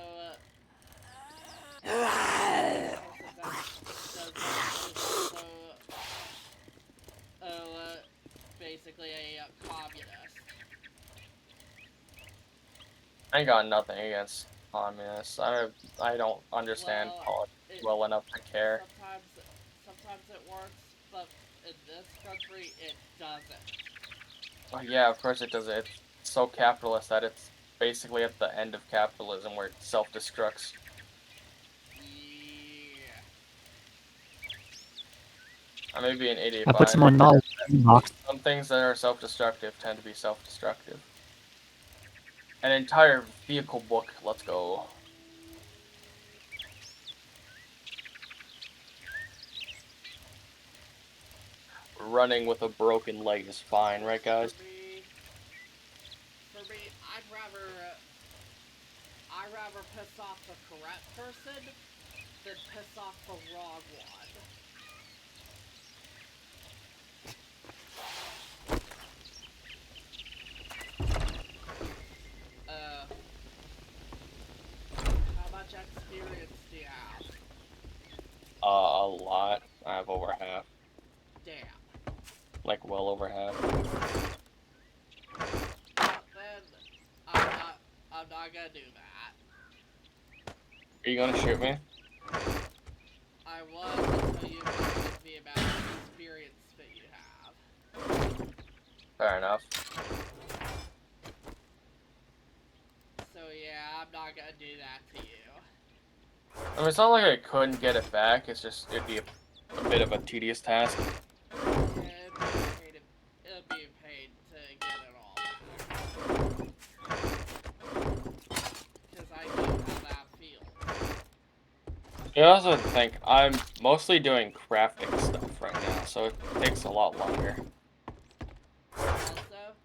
that does that is also basically a communist. I ain't got nothing against communists. I don't understand Well, politics well enough to care. Sometimes it works, but in this country it doesn't. Well, yeah, of course it does. It's so capitalist that it's basically at the end of capitalism where it self-destructs. Yeah. I may be an idiot, I but put some on knowledge box. some things that are self-destructive tend to be self-destructive. An entire vehicle book. Let's go. Running with a broken leg is fine, right, guys? For me, I'd rather piss off the correct person than piss off the wrong one. How much experience do you have? A lot. I have over half. Damn. Like, well over half. Then I'm not gonna do that. Are you gonna shoot me? I was until you mentioned me about the experience that you have. Fair enough. So yeah, I'm not gonna do that to you. I mean, it's not like I couldn't get it back. It's just it'd be a bit of a tedious task. Yeah, it'd be a pain to get it all back. Because I know how that feels. You also think I'm mostly doing crafting stuff right now, so it takes a lot longer. Also,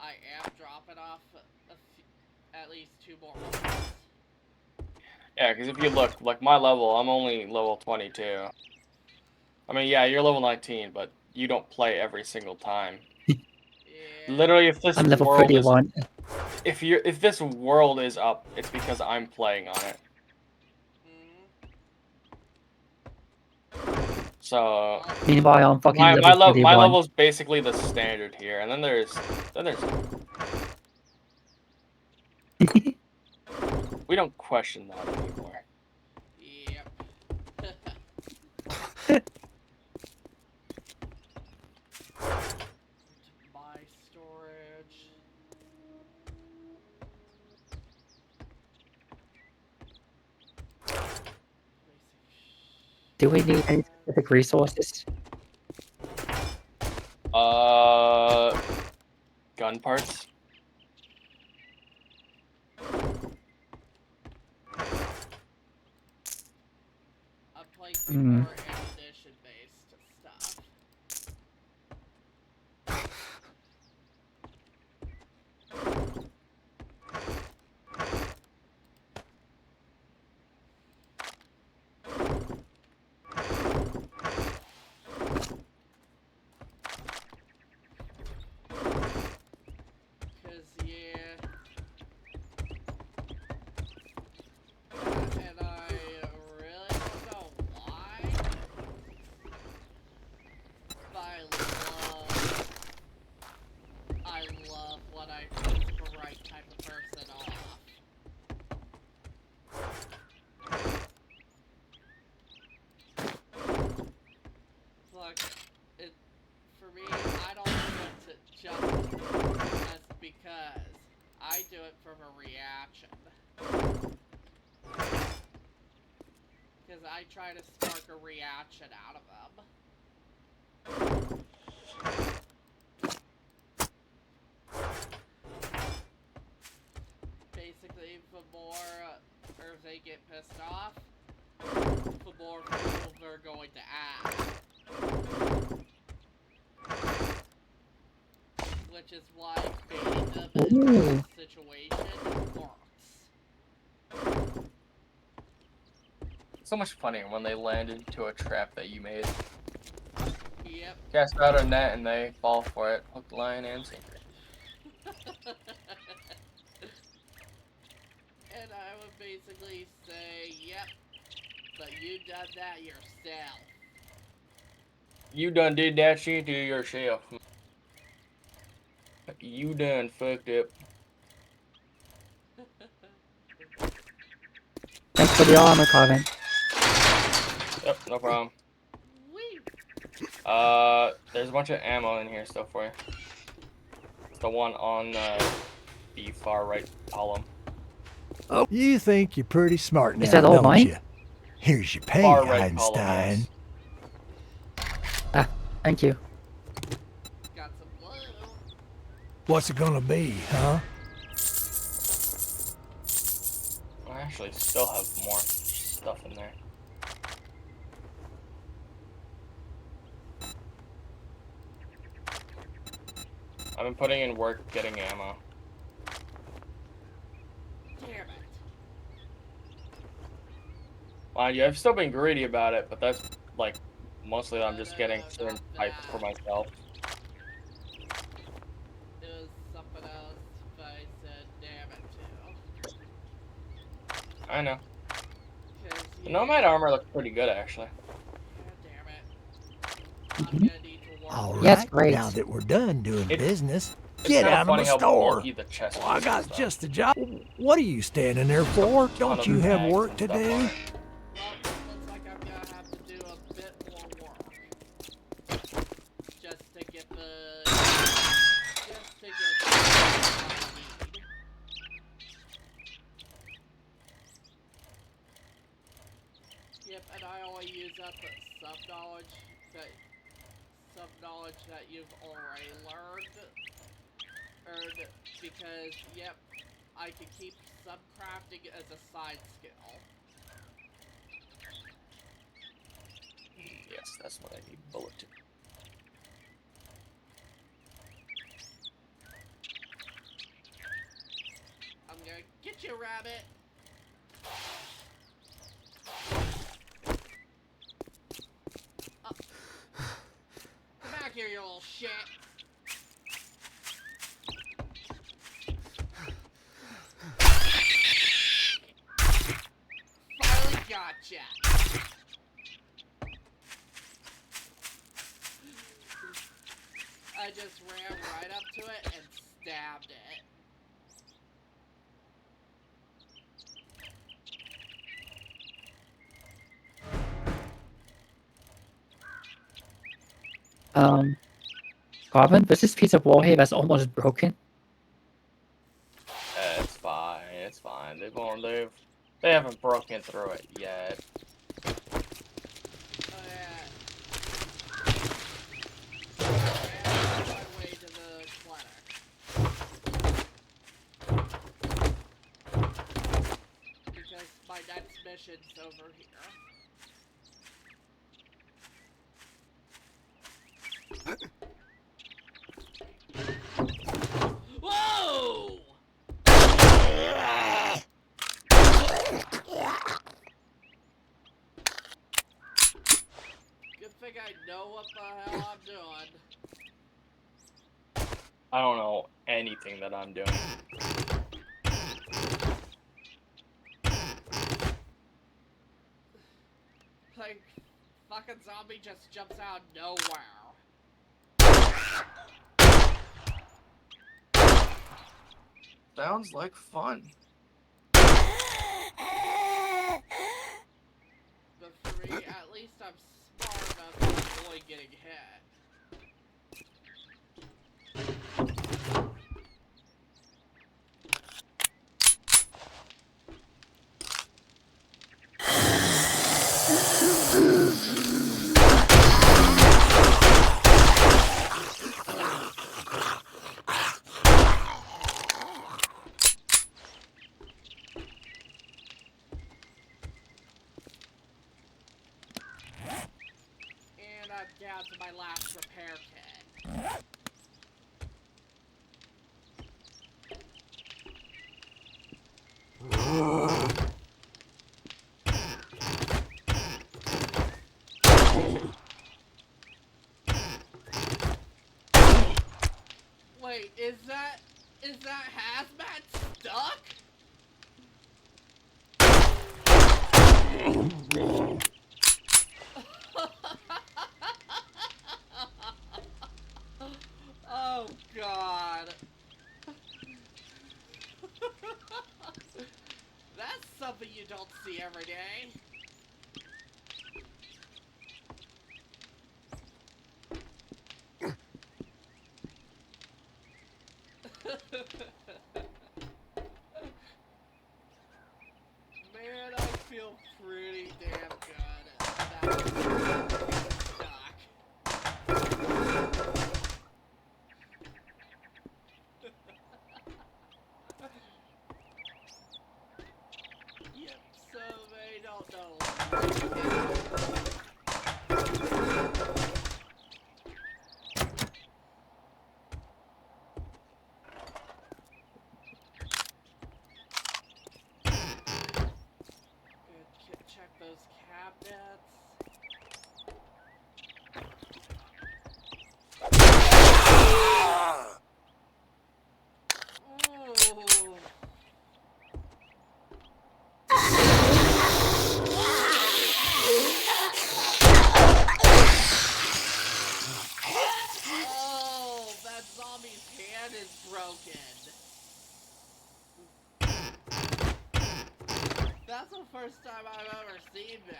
I am dropping off at least 2 more levels. Yeah, because if you look, like my level, I'm only level 22. I mean, yeah, you're level 19, but you don't play every single time. Yeah. Literally, if this I'm level world is 31. if this world is up, it's because I'm playing on it. So Meanwhile, I'm fucking my level 31. level's basically the standard here, and then there's we don't question that anymore. Yep. My storage. Do we need any specific resources? Gun parts. I'm placing more ammunition-based stuff. Cause yeah, and I really don't know why, but I love when I piss the right type of person off. Look, for me, I don't do it just as because I do it from a reaction. Because I try to spark a reaction out of them. Basically, the more or they get pissed off, the more fuel they're going to add. Which is why baiting them in this situation works. So much funnier when they land into a trap that you made. Yep. Cast out a net and they fall for it. Hook, line, and sinker. And I would basically say, yep, but you done that yourself. You done did that shit to yourself. You done fucked up. Thanks for the armor, Carvin. Yep, no problem. Wee. There's a bunch of ammo in here still for you. It's the one on the far right column. Oh, you think you're pretty smart now, Is that all don't mine? you? Here's your pay, Far right column, Einstein. yes. Thank you. Got some blue. What's it gonna be, huh? I actually still have more stuff in there. I've been putting in work getting ammo. Damn it. Mind you, I've still been greedy about it, but that's like mostly I'm just getting No, certain not types that. for myself. It was something else, but I said, damn it, too. I know. 'Cause The you Nomad armor looks pretty good, actually. God damn it. I'm gonna need to work. All on Yes, right, great. now that we're done doing It- business, It's get kind out of of funny the how store. bulky the chest Oh, I is got and stuff. just a job. What are you standing there for? Ton Don't of you have bags work and to stuff on do? it. Well, looks like I'm gonna have to do a bit more work. Just to get the... Just to get the I need. Yep, and I only use up some knowledge that you've already learned, because, yep, I can keep subcrafting as a side skill. Yes, that's what I need. Bullet. I'm gonna get you, rabbit! Oh. Come back here, you little shit! Finally gotcha! I just ran right up to it and stabbed it. Carvin, there's this piece of wall here that's almost broken. It's fine. It's fine. They haven't broken through it yet. Oh yeah. I ran my way to the clinic. Because my next mission's over here. Whoa! Good thing I know what the hell I'm doing. I don't know anything that I'm doing. Like, fucking zombie just jumps out of nowhere. Sounds like fun. But for me, at least I'm smart enough to avoid getting hit. And I'm down to my last repair kit. Wait, is that Is that hazmat stuck? Oh god. That's something you don't see every day. Man, I feel pretty damn good that it's stuck. Yep, so they don't know. Good, check those cabinets. Ooh. Oh, that zombie's hand is broken. That's the first time I've ever seen that.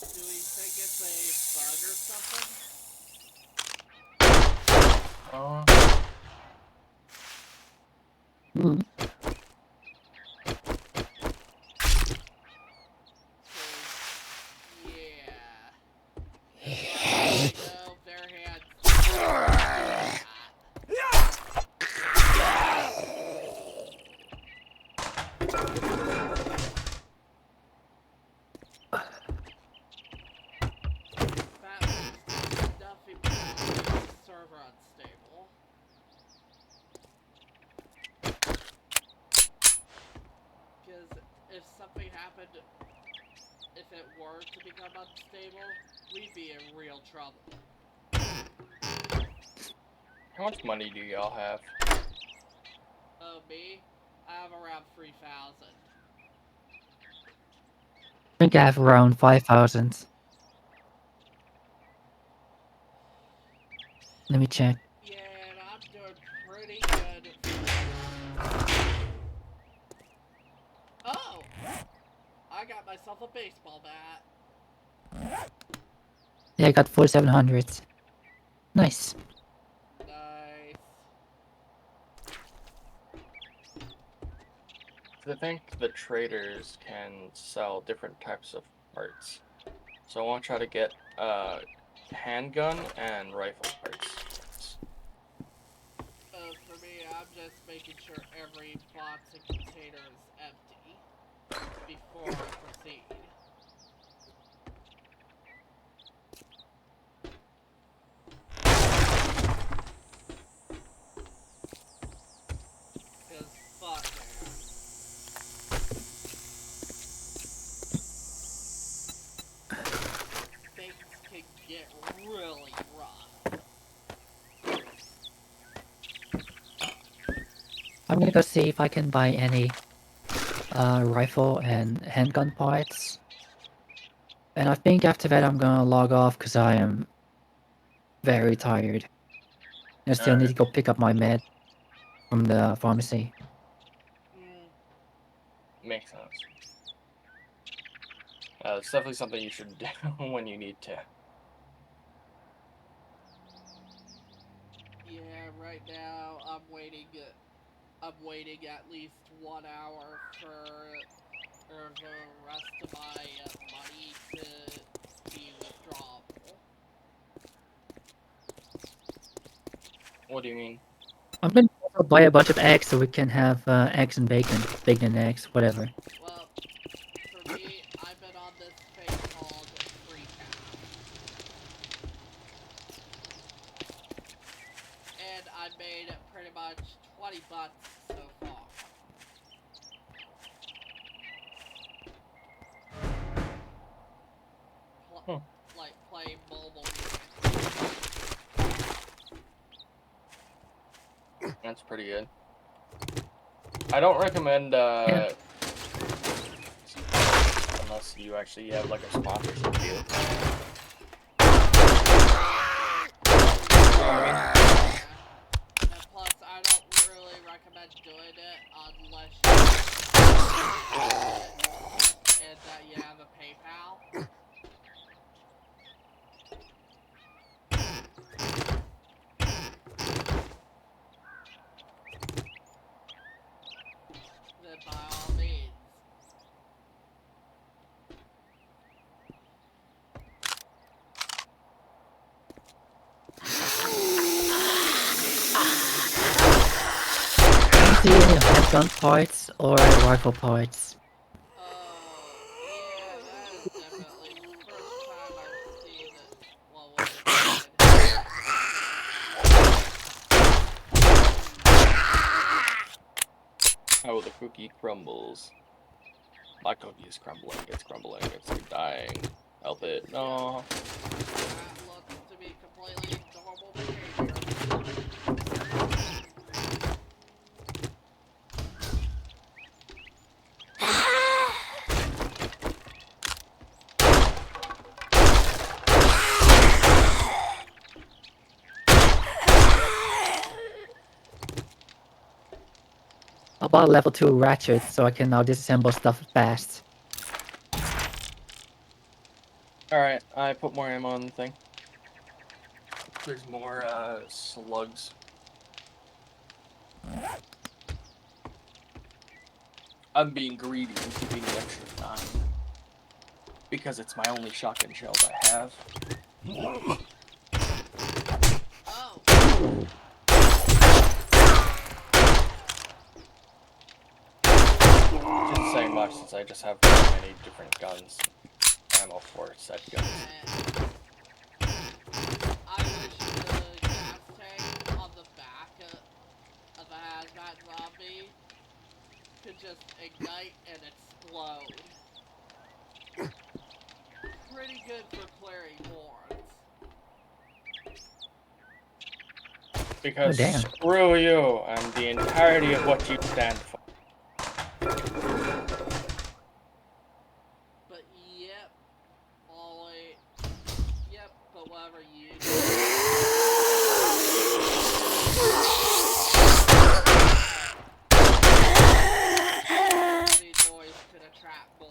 Do we think it's a bug or something? Hmm. Yeah. No, their hands. That was nothing but server unstable. Because if something happened, if it were to become unstable, we'd be in real trouble. How much money do y'all have? Oh, me? I have around 3,000. I think I have around 5,000. Let me check. Yeah, and I'm doing pretty good. Oh! I got myself a baseball bat. Yeah, I got 4,700. Nice. Nice. I think the traders can sell different types of parts. So I want to try to get handgun and rifle parts. For me, I'm just making sure every box and container is empty before I proceed. Because fuck man. Things can get really rough. I'm gonna go see if I can buy any rifle and handgun parts. And I think after that I'm gonna log off because I am very tired. I still need to go pick up my med from the pharmacy. Makes sense. It's definitely something you should do when you need to. Yeah, right now I'm waiting at least 1 hour for the rest of my money to be withdrawable. What do you mean? I'm gonna also buy a bunch of eggs so we can have eggs and bacon. Bacon and eggs, whatever. Well, for me, I've been on this thing called Free Pass. And I made pretty much 20 bucks so far. like play mobile games. That's pretty good. I don't recommend unless you actually have like a sponsorship deal. Yeah. And plus, I don't really recommend doing it unless you and that you have a PayPal. Then by all means. I don't see any handgun parts or rifle parts. Yeah, that is definitely the first time I've seen it. Well, with a fucking Oh, the cookie crumbles. My cookie is crumbling. It's crumbling. It's dying. Help it. No. that looks to be completely normal behavior. I bought a level 2 ratchet so I can now disassemble stuff fast. Alright, I put more ammo on the thing. There's more slugs. I'm being greedy and keeping an extra 9. Because it's my only shotgun shells I have. Oh, Didn't say much since I just have many different guns. Ammo for said guns. I wish the gas tank on the back of a hazmat zombie could just ignite and explode. Pretty good for clearing horns. Because damn. screw you and the entirety of what you stand for. But yep, Ollie. Yep, but whatever you do. These boys could attract more.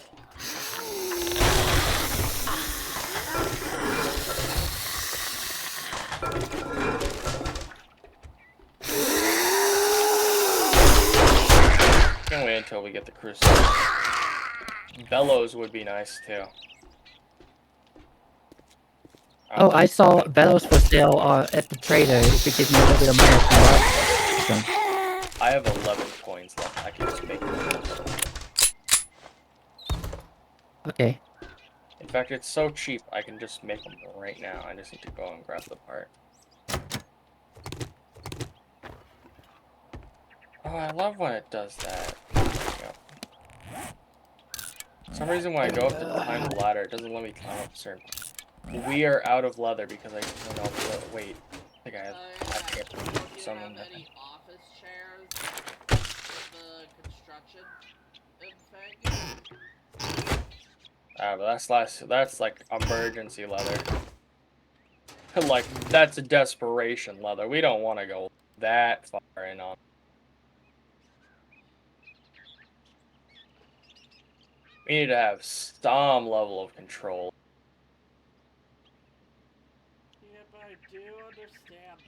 Can't wait until we get the crucible. Bellows would be nice too. Oh, I saw bellows for sale at the trader. If you give me a little bit of money, I can buy some. I have 11 coins left. I can just make them. Okay. In fact, it's so cheap, I can just make them right now. I just need to go and grab the part. Oh, I love when it does that. There we go. For some reason, when I go up to climb the ladder, it doesn't let me climb up a certain. We are out of leather because I don't know. Wait, I think I have. I can't Do you some have of them. any office chairs with the construction thing? But that's like emergency leather. Like that's a desperation leather. We don't want to go that far in on. We need to have some level of control. Yeah, but I do understand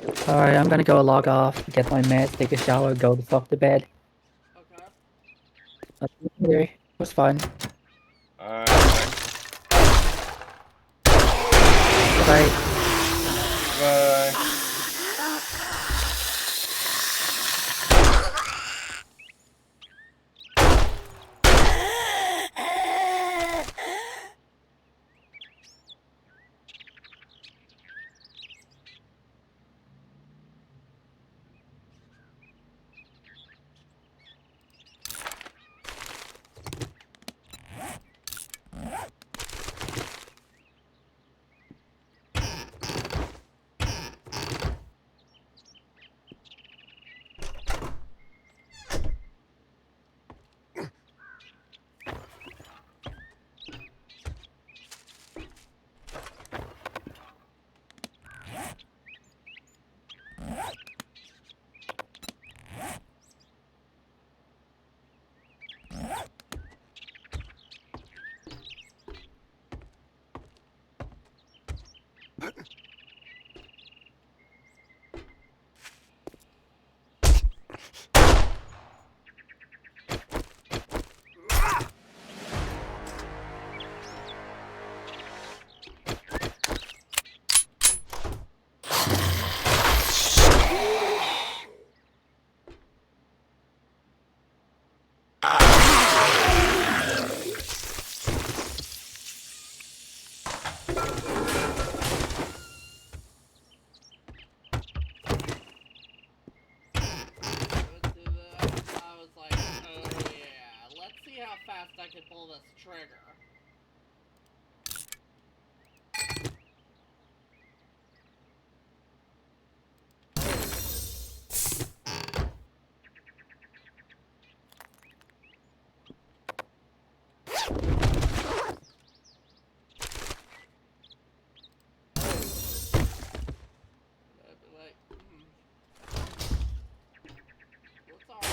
that. Alright, I'm gonna go log off, get my meds, take a shower, go the fuck to bed. Okay. It was fun. Bye. Bye. fast I can pull this trigger. I'd be like, what's all right?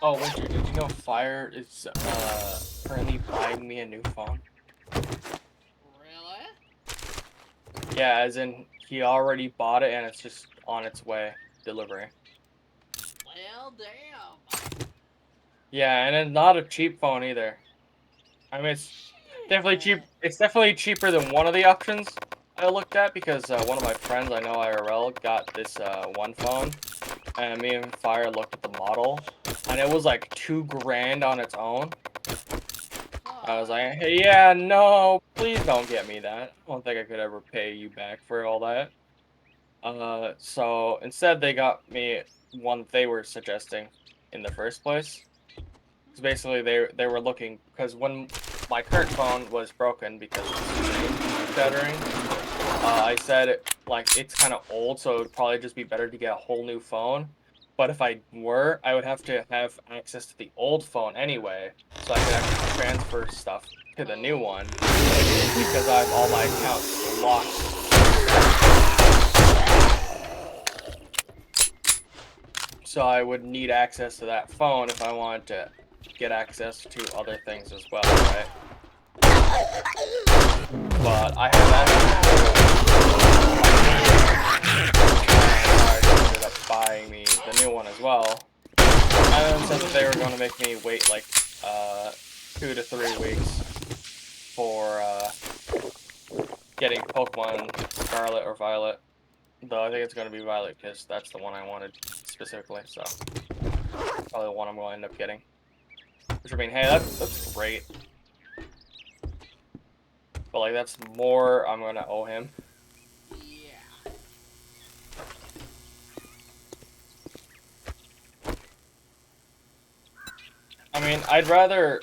Oh, Winter, did you know Fire is currently buying me a new phone? Really? Yeah, as in he already bought it and it's just on its way delivery. Well, damn. Yeah, and it's not a cheap phone either. I mean, it's definitely cheap. It's definitely cheaper than one of the options I looked at because one of my friends I know IRL got this one phone, and me and Fire looked at the model, and it was like $2,000 on its own. I was like, hey, yeah, no, please don't get me that. I don't think I could ever pay you back for all that. So instead they got me one they were suggesting in the first place. Because basically they were looking, because when my current phone was broken because of stuttering, I said like it's kind of old, so it would probably just be better to get a whole new phone. But if I would have to have access to the old phone anyway, so I could actually transfer stuff to the new one, because I have all my accounts locked. So I would need access to that phone if I wanted to get access to other things as well, right? But I have access. Ended up buying me the new one as well. And then said that they were going to make me wait like 2 to 3 weeks for getting Pokemon Scarlet or Violet. Though I think it's going to be Violet because that's the one I wanted specifically, so probably the one I'm going to end up getting. Which I mean, hey, that's great. But like, that's more I'm going to owe him. Yeah. I mean, I'd rather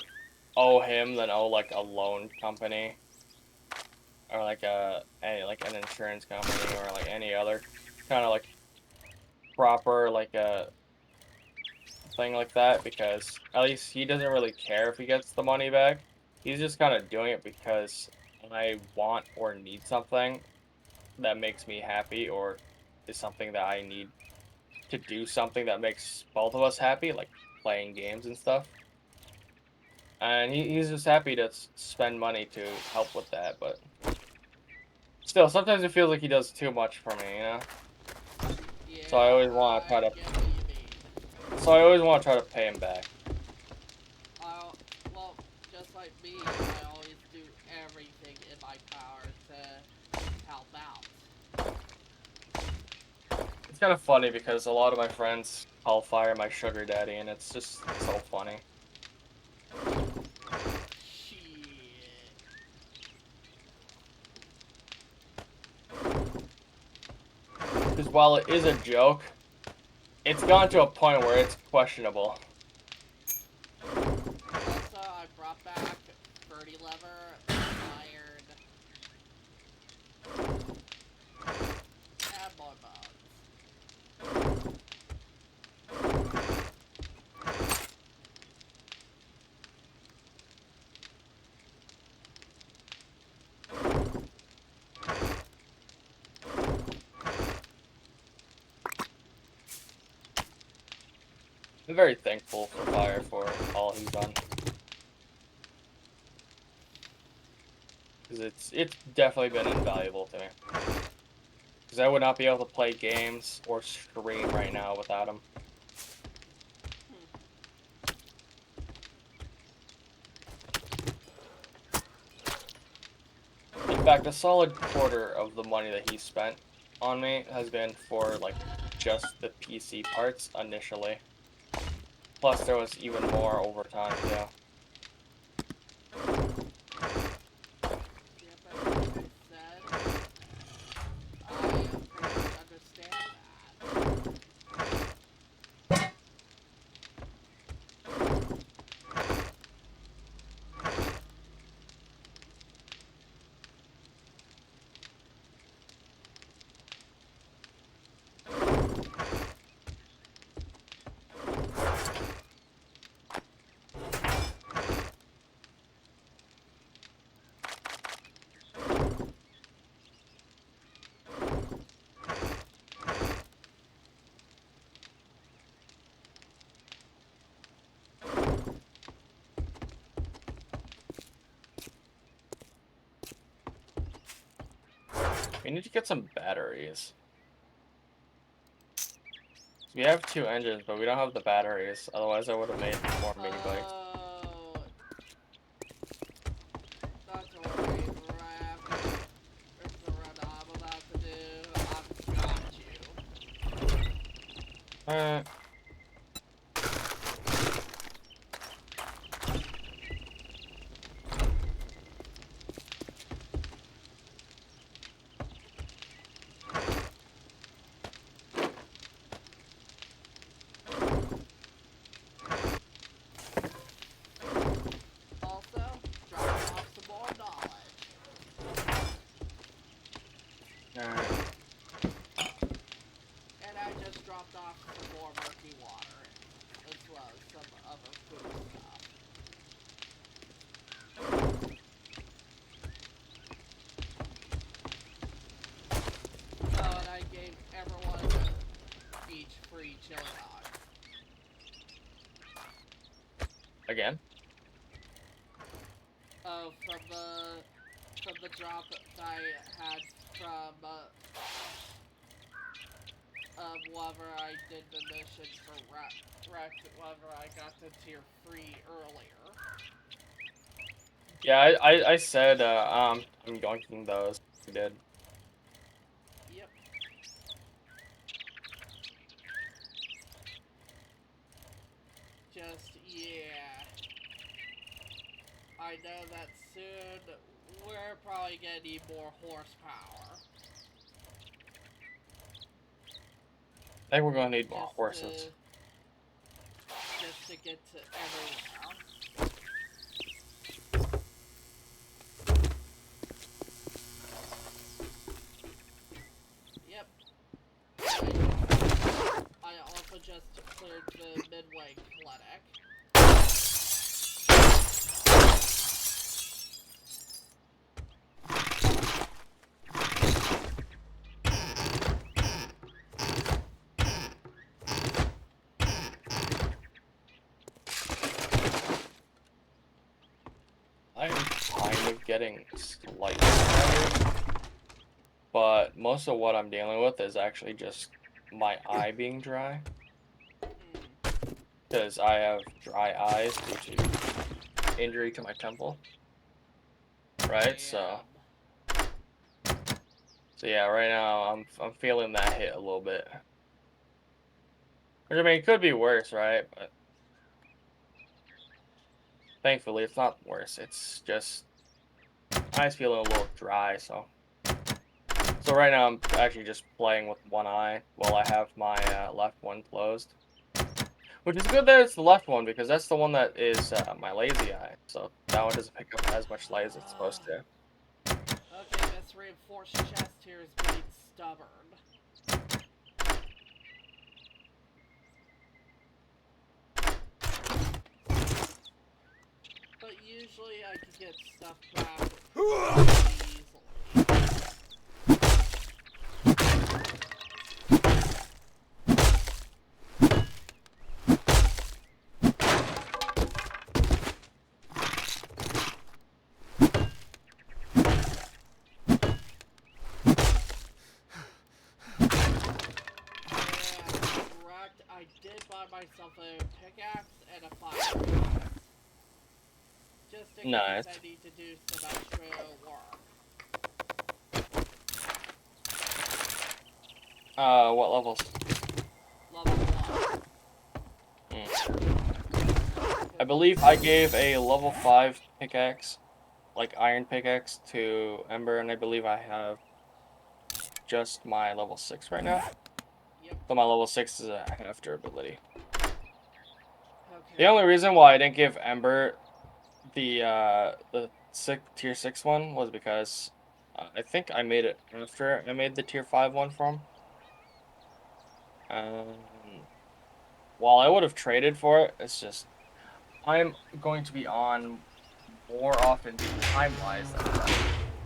owe him than owe like a loan company or like an insurance company or like any other kind of like proper like a thing like that, because at least he doesn't really care if he gets the money back. He's just kind of doing it because I want or need something that makes me happy, or is something that I need to do something that makes both of us happy, like playing games and stuff. And he's just happy to spend money to help with that, but still, sometimes it feels like he does too much for me, you know? Yeah, So I always want to try to, get what you mean. so I always want to try to pay him back. Well, just like me, I always do everything in my power to help out. It's kind of funny because a lot of my friends call Fire my sugar daddy, and it's just so funny. Shit. Because while it is a joke, it's gone to a point where it's questionable. Also, I brought back Birdie Lever, Iron, and more bugs. I'm very thankful for Fire for all he's done. because it's definitely been invaluable to me. Because I would not be able to play games or stream right now without him. In fact, a solid quarter of the money that he spent on me has been for like just the PC parts initially. Plus, there was even more over time, yeah. Yeah, but like I said, I pretty much understand that. We need to get some batteries. We have 2 engines, but we don't have the batteries. Otherwise, I would have made more mini bikes. Oh, not to worry, Raph. It's the run I'm about to do. I've got you. Also, dropping off some more knowledge. Alright. And I just dropped off some more murky water, as well as some other food stuff. Oh, and I gave everyone each free chili dog. Again? Oh, from the drop that I had from whenever I did the mission for Wreck, whenever I got the tier 3 earlier. Yeah, I said I'm yoinking those. I did. Yep. Just, yeah. I know that soon we're probably gonna need more horsepower. I think we're gonna need more horses. Just to get to everywhere. Yep. I also just cleared the Midway Clinic. I'm kind of getting slightly tired, but most of what I'm dealing with is actually just my eye being dry. Because I have dry eyes due to injury to my temple. Right, so yeah, right now I'm feeling that hit a little bit. Which, I mean, it could be worse, right? But thankfully, it's not worse. It's just eyes feeling a little dry. So right now I'm actually just playing with one eye while I have my left one closed. Which is good that it's the left one, because that's the one that is my lazy eye. So that one doesn't pick up as much light as it's supposed to. Okay, this reinforced chest here is being stubborn. But usually I can get stuff back easily. level pickaxe and a fire pickaxe. Just in Nice. case I need to do some extra work. What levels? Level 1. I believe I gave a level 5 pickaxe, like iron pickaxe, to Ember, and I believe I have just my level 6 right now. Yep. So my level 6 is a half durability. Okay. The only reason why I didn't give Ember the tier 6 one was because I think I made it after I made the tier 5 one for him. While I would have traded for it, it's just I'm going to be on more often time-wise than that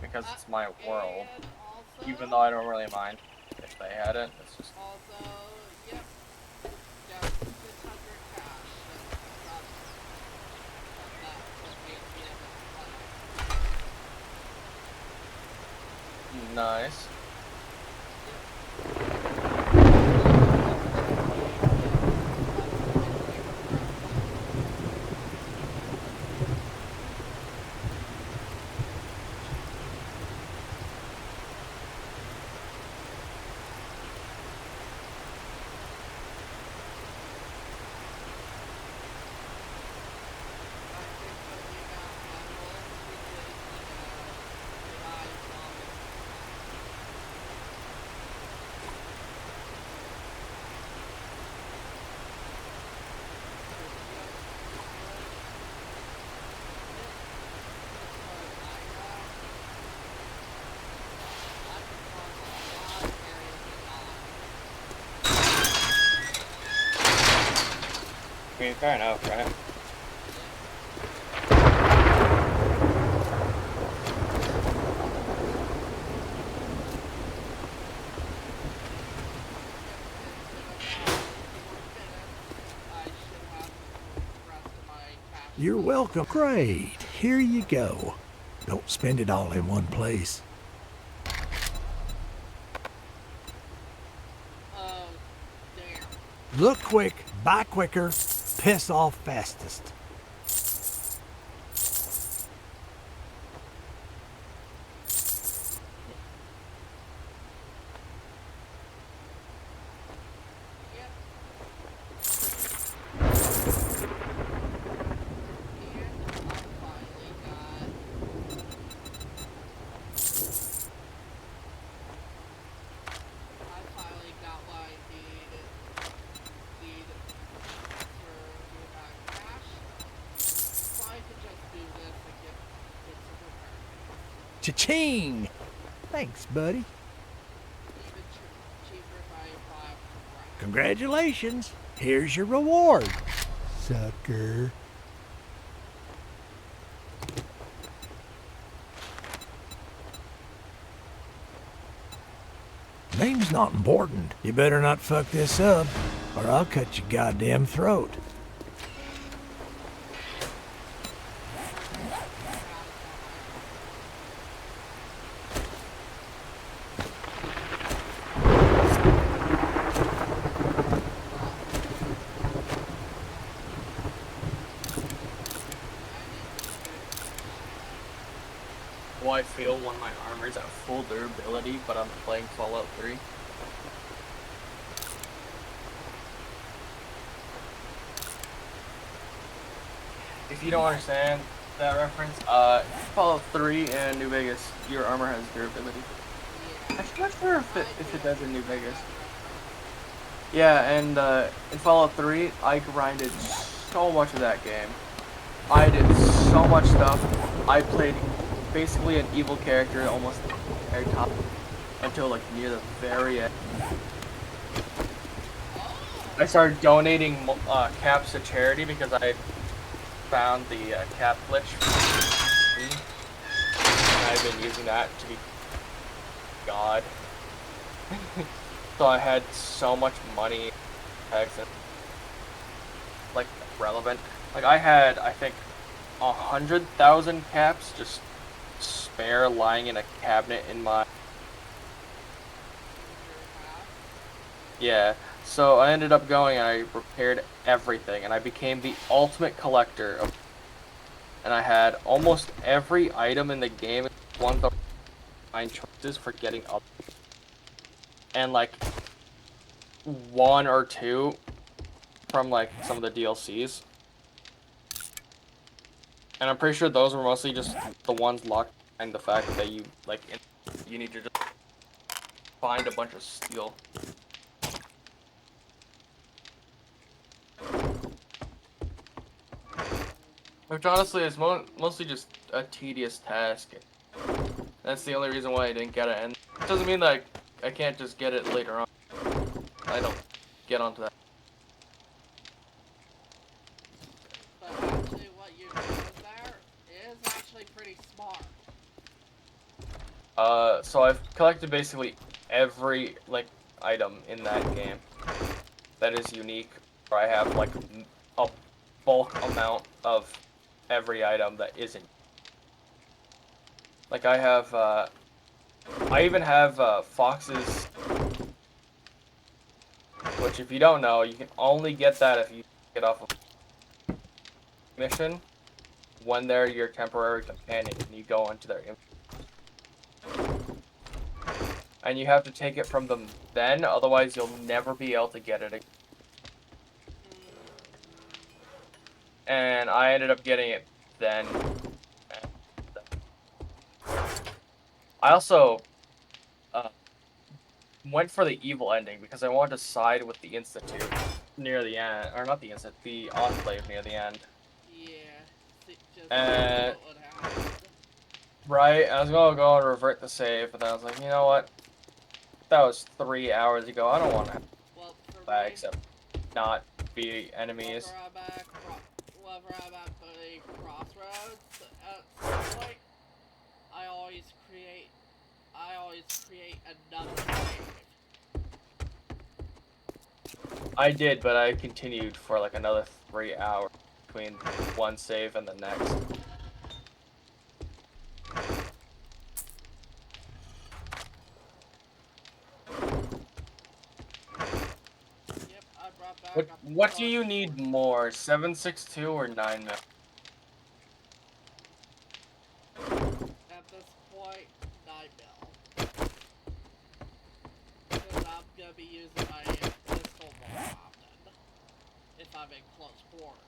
because it's my world. And also, Even though I don't really mind if they had it, it's just also, yep, got 600 cash. That's what makes me able to play. nice. I mean, fair enough, right? You're welcome. Great. Here you go. Don't spend it all in one place. Oh, damn. Look quick, buy quicker, piss off fastest. Yep. I finally got what I need for the amount of cash. So I can just do this and get some repair. Cha-ching! Thanks, buddy. Even cheaper if I buy them from Rack. Congratulations. Here's your reward. Sucker. Name's not important. You better not fuck this up, or I'll cut your goddamn throat. How I feel when my armor's at full durability, but I'm playing Fallout 3. If you don't understand that reference, Fallout 3 and New Vegas, your armor has durability. I'm not sure if it does in New Vegas. Yeah, and in Fallout 3, I grinded so much of that game. I did so much stuff. I played basically an evil character almost every time until like near the very end. I started donating caps to charity because I found the cap glitch. And I've been using that to be God. So I had so much money, like relevant. Like I had, I think, 100,000 caps just spare lying in a cabinet in my. Yeah, So I ended up going and I repaired everything, and I became the ultimate collector of. And I had almost every item in the game. One of the nine choices for getting up, and like one or two from like some of the DLCs. And I'm pretty sure those were mostly just the ones locked behind the fact that you like you need to just find a bunch of steel. Which honestly is mostly just a tedious task. That's the only reason why I didn't get it, and it doesn't mean that I can't just get it later on. I don't get onto that. But actually, what you're doing there is actually pretty smart. So I've collected basically every like item in that game that is unique, or I have like a bulk amount of every item that isn't. Like I have, I even have Fox's, which if you don't know, you can only get that if you get off a mission when they're your temporary companion and you go into their and you have to take it from them then, otherwise you'll never be able to get it again. And I ended up getting it then. I also went for the evil ending because I wanted to side with the Institute near the end, or not the Institute, the Enclave near the end. Yeah, just And what would happen. right, I was gonna go and revert the save, but then I was like, you know what? That was 3 hours ago. I don't want to have Well, for that me, except not be enemies. whenever I'm at the crossroads, at some point, I always create another save. I did, but I continued for like another 3 hours between one save and the next. Yep, I brought back What do you need more, 7.62 or 9 mil? At this point, 9 mil. Because I'm gonna be using my pistol more often if I'm in close quarters.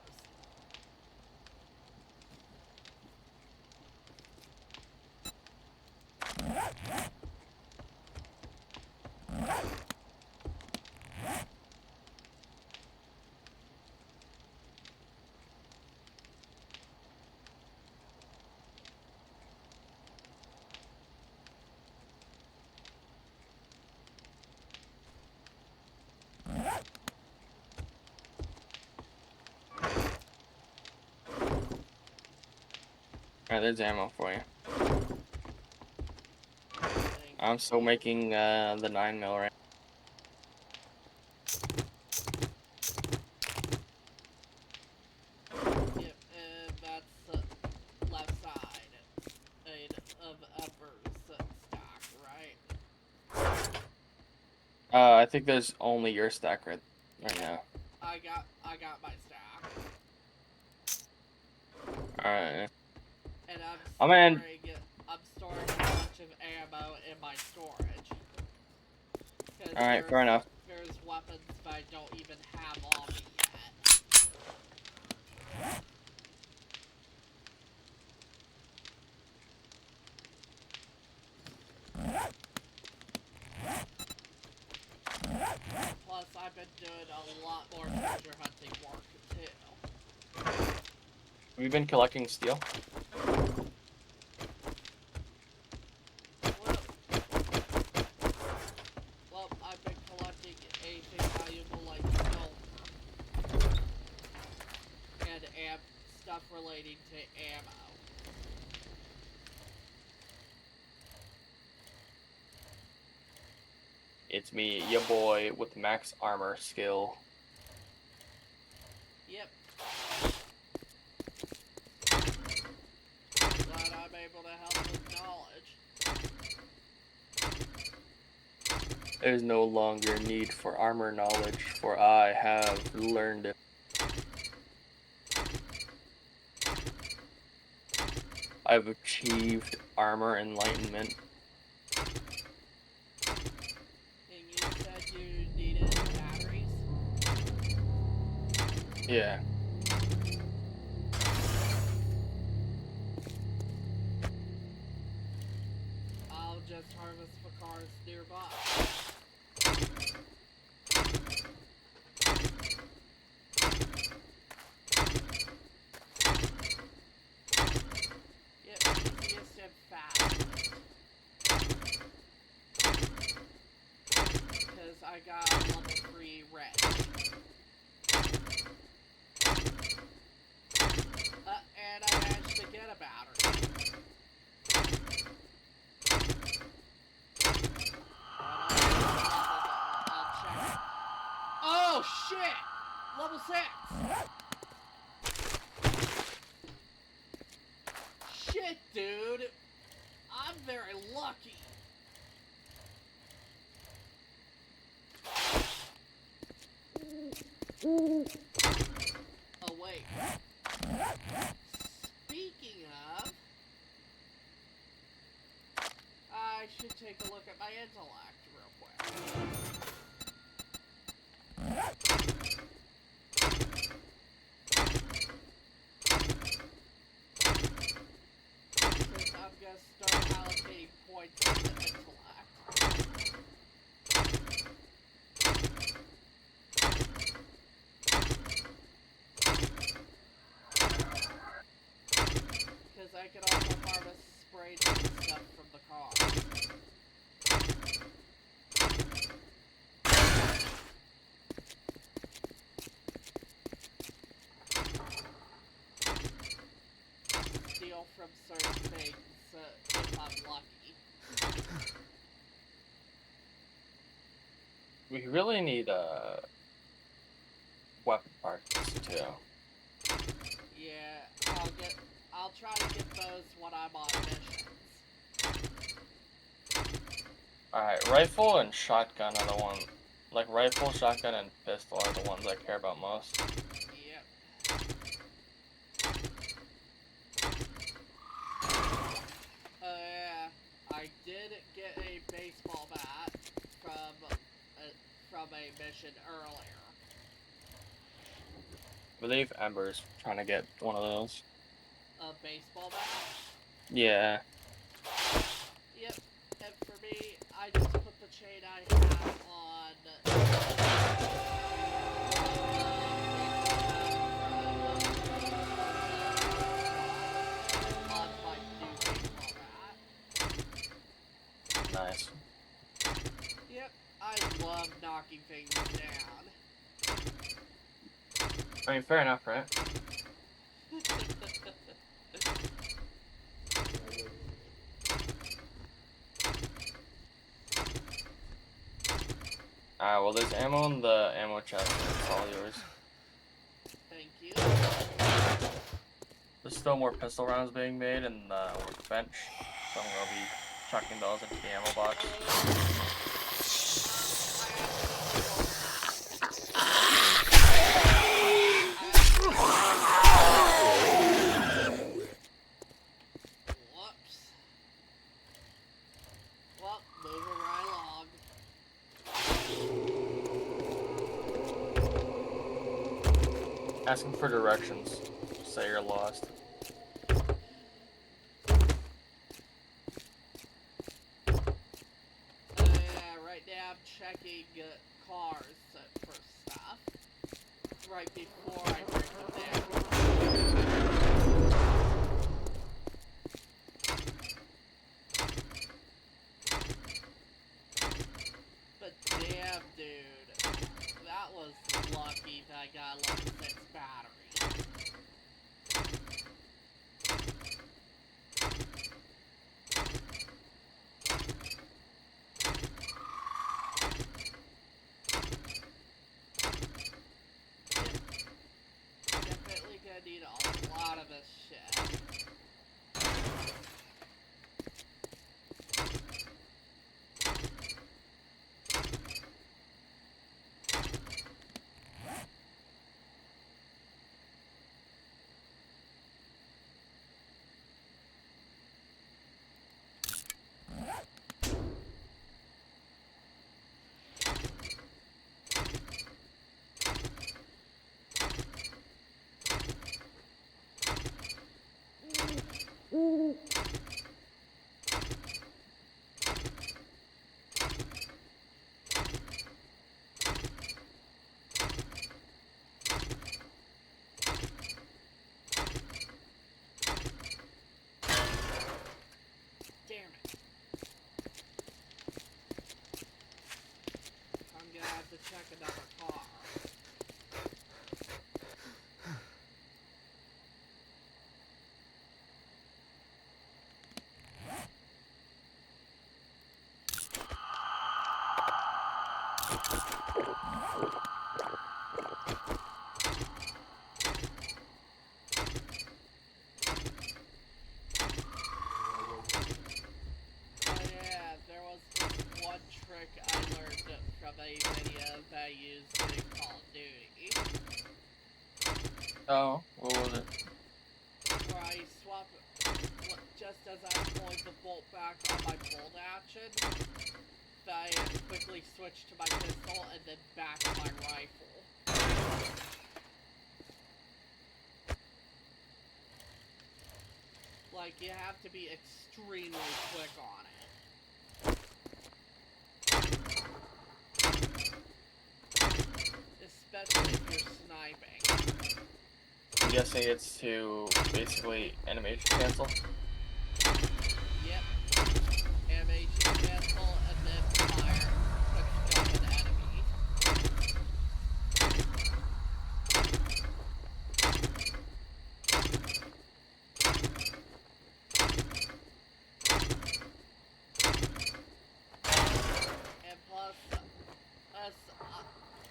Alright, there's ammo for you. Thank I'm still making the 9 mil right. Yep, and that's the left side of Ember's stock, right? I think there's only your stack right now. I got my stock, Alright. and I'm in. I'm storing a bunch of ammo in my storage. Alright, fair enough. There's weapons that I don't even have on me yet. Plus, I've been doing a lot more treasure hunting work too. Have you been collecting steel? Well, I've been collecting anything valuable like silver and stuff relating to ammo. It's me, your boy, with max armor skill. Yep. Glad I'm able to help with knowledge. is no longer need for armor knowledge, for I have learned it. I've achieved armor enlightenment. And you said you needed batteries? Yeah. I'll just harvest for cars nearby. Yep, easiest and fastest. Because I got level 3 red. And I managed to get a battery. I'll check it. Oh shit! Level 6! Shit, dude! I'm very lucky. Oh wait. Speaking of, I should take a look at my intellect real quick. Since I'm gonna start allocating points to intellect. Because I can also harvest sprays and stuff from the car. Steal from certain things if I'm lucky. We really need weapon parts too. Yeah, I'll try to get those when I'm on missions. Alright, rifle and shotgun are the one. Like rifle, shotgun, and pistol are the ones I care about most. Yep. Yeah, I did get a baseball bat from a mission earlier. I believe Ember's trying to get one of those. A baseball bat? Yeah. Yep. And for me, I just put the chain I have on my new baseball bat. Nice. Yep. I love knocking things down. I mean, fair enough, right? Alright, well, there's ammo in the ammo chest. It's all yours. Thank you. There's still more pistol rounds being made in the workbench, so I'm gonna be chucking those into the ammo box. Whoops. Well, moving right along. Asking for directions. Say you're lost. Right now I'm checking cars for stuff. Right before I break them down. But damn, dude. That was lucky that I got a level 6 battery. Definitely gonna Oh, what was it? where I swap just as I deployed the bolt back on my bolt action. I quickly switch to my pistol and then back to my rifle. Like, you have to be extremely quick on it. Especially if you're sniping. I'm guessing it's to basically animation cancel. Yep. Animation cancel and then fire. Quick jump an enemy. And plus,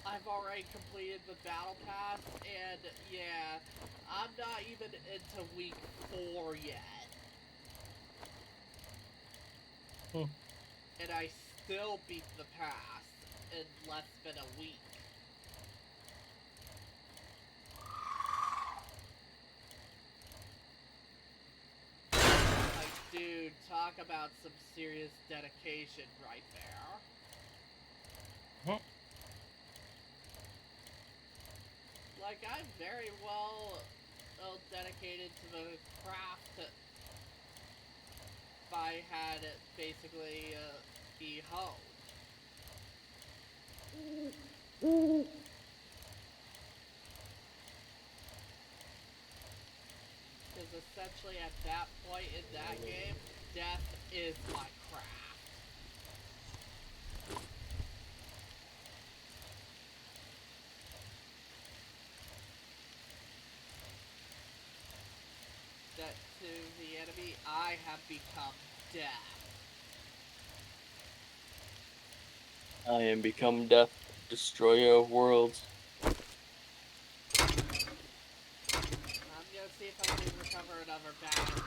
I've already completed the battle pass, and yeah, I'm not even into week 4 yet. And I still beat the pass in less than a week. Like, dude, talk about some serious dedication right there. Like, I'm very well dedicated to the craft. If I had basically be home. Because essentially at that point in that game, death is my craft. That to the enemy, I have become death. I am become death, destroyer of worlds. I'm gonna see if I can recover another battery.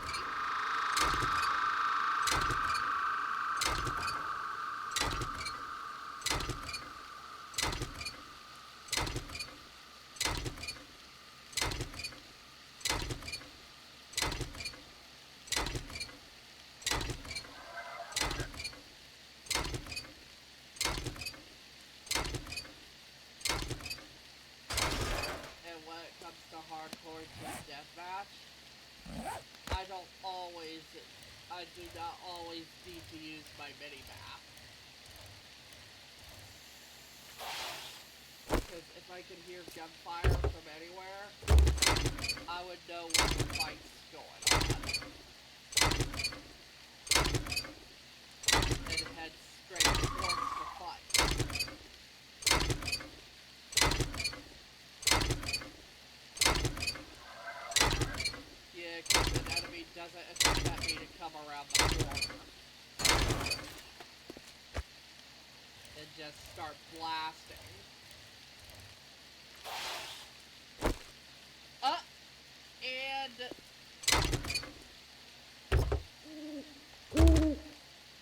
And when it comes to hardcore team deathmatch, I do not always need to use my mini-map. Because if I could hear gunfire from anywhere, I would know where the fight's going on. And head straight towards the fight. Yeah, because an enemy doesn't expect me to come around the corner. And just start blasting.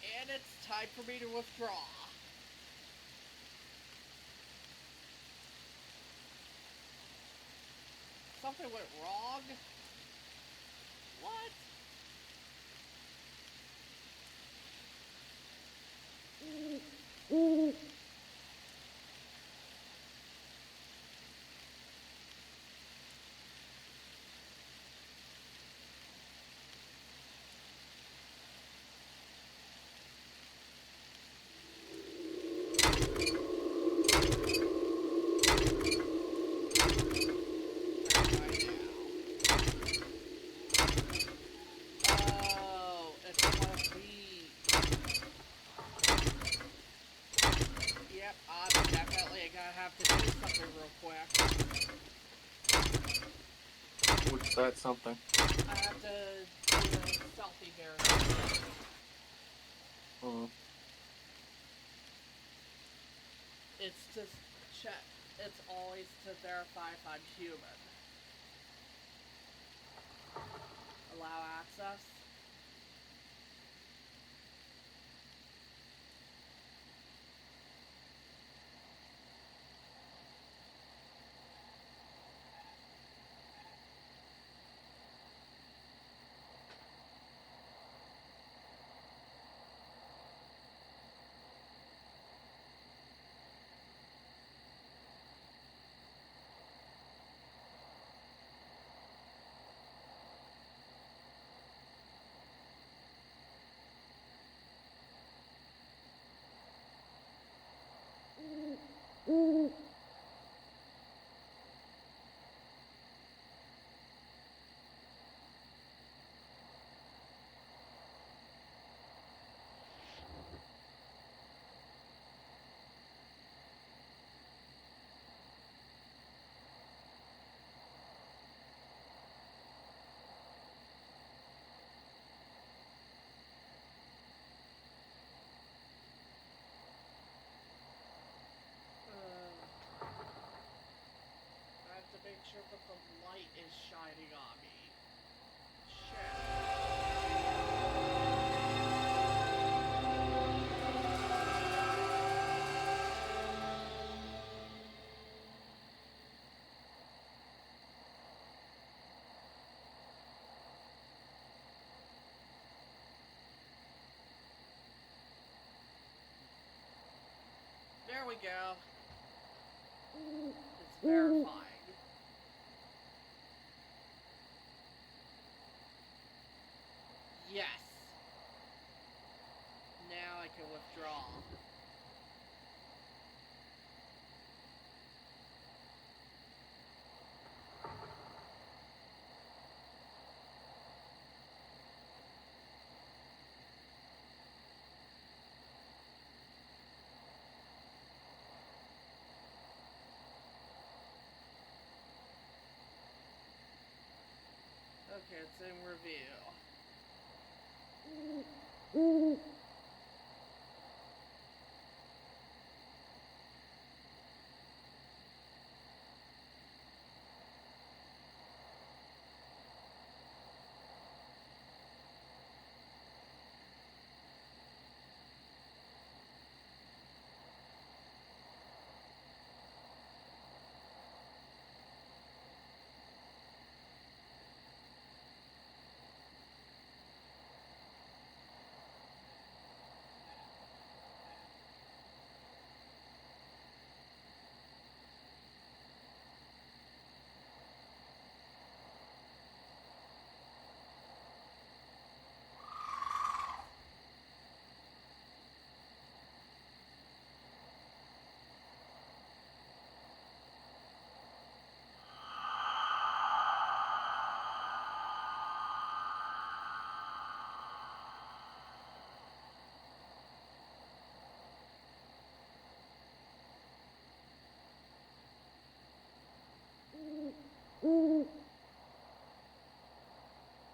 And it's time for me to withdraw. Something went wrong? What? Oh, it's one of these. Yep, I'm definitely gonna have to do something real quick. What's that something? I have to do a selfie verification. It's to check. It's always to verify if I'm human. Allow access. There we go. It's verifying. Yes. Now I can withdraw. Okay, it's in review.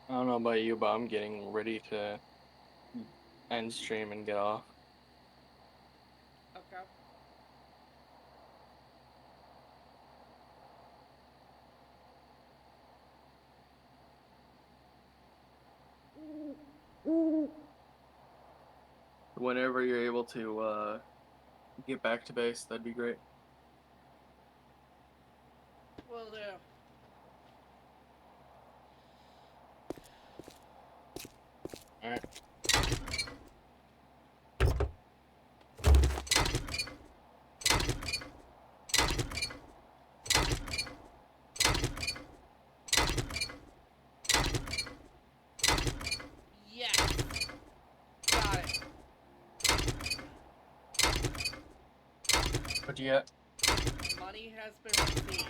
I don't know about you, but I'm getting ready to end stream and get off. Okay. Whenever you're able to get back to base, that'd be great. Will do. Alright. Yes. Got it. What'd you get? Money has been received.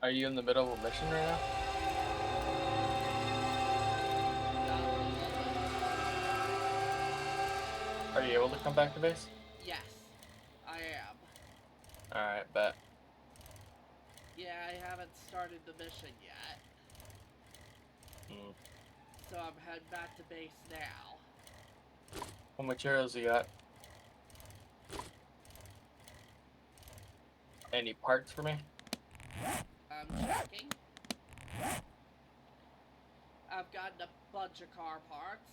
Are you in the middle of a mission right now? Are you able to come back to base? Yes, I am. Alright, bet. Yeah, I haven't started the mission yet. Hmm. So I'm heading back to base now. What materials you got? Any parts for me? I'm checking. I've gotten a bunch of car parts.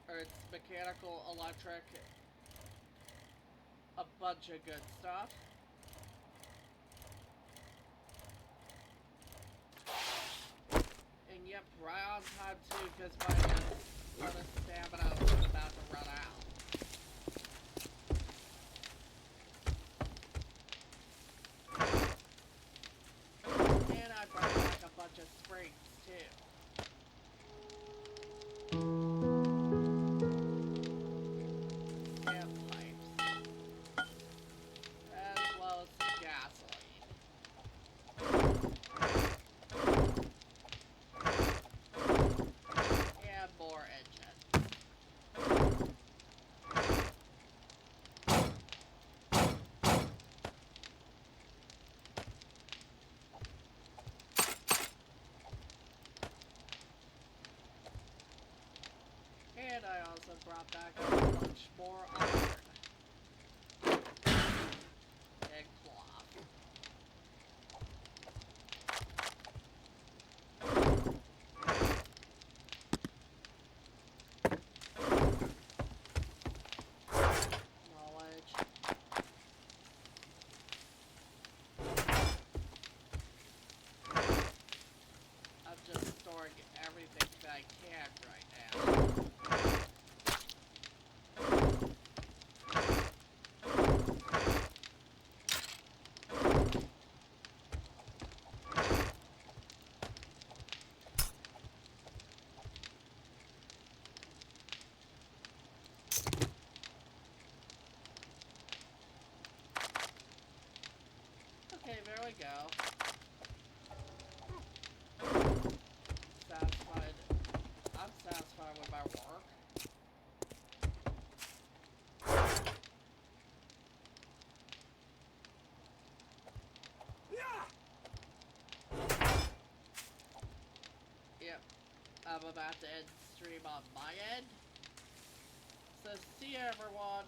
Or it's mechanical, electric, a bunch of good stuff. And yep, right on time too, because my other stamina was about to run out. And I brought back a bunch of springs too. And pipes. As well as some gasoline. And more engine. And I also brought back a bunch more iron. my work. Yep, I'm about to end the stream on my end. So see you everyone